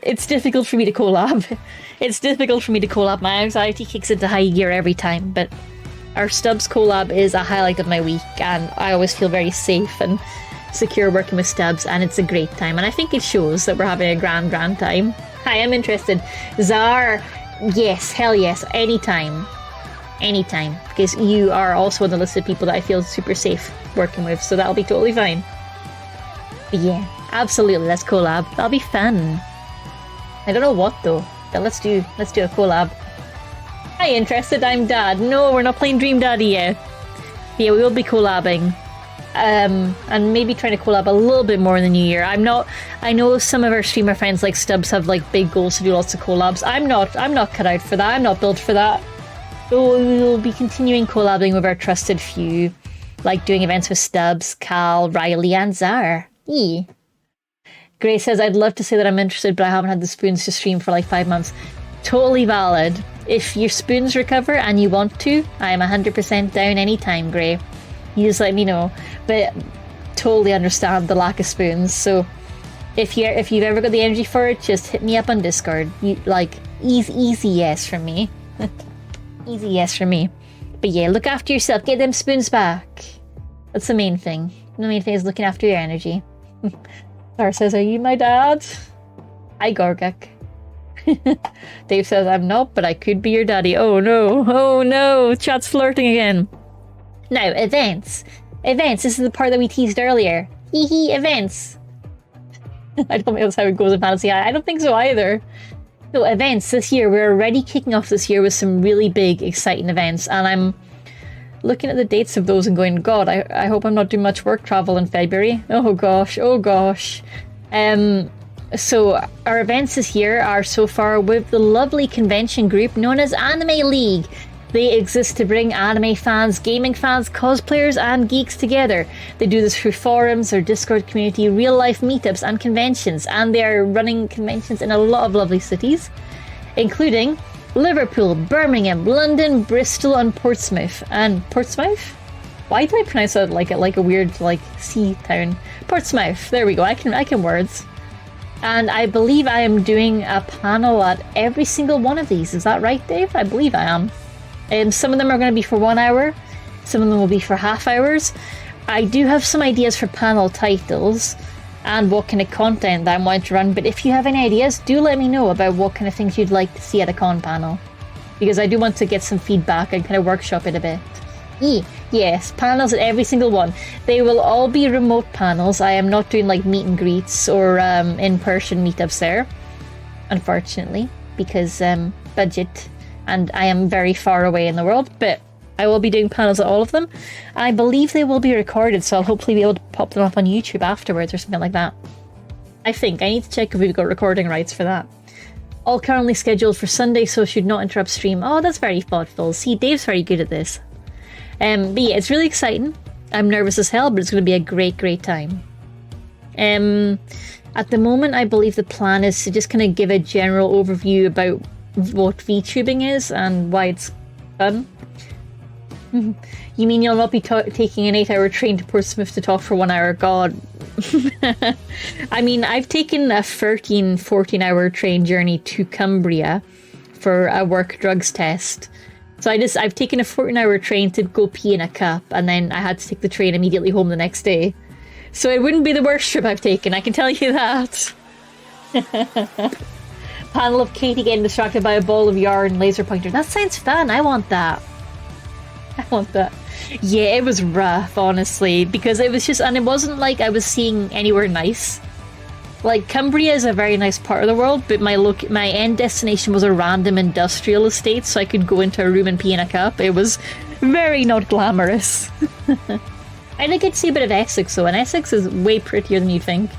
It's difficult for me to collab. My anxiety kicks into high gear every time, but our Stubbs collab is a highlight of my week, and I always feel very safe and secure working with Stubbs, and it's a great time, and I think it shows that we're having a grand time. I am interested. Czar, yes, hell yes, anytime, because you are also on the list of people that I feel super safe working with, so that'll be totally fine. But yeah, absolutely, let's collab. That'll be fun. I don't know what though, but let's do a collab. Hi, interested? I'm Dad. No, we're not playing Dream Daddy yet. Yeah, we will be collabing. And maybe trying to collab a little bit more in the new year. I know some of our streamer friends like Stubbs have like big goals to do lots of collabs. I'm not cut out for that. I'm not built for that. So we will be continuing collabing with our trusted few, like doing events with Stubbs, Cal, Riley, and Zar. Yeah. Grace says, I'd love to say that I'm interested, but I haven't had the spoons to stream for like 5 months. Totally valid. If your spoons recover and you want to, I am 100% down anytime, Gray. You just let me know. But totally understand the lack of spoons. So if you've ever got the energy for it, just hit me up on Discord. Easy yes from me. Easy yes from me. But yeah, look after yourself. Get them spoons back. That's the main thing. The main thing is looking after your energy. Star says, are you my dad? Hi, Gorgak. Dave says, I'm not, but I could be your daddy. Oh no, chat's flirting again. Now, events, this is the part that we teased earlier. Events. I don't think that's how it goes in Fantasy. I don't think so either. So events this year, we're already kicking off this year with some really big, exciting events, and I'm looking at the dates of those and going, God, I hope I'm not doing much work travel in February. Oh gosh. So our events this year are so far with the lovely convention group known as Anime League. They exist to bring anime fans, gaming fans, cosplayers, and geeks together. They do this through forums, their Discord community, real-life meetups, and conventions. And they are running conventions in a lot of lovely cities, including Liverpool, Birmingham, London, Bristol, and Portsmouth. And Portsmouth? Why do I pronounce that like a weird sea town? Portsmouth. There we go. I can words. And I believe I am doing a panel at every single one of these. Is that right, Dave? I believe I am. Some of them are going to be for 1 hour. Some of them will be for half hours. I do have some ideas for panel titles and what kind of content that I want to run. But if you have any ideas, do let me know about what kind of things you'd like to see at a con panel. Because I do want to get some feedback and kind of workshop it a bit. Yes, panels at every single one. They will all be remote panels. I am not doing meet and greets or in-person meetups there, unfortunately, because budget, and I am very far away in the world, but I will be doing panels at all of them. I believe they will be recorded, so I'll hopefully be able to pop them up on YouTube afterwards or something like that. I need to check if we've got recording rights for that. All currently scheduled for Sunday, so should not interrupt stream. Oh, that's very thoughtful. See, Dave's very good at this. But yeah, it's really exciting. I'm nervous as hell, but it's going to be a great time. At the moment, I believe the plan is to just kind of give a general overview about what VTubing is and why it's fun. You mean you'll not be taking an 8-hour train to Portsmouth to talk for 1 hour? God. I mean, I've taken a 14-hour train journey to Cumbria for a work drugs test. So I've taken a 14-hour train to go pee in a cup, and then I had to take the train immediately home the next day. So it wouldn't be the worst trip I've taken, I can tell you that. Panel of Katie getting distracted by a ball of yarn laser pointer. That sounds fun. I want that. Yeah, it was rough, honestly, because it was just, and it wasn't like I was seeing anywhere nice. Cumbria is a very nice part of the world, but my end destination was a random industrial estate, so I could go into a room and pee in a cup. It was very not glamorous. I did get to see a bit of Essex, though, and Essex is way prettier than you think.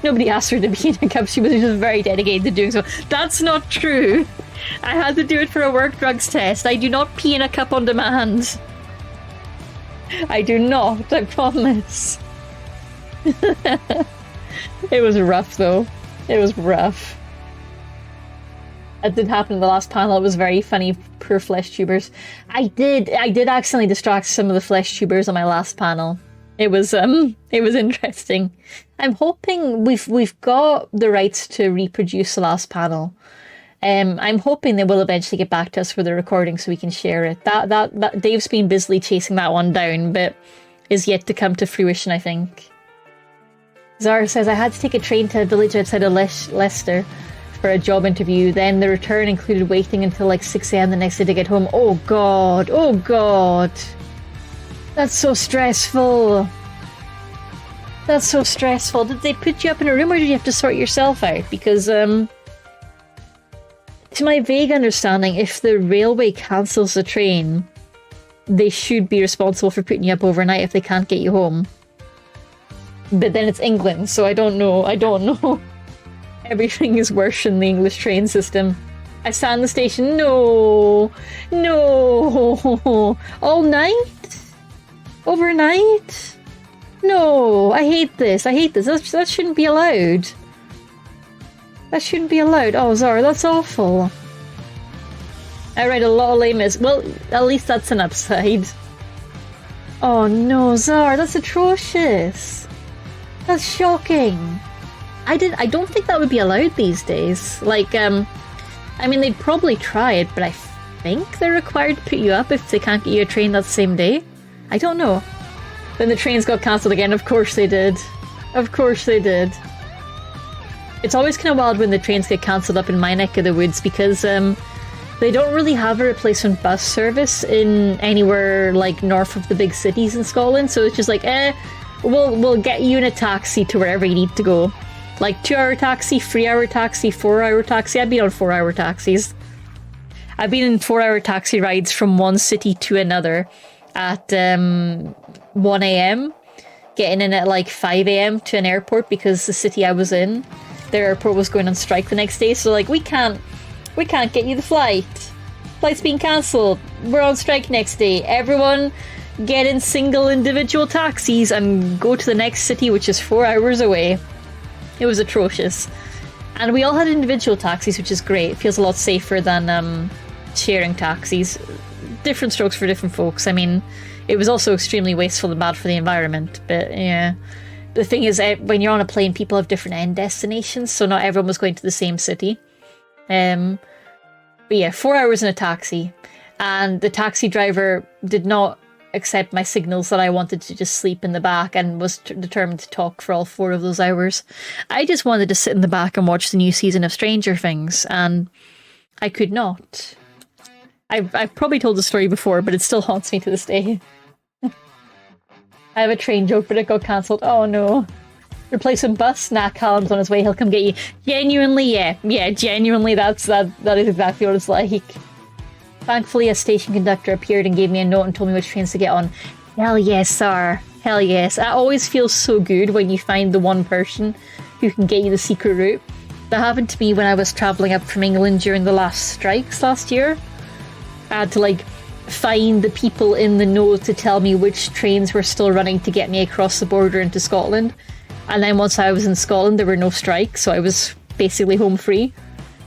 Nobody asked her to pee in a cup, she was just very dedicated to doing so. That's not true. I had to do it for a work drugs test. I do not pee in a cup on demand. I do not, I promise. It was rough, though. It was rough. It did happen in the last panel. It was very funny. Poor flesh tubers. I did accidentally distract some of the flesh tubers on my last panel. It was interesting. I'm hoping we've got the rights to reproduce the last panel. I'm hoping they will eventually get back to us for the recording so we can share it. That Dave's been busily chasing that one down, but is yet to come to fruition, I think. Zara says, I had to take a train to a village outside of Leicester for a job interview. Then the return included waiting until like 6 a.m. the next day to get home. Oh god, oh god. That's so stressful. That's so stressful. Did they put you up in a room or did you have to sort yourself out? Because, to my vague understanding, if the railway cancels the train, they should be responsible for putting you up overnight if they can't get you home. But then it's England, so I don't know. Everything is worse in the English train system. I sat in the station. No. All night? Overnight? No, I hate this. That shouldn't be allowed. That shouldn't be allowed. Oh, Zara, that's awful. I read a lot of lameness. Well, at least that's an upside. Oh no, Zara, that's atrocious. That's shocking. I don't think that would be allowed these days. Like, I mean, they'd probably try it, but I think they're required to put you up if they can't get you a train that same day. I don't know. Then the trains got cancelled again. Of course they did. Of course they did. It's always kind of wild when the trains get cancelled up in my neck of the woods because they don't really have a replacement bus service in anywhere like north of the big cities in Scotland. So it's just like, we'll get you in a taxi to wherever you need to go. Like 2-hour taxi, 3-hour taxi, 4-hour taxi. I've been on 4-hour taxis. I've been in 4-hour taxi rides from one city to another at 1 a.m, getting in at like 5 a.m. to an airport because the city I was in, their airport was going on strike the next day. So like, we can't get you the flight. Flight's being cancelled. We're on strike next day. Everyone get in single individual taxis and go to the next city, which is 4 hours away. It was atrocious. And we all had individual taxis, which is great. It feels a lot safer than sharing taxis. Different strokes for different folks. I mean, it was also extremely wasteful and bad for the environment, but yeah. The thing is, when you're on a plane, people have different end destinations, so not everyone was going to the same city. But yeah, 4 hours in a taxi, and the taxi driver did not accept my signals that I wanted to just sleep in the back and was determined to talk for all 4 of those hours. I just wanted to sit in the back and watch the new season of Stranger Things, and I could not. I've probably told the story before, but it still haunts me to this day. I have a train joke, but it got cancelled. Oh no. Replacement bus? Nah, Callum's on his way, he'll come get you. Genuinely, yeah. Yeah, genuinely, that is exactly what it's like. Thankfully, a station conductor appeared and gave me a note and told me which trains to get on. Hell yes, sir. Hell yes. That always feels so good when you find the one person who can get you the secret route. That happened to me when I was travelling up from England during the last strikes last year. I had to like find the people in the know to tell me which trains were still running to get me across the border into Scotland. And then once I was in Scotland, there were no strikes, so I was basically home free.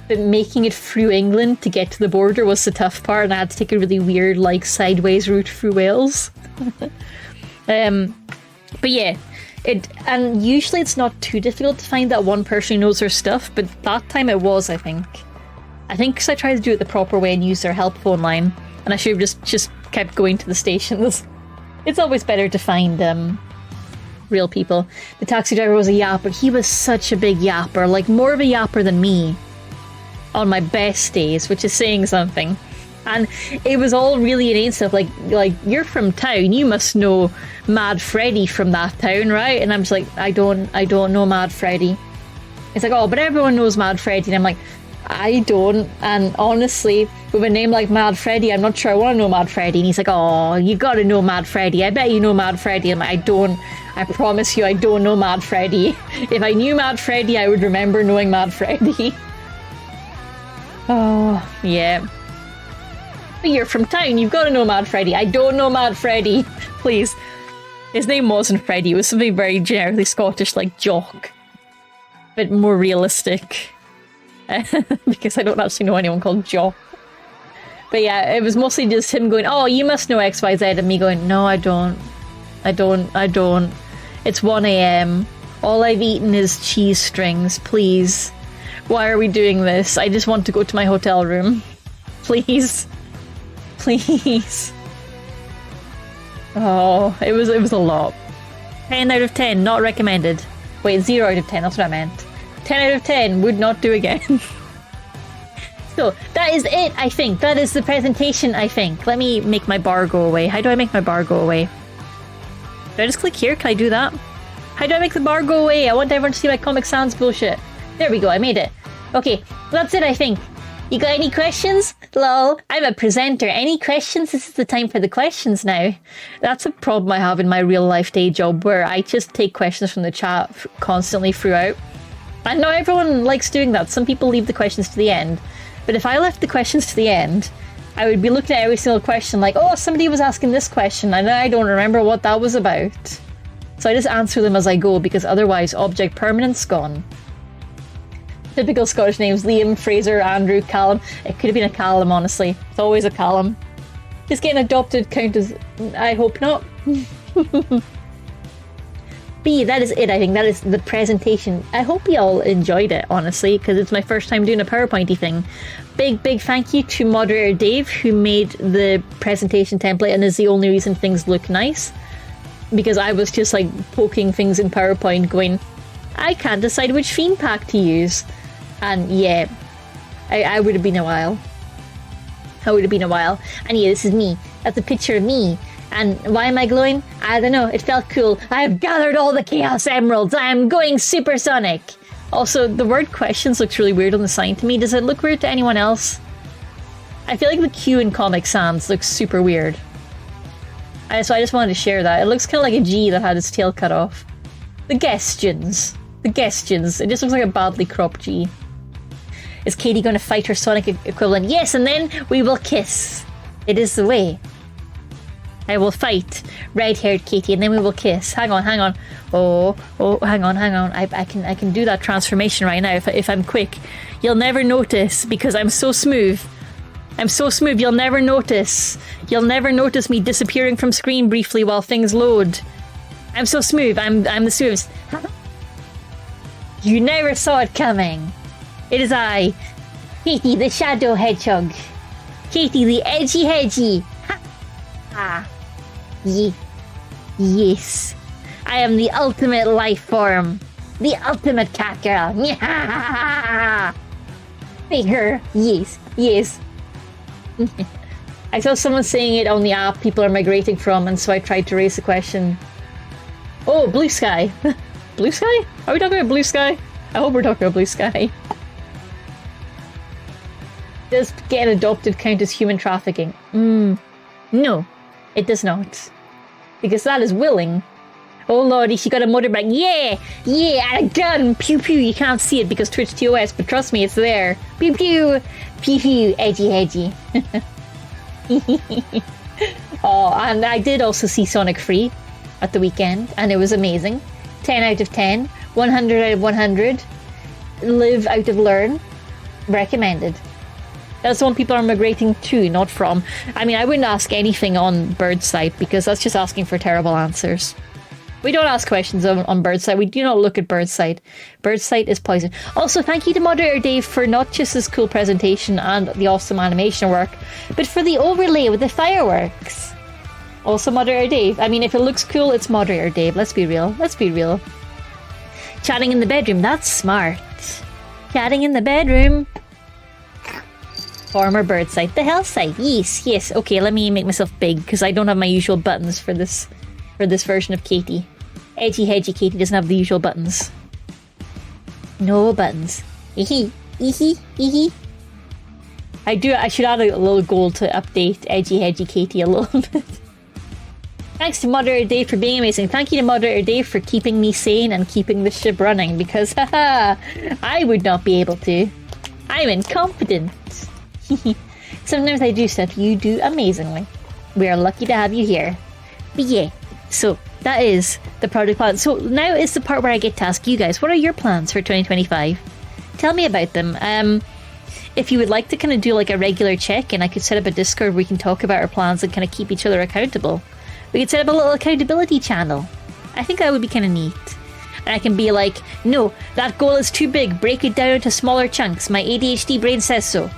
But making it through England to get to the border was the tough part, and I had to take a really weird, like, sideways route through Wales. But yeah, and usually it's not too difficult to find that one person who knows their stuff, but that time it was, I think. I think because I tried to do it the proper way and use their help phone line, and I should have just kept going to the stations. It's always better to find real people. The taxi driver was a yapper. He was such a big yapper, like more of a yapper than me on my best days, which is saying something. And it was all really inane stuff, like you're from town, you must know Mad Freddy from that town, right? And I'm just like, I don't know Mad Freddy. It's like, oh, but everyone knows Mad Freddy, and I'm like, I don't. And honestly, with a name like Mad Freddy, I'm not sure I want to know Mad Freddy. And he's like, oh, you gotta know Mad Freddy. I bet you know Mad Freddy. I'm like, I promise you, I don't know Mad Freddy. If I knew Mad Freddy, I would remember knowing Mad Freddy. Oh, yeah. But you're from town, you've got to know Mad Freddy. I don't know Mad Freddy. Please. His name wasn't Freddy, it was something very generically Scottish, like Jock. But more realistic. Because I don't actually know anyone called Jock. But yeah, it was mostly just him going, oh, you must know XYZ, and me going, no, I don't. It's 1 a.m. All I've eaten is cheese strings, please. Why are we doing this? I just want to go to my hotel room. Please. Please. Oh, it was a lot. 10 out of 10, not recommended. Wait, 0 out of 10, that's what I meant. 10 out of 10, would not do again. So, that is it, I think. That is the presentation, I think. Let me make my bar go away. How do I make my bar go away? Do I just click here? Can I do that? How do I make the bar go away? I want everyone to see my Comic Sans bullshit. There we go, I made it. Okay, that's it, I think. You got any questions? Lol, I'm a presenter. Any questions? This is the time for the questions now. That's a problem I have in my real life day job where I just take questions from the chat constantly throughout. And not everyone likes doing that. Some people leave the questions to the end. But if I left the questions to the end, I would be looking at every single question like, oh, somebody was asking this question and I don't remember what that was about. So I just answer them as I go because otherwise object permanence gone. Typical Scottish names: Liam, Fraser, Andrew, Callum. It could have been a Callum, honestly. It's always a Callum. Just getting adopted count as... I hope not. But yeah, that is it, I think. That is the presentation. I hope you all enjoyed it, honestly, because it's my first time doing a PowerPointy thing. Big thank you to moderator Dave, who made the presentation template and is the only reason things look nice. Because I was just like poking things in PowerPoint going, I can't decide which theme pack to use. And yeah, I would have been a while. I would have been a while. And yeah, this is me. That's a picture of me. And why am I glowing? I don't know. It felt cool. I have gathered all the Chaos Emeralds. I am going supersonic. Also, the word questions looks really weird on the sign to me. Does it look weird to anyone else? I feel like the Q in Comic Sans looks super weird. So I just wanted to share that. It looks kind of like a G that had its tail cut off. The Gestions. The Gestions. It just looks like a badly cropped G. Is Katie going to fight her Sonic equivalent? Yes, and then we will kiss. It is the way. I will fight red-haired Katie, and then we will kiss. Hang on. Oh, hang on. I can do that transformation right now if I'm quick. You'll never notice because I'm so smooth. I'm so smooth. You'll never notice. You'll never notice me disappearing from screen briefly while things load. I'm so smooth. I'm the smoothest. You never saw it coming. It is I, Katie the Shadow Hedgehog. Katie the Edgy Hedgy. Ha! Yes. I am the ultimate life form. The ultimate cat girl. Bigger. Yes. I saw someone saying it on the app people are migrating from, and so I tried to raise a question. Oh, Blue Sky. Blue Sky? Are we talking about Blue Sky? I hope we're talking about Blue Sky. Does getting adopted count as human trafficking? No, it does not. Because that is willing. Oh lordy, she got a motorbike. Yeah, and a gun. Pew pew. You can't see it because Twitch TOS, but trust me, it's there. Pew pew. Pew pew. Edgy. Oh, and I did also see Sonic Free at the weekend, and it was amazing. 10 out of 10. 100 out of 100. Live out of learn. Recommended. That's the one people are migrating to, not from. I mean, I wouldn't ask anything on Birdsite because that's just asking for terrible answers. We don't ask questions on Birdsite. We do not look at Birdsite. Birdsite is poison. Also, thank you to moderator Dave for not just his cool presentation and the awesome animation work, but for the overlay with the fireworks. Also moderator Dave. I mean, if it looks cool, it's moderator Dave. Let's be real. Chatting in the bedroom. That's smart. Chatting in the bedroom. Former Birdsite. The hell site. Yes. Okay, let me make myself big because I don't have my usual buttons for this version of Katie. Edgy Hedgy Katie doesn't have the usual buttons. No buttons. I should add a little goal to update Edgy Hedgy Katie a little bit. Thanks to moderator Dave for being amazing. Thank you to moderator Dave for keeping me sane and keeping the ship running because I would not be able to. I'm incompetent. Sometimes I do stuff you do amazingly. We are lucky to have you here. But yeah, so that is the project plan. So now is the part where I get to ask you guys, what are your plans for 2025? Tell me about them. If you would like to kind of do like a regular check, and I could set up a Discord where we can talk about our plans and kind of keep each other accountable. We could set up a little accountability channel. I think that would be kind of neat. And I can be like, no, that goal is too big. Break it down into smaller chunks. My ADHD brain says so.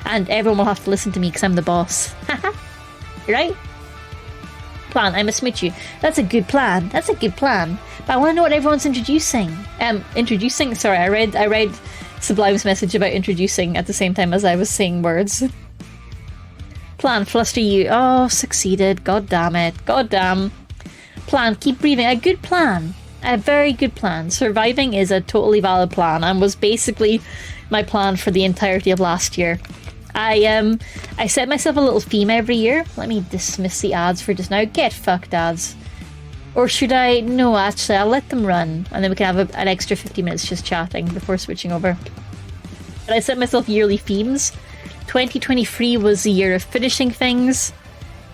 And everyone will have to listen to me because I'm the boss. Right? Plan, I must meet you. That's a good plan. That's a good plan. But I want to know what everyone's introducing. Introducing? Sorry, I read Sublime's message about introducing at the same time as I was saying words. Plan, fluster you. Oh, succeeded. God damn it. God damn. Plan, keep breathing. A good plan. A very good plan. Surviving is a totally valid plan and was basically my plan for the entirety of last year. I set myself a little theme every year. Let me dismiss the ads for just now. Get fucked, ads. Or should I? No, actually, I'll let them run. And then we can have an extra 50 minutes just chatting before switching over. But I set myself yearly themes. 2023 was the year of finishing things.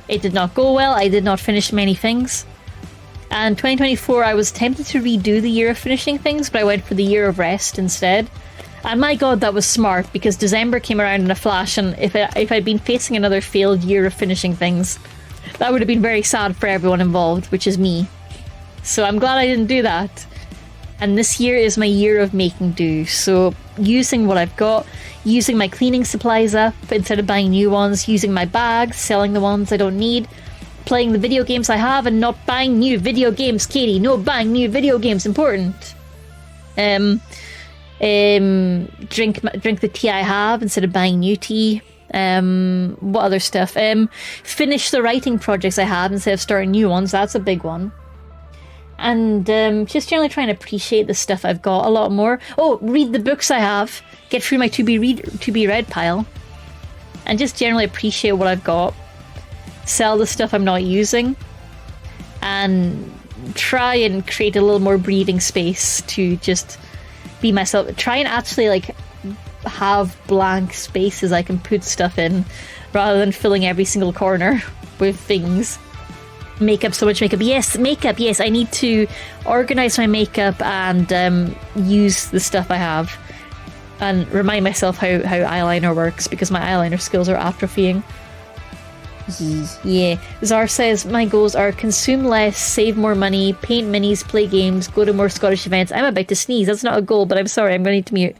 It did not go well. I did not finish many things. And 2024, I was tempted to redo the year of finishing things, but I went for the year of rest instead. And my god, that was smart, because December came around in a flash, and if I'd been facing another failed year of finishing things, that would have been very sad for everyone involved, which is me. So I'm glad I didn't do that. And this year is my year of making do. So using what I've got, using my cleaning supplies up instead of buying new ones, using my bags, selling the ones I don't need, playing the video games I have and not buying new video games, Katie. No buying new video games, important. Drink the tea I have instead of buying new tea. What other stuff? Finish the writing projects I have instead of starting new ones. That's a big one. And just generally trying to appreciate the stuff I've got a lot more. Oh, read the books I have. Get through my to be read pile. And just generally appreciate what I've got. Sell the stuff I'm not using. And try and create a little more breathing space to just be myself. Try and actually like have blank spaces I can put stuff in rather than filling every single corner with things. Makeup, so much makeup. Yes, makeup, yes. I need to organize my makeup and use the stuff I have and remind myself how eyeliner works, because my eyeliner skills are atrophying. Yeah. Zar says, my goals are consume less, save more money, paint minis, play games, go to more Scottish events. I'm about to sneeze. That's not a goal, but I'm sorry. I'm going to need to mute.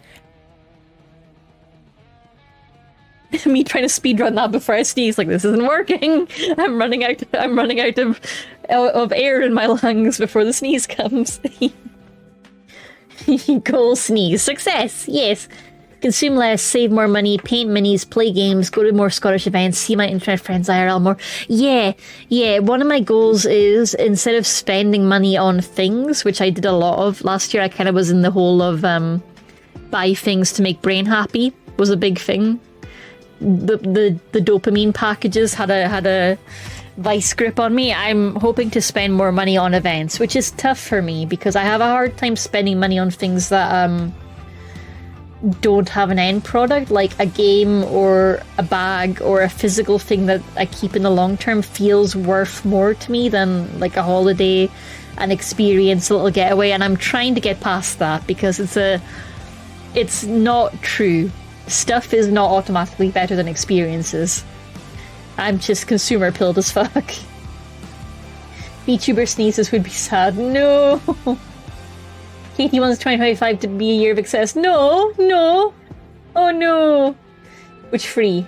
Me trying to speedrun that before I sneeze, like, this isn't working. I'm running out of air in my lungs before the sneeze comes. Goal sneeze. Success. Yes. Consume less, save more money, paint minis, play games, go to more Scottish events, see my internet friends IRL more. Yeah. One of my goals is, instead of spending money on things, which I did a lot of last year, I kind of was in the whole of buy things to make brain happy was a big thing. The dopamine packages had a vice grip on me. I'm hoping to spend more money on events, which is tough for me because I have a hard time spending money on things that don't have an end product, like a game or a bag or a physical thing that I keep in the long term feels worth more to me than like a holiday, an experience, a little getaway. And I'm trying to get past that because it's not true. Stuff is not automatically better than experiences. I'm just consumer pilled as fuck. VTuber sneezes would be sad. No! Katie wants 2025 to be a year of success. No! Oh no! Which free?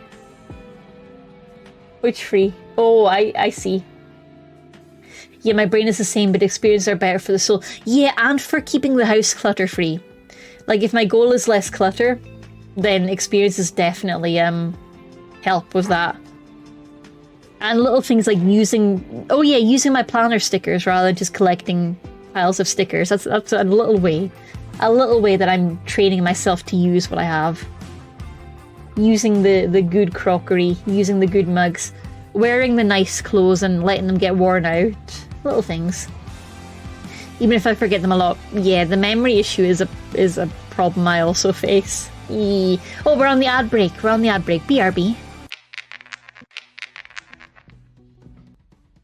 Oh, I see. Yeah, my brain is the same, but experiences are better for the soul. Yeah, and for keeping the house clutter free. Like, if my goal is less clutter, then experiences definitely help with that. And little things like using my planner stickers rather than just collecting piles of stickers. That's a little way that I'm training myself to use what I have. Using the good crockery, using the good mugs, wearing the nice clothes and letting them get worn out. Little things. Even if I forget them a lot. Yeah, the memory issue is a problem I also face. Oh, we're on the ad break. BRB.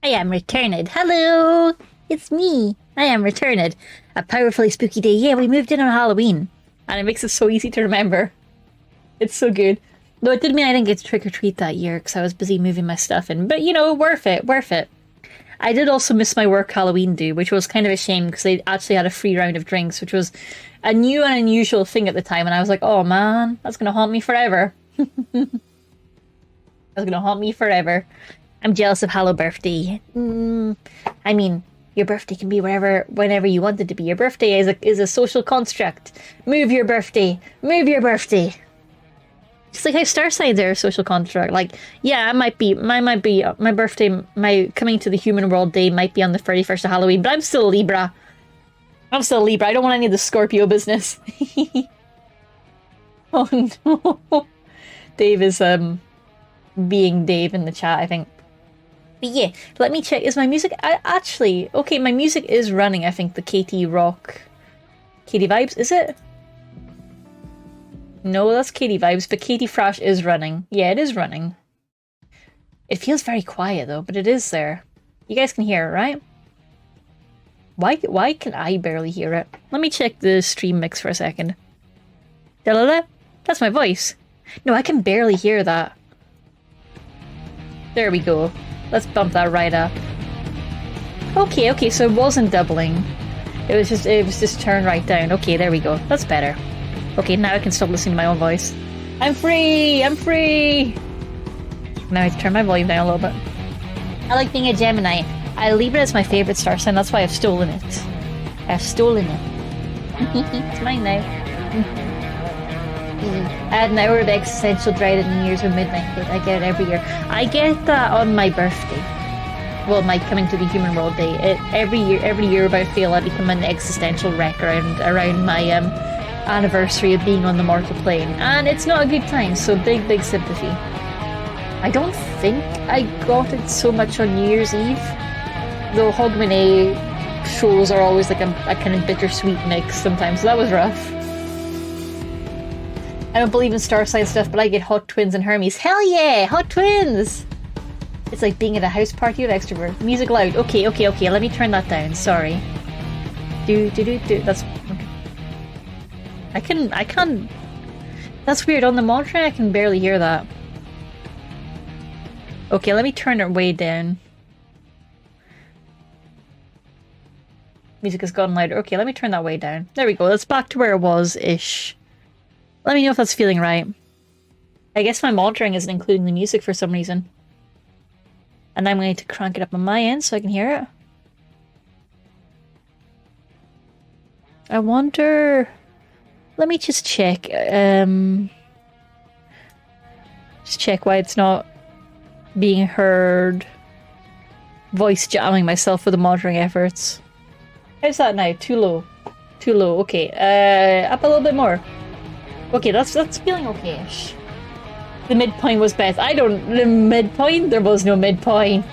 I am returned. Hello! It's me. I am returned. A powerfully spooky day. Yeah, we moved in on Halloween. And it makes it so easy to remember. It's so good. Though it did mean I didn't get to trick-or-treat that year because I was busy moving my stuff in. But, you know, worth it. I did also miss my work Halloween do, which was kind of a shame because they actually had a free round of drinks, which was a new and unusual thing at the time. And I was like, oh man, that's going to haunt me forever. That's going to haunt me forever. I'm jealous of Hello Birthday. I mean, your birthday can be whenever you want it to be. Your birthday is a social construct. Move your birthday. Move your birthday. Just like how star signs are a social construct. Like, yeah, my birthday, my coming to the human world day might be on the 31st of Halloween, but I'm still a Libra. I don't want any of the Scorpio business. Oh no. Dave is being Dave in the chat, I think. But yeah, let me check. Is my music okay, my music is running, I think, the Katie Rock. Katie Vibes, is it? No, that's Katie Vibes, but Katie Frash is running. Yeah, it is running. It feels very quiet though, but it is there. You guys can hear it, right? Why can I barely hear it? Let me check the stream mix for a second. Da-da-da. That's my voice. No, I can barely hear that. There we go. Let's bump that right up. Okay, so it wasn't doubling. It was just turned right down. Okay, there we go. That's better. Okay, now I can stop listening to my own voice. I'm free! I'm free! Now I have to turn my volume down a little bit. I like being a Gemini. Libra is my favourite star sign, that's why I've stolen it. I've stolen it. It's mine now. I had an hour of existential dread at New Year's or midnight, but I get it every year. I get that on my birthday. Well, my coming to the human world day. Every year about feel I become an existential wreck around my anniversary of being on the mortal plane, and it's not a good time, so big sympathy. I don't think I got it so much on New Year's Eve, though Hogmanay shows are always like a kind of bittersweet mix sometimes, so that was rough. I don't believe in star sign stuff, but I get hot twins and Hermes. Hell yeah, hot twins! It's like being at a house party with extrovert. Music loud. Okay, let me turn that down, sorry. That's... I can... That's weird. On the monitor, I can barely hear that. Okay, let me turn it way down. Music has gotten louder. Okay, let me turn that way down. There we go. That's back to where it was-ish. Let me know if that's feeling right. I guess my monitoring isn't including the music for some reason. And I'm going to crank it up on my end so I can hear it. I wonder... Let me just check. Just check why it's not being heard. Voice jamming myself with the monitoring efforts. How's that now? Too low. Too low. Okay. Up a little bit more. Okay, that's feeling okay-ish. The midpoint was best. The midpoint? There was no midpoint.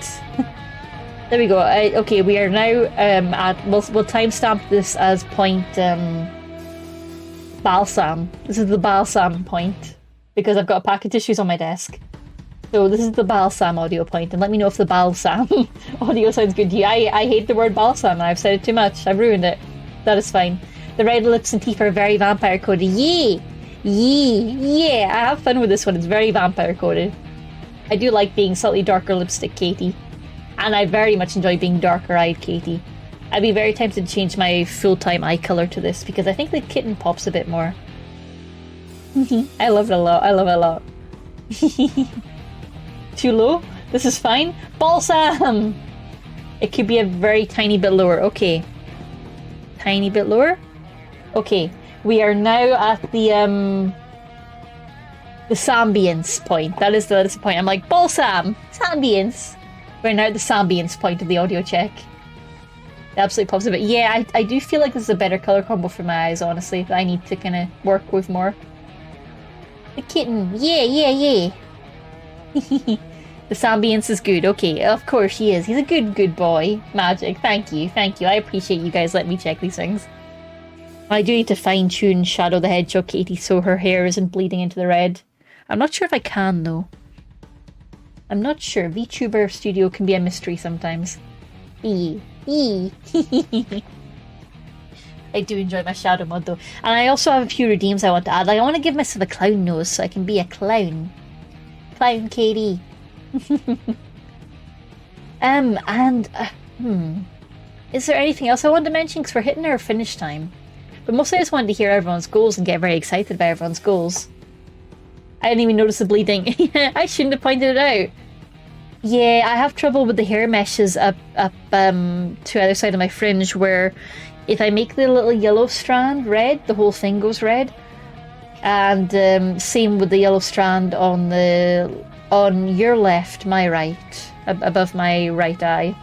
There we go. Okay, we are now at... We'll timestamp this as point... Balsam. This is the balsam point. Because I've got a pack of tissues on my desk. So this is the balsam audio point. And let me know if the balsam audio sounds good to you. I hate the word balsam. I've said it too much. I've ruined it. That is fine. The red lips and teeth are very vampire coded. Yay! Yeah, I have fun with this one. It's very vampire coded. I do like being slightly darker lipstick Katie. And I very much enjoy being darker eyed Katie. I'd be very tempted to change my full-time eye colour to this because I think the kitten pops a bit more. I love it a lot. I love it a lot. Too low? This is fine. Balsam! It could be a very tiny bit lower. Okay. Tiny bit lower? Okay. We are now at the sambience point. That is the point. I'm like, balsam! Sambience! We're now at the sambience point of the audio check. It absolutely pops a bit. Yeah, I do feel like this is a better colour combo for my eyes, honestly. That I need to kind of work with more. The kitten. Yeah. The sambience is good. Okay, of course he is. He's a good boy. Magic. Thank you. I appreciate you guys letting me check these things. I do need to fine-tune Shadow the Hedgehog Katie so her hair isn't bleeding into the red. I'm not sure if I can, though. I'm not sure. VTuber Studio can be a mystery sometimes. I do enjoy my shadow mod, though. And I also have a few redeems I want to add. Like, I want to give myself a clown nose so I can be a clown. Clown Katie. Is there anything else I wanted to mention? Because we're hitting our finish time. But mostly I just wanted to hear everyone's goals and get very excited by everyone's goals. I didn't even notice the bleeding. I shouldn't have pointed it out. Yeah, I have trouble with the hair meshes up to either side of my fringe, where if I make the little yellow strand red, the whole thing goes red. And same with the yellow strand on your left, my right, above my right eye.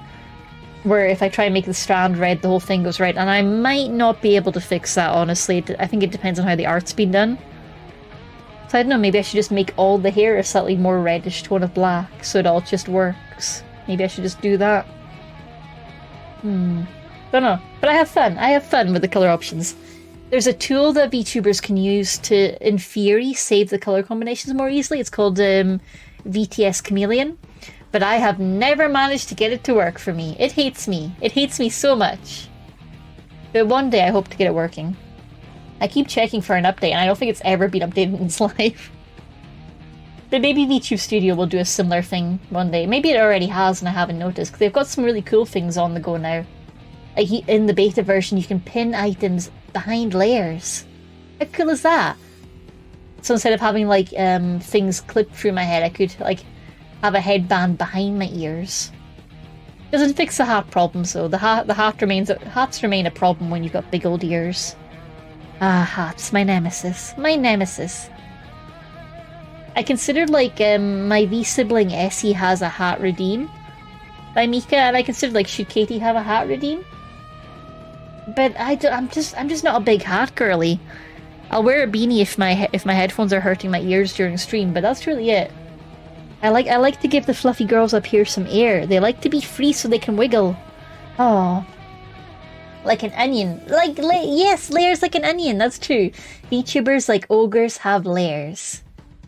Where if I try and make the strand red, the whole thing goes red. And I might not be able to fix that, honestly. I think it depends on how the art's been done. So I don't know, maybe I should just make all the hair a slightly more reddish tone of black, so it all just works. Maybe I should just do that. Don't know. But I have fun. I have fun with the colour options. There's a tool that VTubers can use to, in theory, save the colour combinations more easily. It's called VTS Chameleon. But I have never managed to get it to work for me. It hates me. It hates me so much. But one day I hope to get it working. I keep checking for an update, and I don't think it's ever been updated in its life. But maybe VTube Studio will do a similar thing one day. Maybe it already has and I haven't noticed, because they've got some really cool things on the go now. Like in the beta version, you can pin items behind layers. How cool is that? So instead of having like things clipped through my head, I could like have a headband behind my ears. Doesn't fix the hat problems though. Hats remain a problem when you've got big old ears. Ah, hats, my nemesis. My nemesis. I considered like my V-sibling Essie has a hat redeem by Mika, and I considered like, should Katie have a hat redeem? But I'm just not a big hat girly. I'll wear a beanie if my headphones are hurting my ears during stream, but that's really it. I like to give the fluffy girls up here some air. They like to be free so they can wiggle. Oh. Like an onion. Yes, layers like an onion, that's true. VTubers like ogres have layers.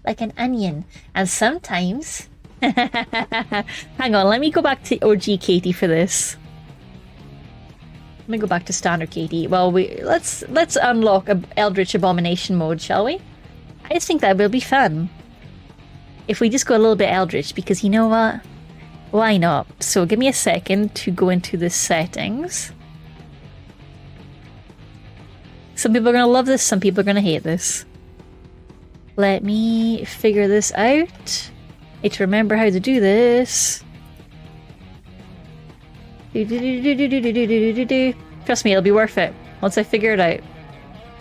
Like an onion. And sometimes... Hang on, let me go back to OG Katie for this. Let me go back to standard Katie. Well, let's unlock Eldritch Abomination mode, shall we? I just think that will be fun. If we just go a little bit Eldritch, because you know what? Why not? So give me a second to go into the settings. Some people are going to love this, some people are going to hate this. Let me figure this out. Need to remember how to do this. Trust me, it'll be worth it. Once I figure it out.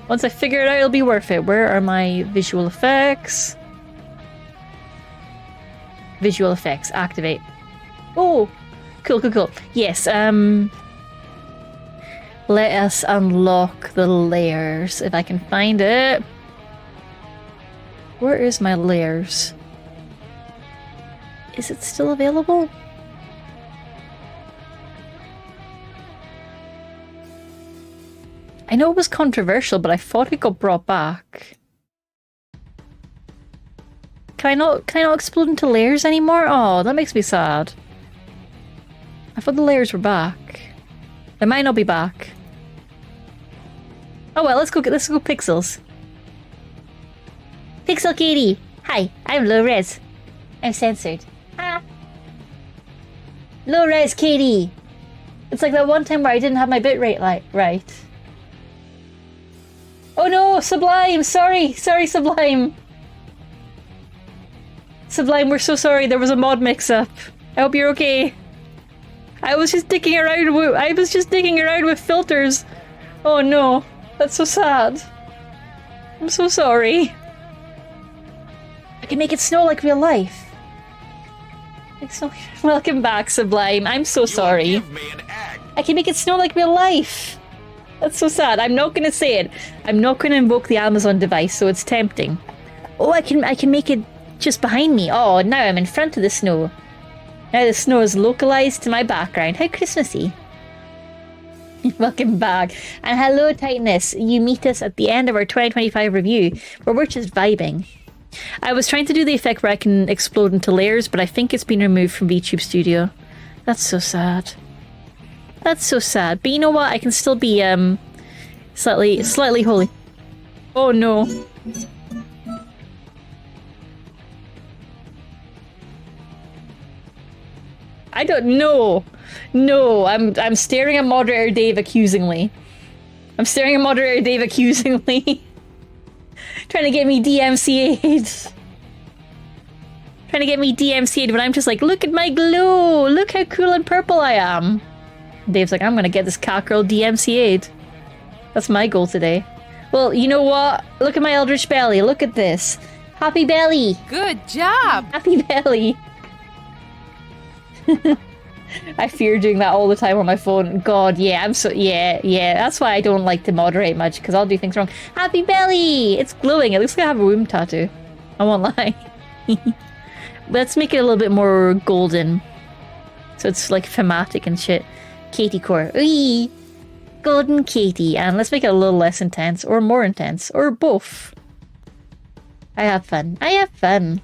Once I figure it out, it'll be worth it. Where are my visual effects? Visual effects, activate. Oh, cool. Yes, let us unlock the layers, if I can find it. Where is my layers? Is it still available? I know it was controversial, but I thought it got brought back. Can I not explode into layers anymore? Oh, that makes me sad. I thought the layers were back. They might not be back. Oh well, let's go Pixels. Pixel Katie! Hi, I'm low res. I'm censored. Ah. Low res Katie! It's like that one time where I didn't have my bitrate right. Oh no, Sublime! Sorry, Sublime! Sublime, we're so sorry, there was a mod mix-up. I hope you're okay. I was just digging around with filters. Oh no, that's so sad. I'm so sorry. I can make it snow like real life. Welcome back, Sublime. I'm so sorry. I can make it snow like real life. That's so sad. I'm not going to say it. I'm not going to invoke the Amazon device, so it's tempting. Oh, I can make it just behind me. Oh, now I'm in front of the snow. Now the snow is localized to my background. How Christmassy. Welcome back. And hello, Tightness. You meet us at the end of our 2025 review, where we're just vibing. I was trying to do the effect where I can explode into layers, but I think it's been removed from VTube Studio. That's so sad. That's so sad. But you know what? I can still be slightly holy. Oh no. I don't know. No, I'm staring at Moderator Dave accusingly. I'm staring at Moderator Dave accusingly. Trying to get me DMCA'd. Trying to get me DMCA'd when I'm just like, look at my glow! Look how cool and purple I am! Dave's like, I'm gonna get this cat girl DMCA'd. That's my goal today. Well, you know what? Look at my eldritch belly. Look at this. Happy belly! Good job! Happy belly! I fear doing that all the time on my phone. God, yeah, yeah. That's why I don't like to moderate much, because I'll do things wrong. Happy belly! It's glowing. It looks like I have a womb tattoo. I won't lie. Let's make it a little bit more golden. So it's like thematic and shit. Katie core. Ooh, golden Katie. And let's make it a little less intense, or more intense, or both. I have fun. I have fun.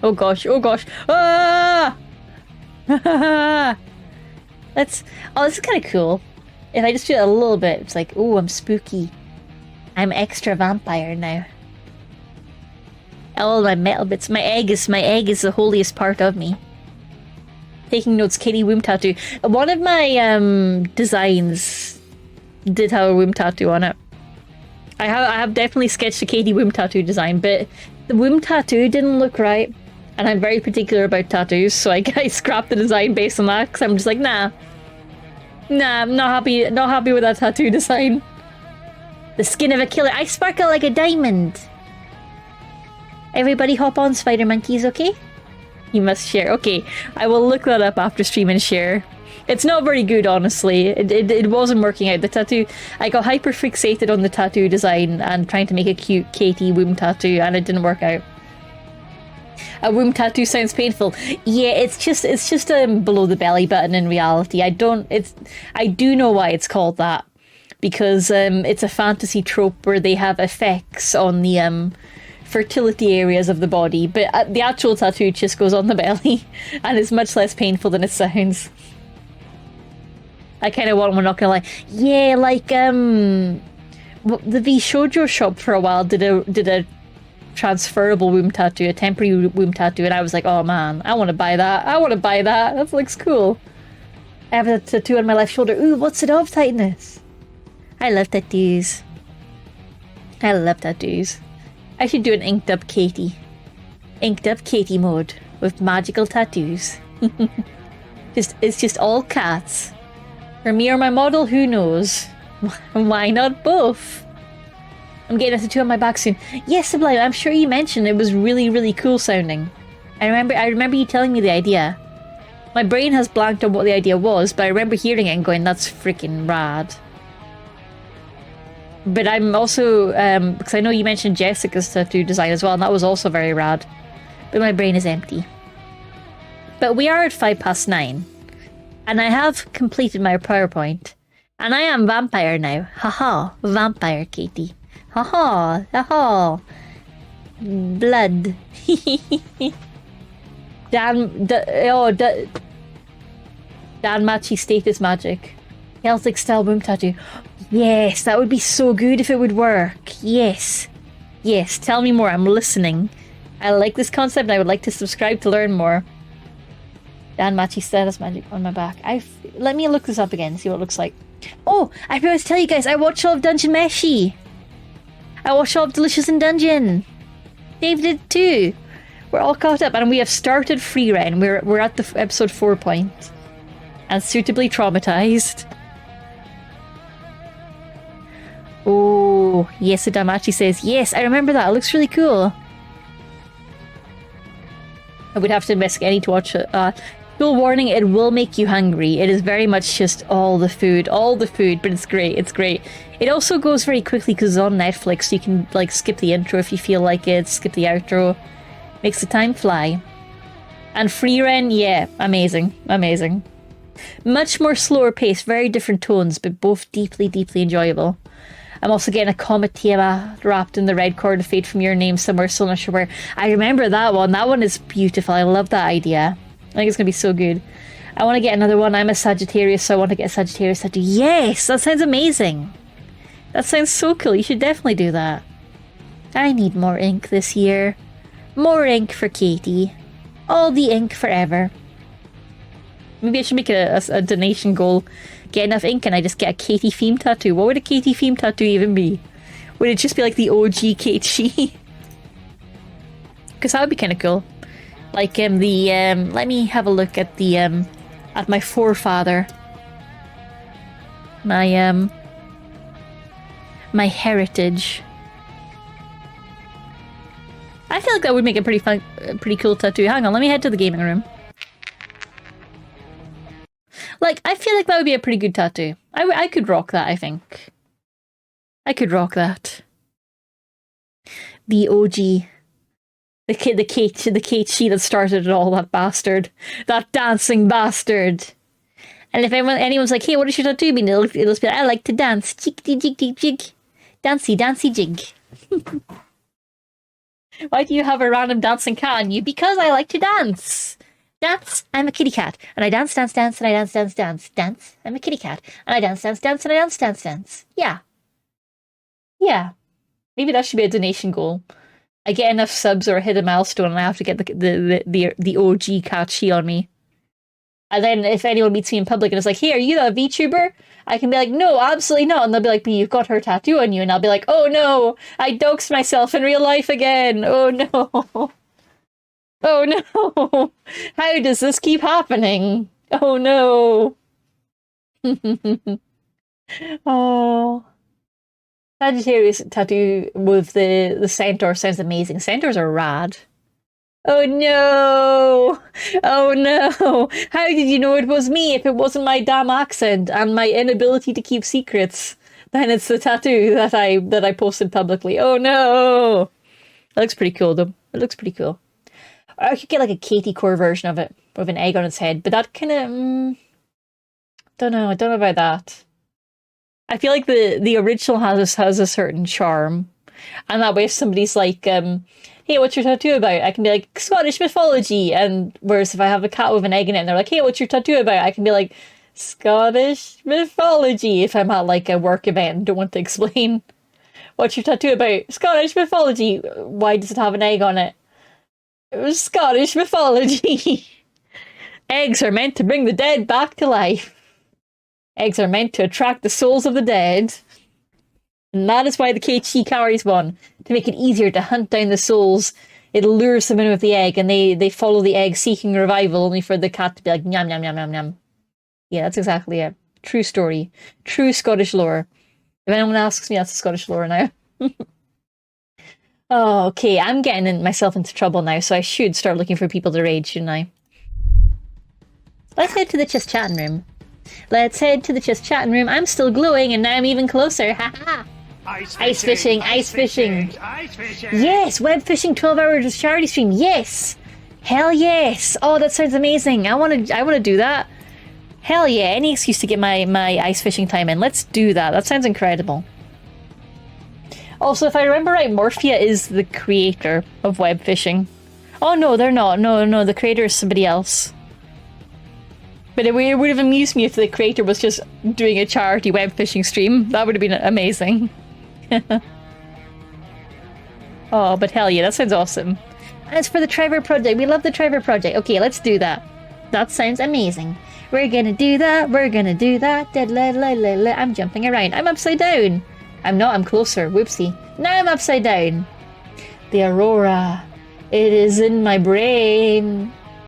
Oh gosh, oh gosh. Ah! Let's... Oh, this is kind of cool. If I just do it a little bit, it's like, oh, I'm spooky. I'm extra vampire now. All my metal bits. My egg is the holiest part of me. Taking notes, Katie womb tattoo. One of my designs did have a womb tattoo on it. I have definitely sketched a Katie womb tattoo design, but the womb tattoo didn't look right. And I'm very particular about tattoos, so I scrapped the design based on that, because I'm just like, nah. Nah, I'm not happy with that tattoo design. The skin of a killer. I sparkle like a diamond. Everybody hop on, spider monkeys, okay? You must share. Okay, I will look that up after stream and share. It's not very good, honestly. It wasn't working out. The tattoo... I got hyper fixated on the tattoo design and trying to make a cute Katie womb tattoo, and it didn't work out. A womb tattoo sounds painful. Yeah, it's just below the belly button in reality. I do know why it's called that. Because it's a fantasy trope where they have effects on the fertility areas of the body, but the actual tattoo just goes on the belly and it's much less painful than it sounds. I kind of want, we're not gonna lie. Yeah, like the V Shoujo shop for a while did a transferable womb tattoo, a temporary womb tattoo, and I was like, oh man, I want to buy that. That looks cool. I have a tattoo on my left shoulder. Ooh, what's it of, Titanus? I love tattoos. I should do an inked up Katie. Inked up Katie mode with magical tattoos. It's just all cats. For me or my model, who knows? Why not both? I'm getting a tattoo on my back soon. Yes, Sublime, I'm sure you mentioned it was really, really cool sounding. I remember you telling me the idea. My brain has blanked on what the idea was, but I remember hearing it and going, that's freaking rad. But I'm also, because I know you mentioned Jessica's tattoo design as well, and that was also very rad. But my brain is empty. But we are at 9:05, and I have completed my PowerPoint, and I am vampire now. Haha, vampire Katie. Haha, haha. Blood. Dan Machi status magic. Celtic style womb tattoo. Yes, that would be so good if it would work. Yes. Yes, tell me more. I'm listening. I like this concept and I would like to subscribe to learn more. Dan Machi status magic on my back. Let me look this up again, see what it looks like. Oh, I forgot to tell you guys, I watched all of Dungeon Meshi. I watched all of Delicious in Dungeon. Dave did too. We're all caught up and we have started free run. We're at the episode 4 point. And suitably traumatized. Oh, yes, so Damachi says, yes, I remember that. It looks really cool. I would have to investigate. I need to watch it. Full warning, it will make you hungry. It is very much just all the food, but it's great, it's great. It also goes very quickly because it's on Netflix, so you can like skip the intro if you feel like it, skip the outro. Makes the time fly. And free run, yeah, amazing, amazing. Much more slower pace, very different tones, but both deeply, deeply enjoyable. I'm also getting a Comet Tiama wrapped in the red cord of fade from your name somewhere, still not sure where. I remember that one. That one is beautiful. I love that idea. I think it's going to be so good. I want to get another one. I'm a Sagittarius, so I want to get a Sagittarius tattoo. Yes! That sounds amazing. That sounds so cool. You should definitely do that. I need more ink this year. More ink for Katie. All the ink forever. Maybe I should make a donation goal. Get enough ink and I just get a Katie theme tattoo. What would a Katie theme tattoo even be? Would it just be like the OG Kate She? Because that would be kind of cool. Like let me have a look at the at my forefather. My my heritage. I feel like that would make a pretty cool tattoo. Hang on, let me head to the gaming room. Like, I feel like that would be a pretty good tattoo. I could rock that, I think. I could rock that. The OG. The Kate She that started it all, that bastard. That dancing bastard. And if anyone's like, hey, what does your tattoo mean? It'll be like, I like to dance. Jig, jig, jig, jig, jig. Dancey, dancey, jig. Why do you have a random dancing cat on you? Because I like to dance. Dance, I'm a kitty cat. And I dance, dance, dance, and I dance, dance, dance. Dance, I'm a kitty cat. And I dance, dance, dance, and I dance, dance, dance. Yeah. Yeah. Maybe that should be a donation goal. I get enough subs or hit a milestone and I have to get the OG cat She on me. And then if anyone meets me in public and is like, hey, are you that VTuber? I can be like, no, absolutely not. And they'll be like, but you've got her tattoo on you. And I'll be like, oh no, I doxed myself in real life again. Oh no. Oh no! How does this keep happening? Oh no! Oh. Sagittarius tattoo with the centaur sounds amazing. Centaurs are rad. Oh no! Oh no! How did you know it was me if it wasn't my damn accent and my inability to keep secrets? Then it's the tattoo that I posted publicly. Oh no! It looks pretty cool though. It looks pretty cool. I could get like a Katie core version of it with an egg on its head, but that kind of don't know. I don't know about that. I feel like the original has a certain charm, and that way if somebody's like, "Hey, what's your tattoo about?" I can be like Scottish mythology, and whereas if I have a cat with an egg in it, and they're like, "Hey, what's your tattoo about?" I can be like Scottish mythology if I'm at like a work event and don't want to explain. What's your tattoo about? Scottish mythology. Why does it have an egg on it? It was Scottish mythology. Eggs are meant to bring the dead back to life. Eggs are meant to attract the souls of the dead. And that is why the Kate She carries one. To make it easier to hunt down the souls, it lures them in with the egg, and they follow the egg seeking revival, only for the cat to be like, nyam, nyam, nyam, nyam, nyam. Yeah, that's exactly it. True story. True Scottish lore. If anyone asks me, that's the Scottish lore now. Oh, okay, I'm getting myself into trouble now, so I should start looking for people to raid, shouldn't I? Let's head to the Just Chatting room. Let's head to the Just Chatting room. I'm still glowing, and now I'm even closer. Ha ha! Ice fishing, ice fishing. Ice fishing! Yes, web fishing 12-hour charity stream. Yes! Hell yes! Oh, that sounds amazing. I wanna do that. Hell yeah, any excuse to get my ice fishing time in. Let's do that. That sounds incredible. Also, if I remember right, Morphia is the creator of web fishing. Oh no, they're not. No, the creator is somebody else. But it would have amused me if the creator was just doing a charity web fishing stream. That would have been amazing. Oh, but hell yeah, that sounds awesome. And it's for the Trevor Project. We love the Trevor Project. Okay, let's do that. That sounds amazing. We're gonna do that. We're gonna do that. I'm jumping around. I'm upside down. I'm not, I'm closer. Whoopsie. Now I'm upside down. The Aurora. It is in my brain.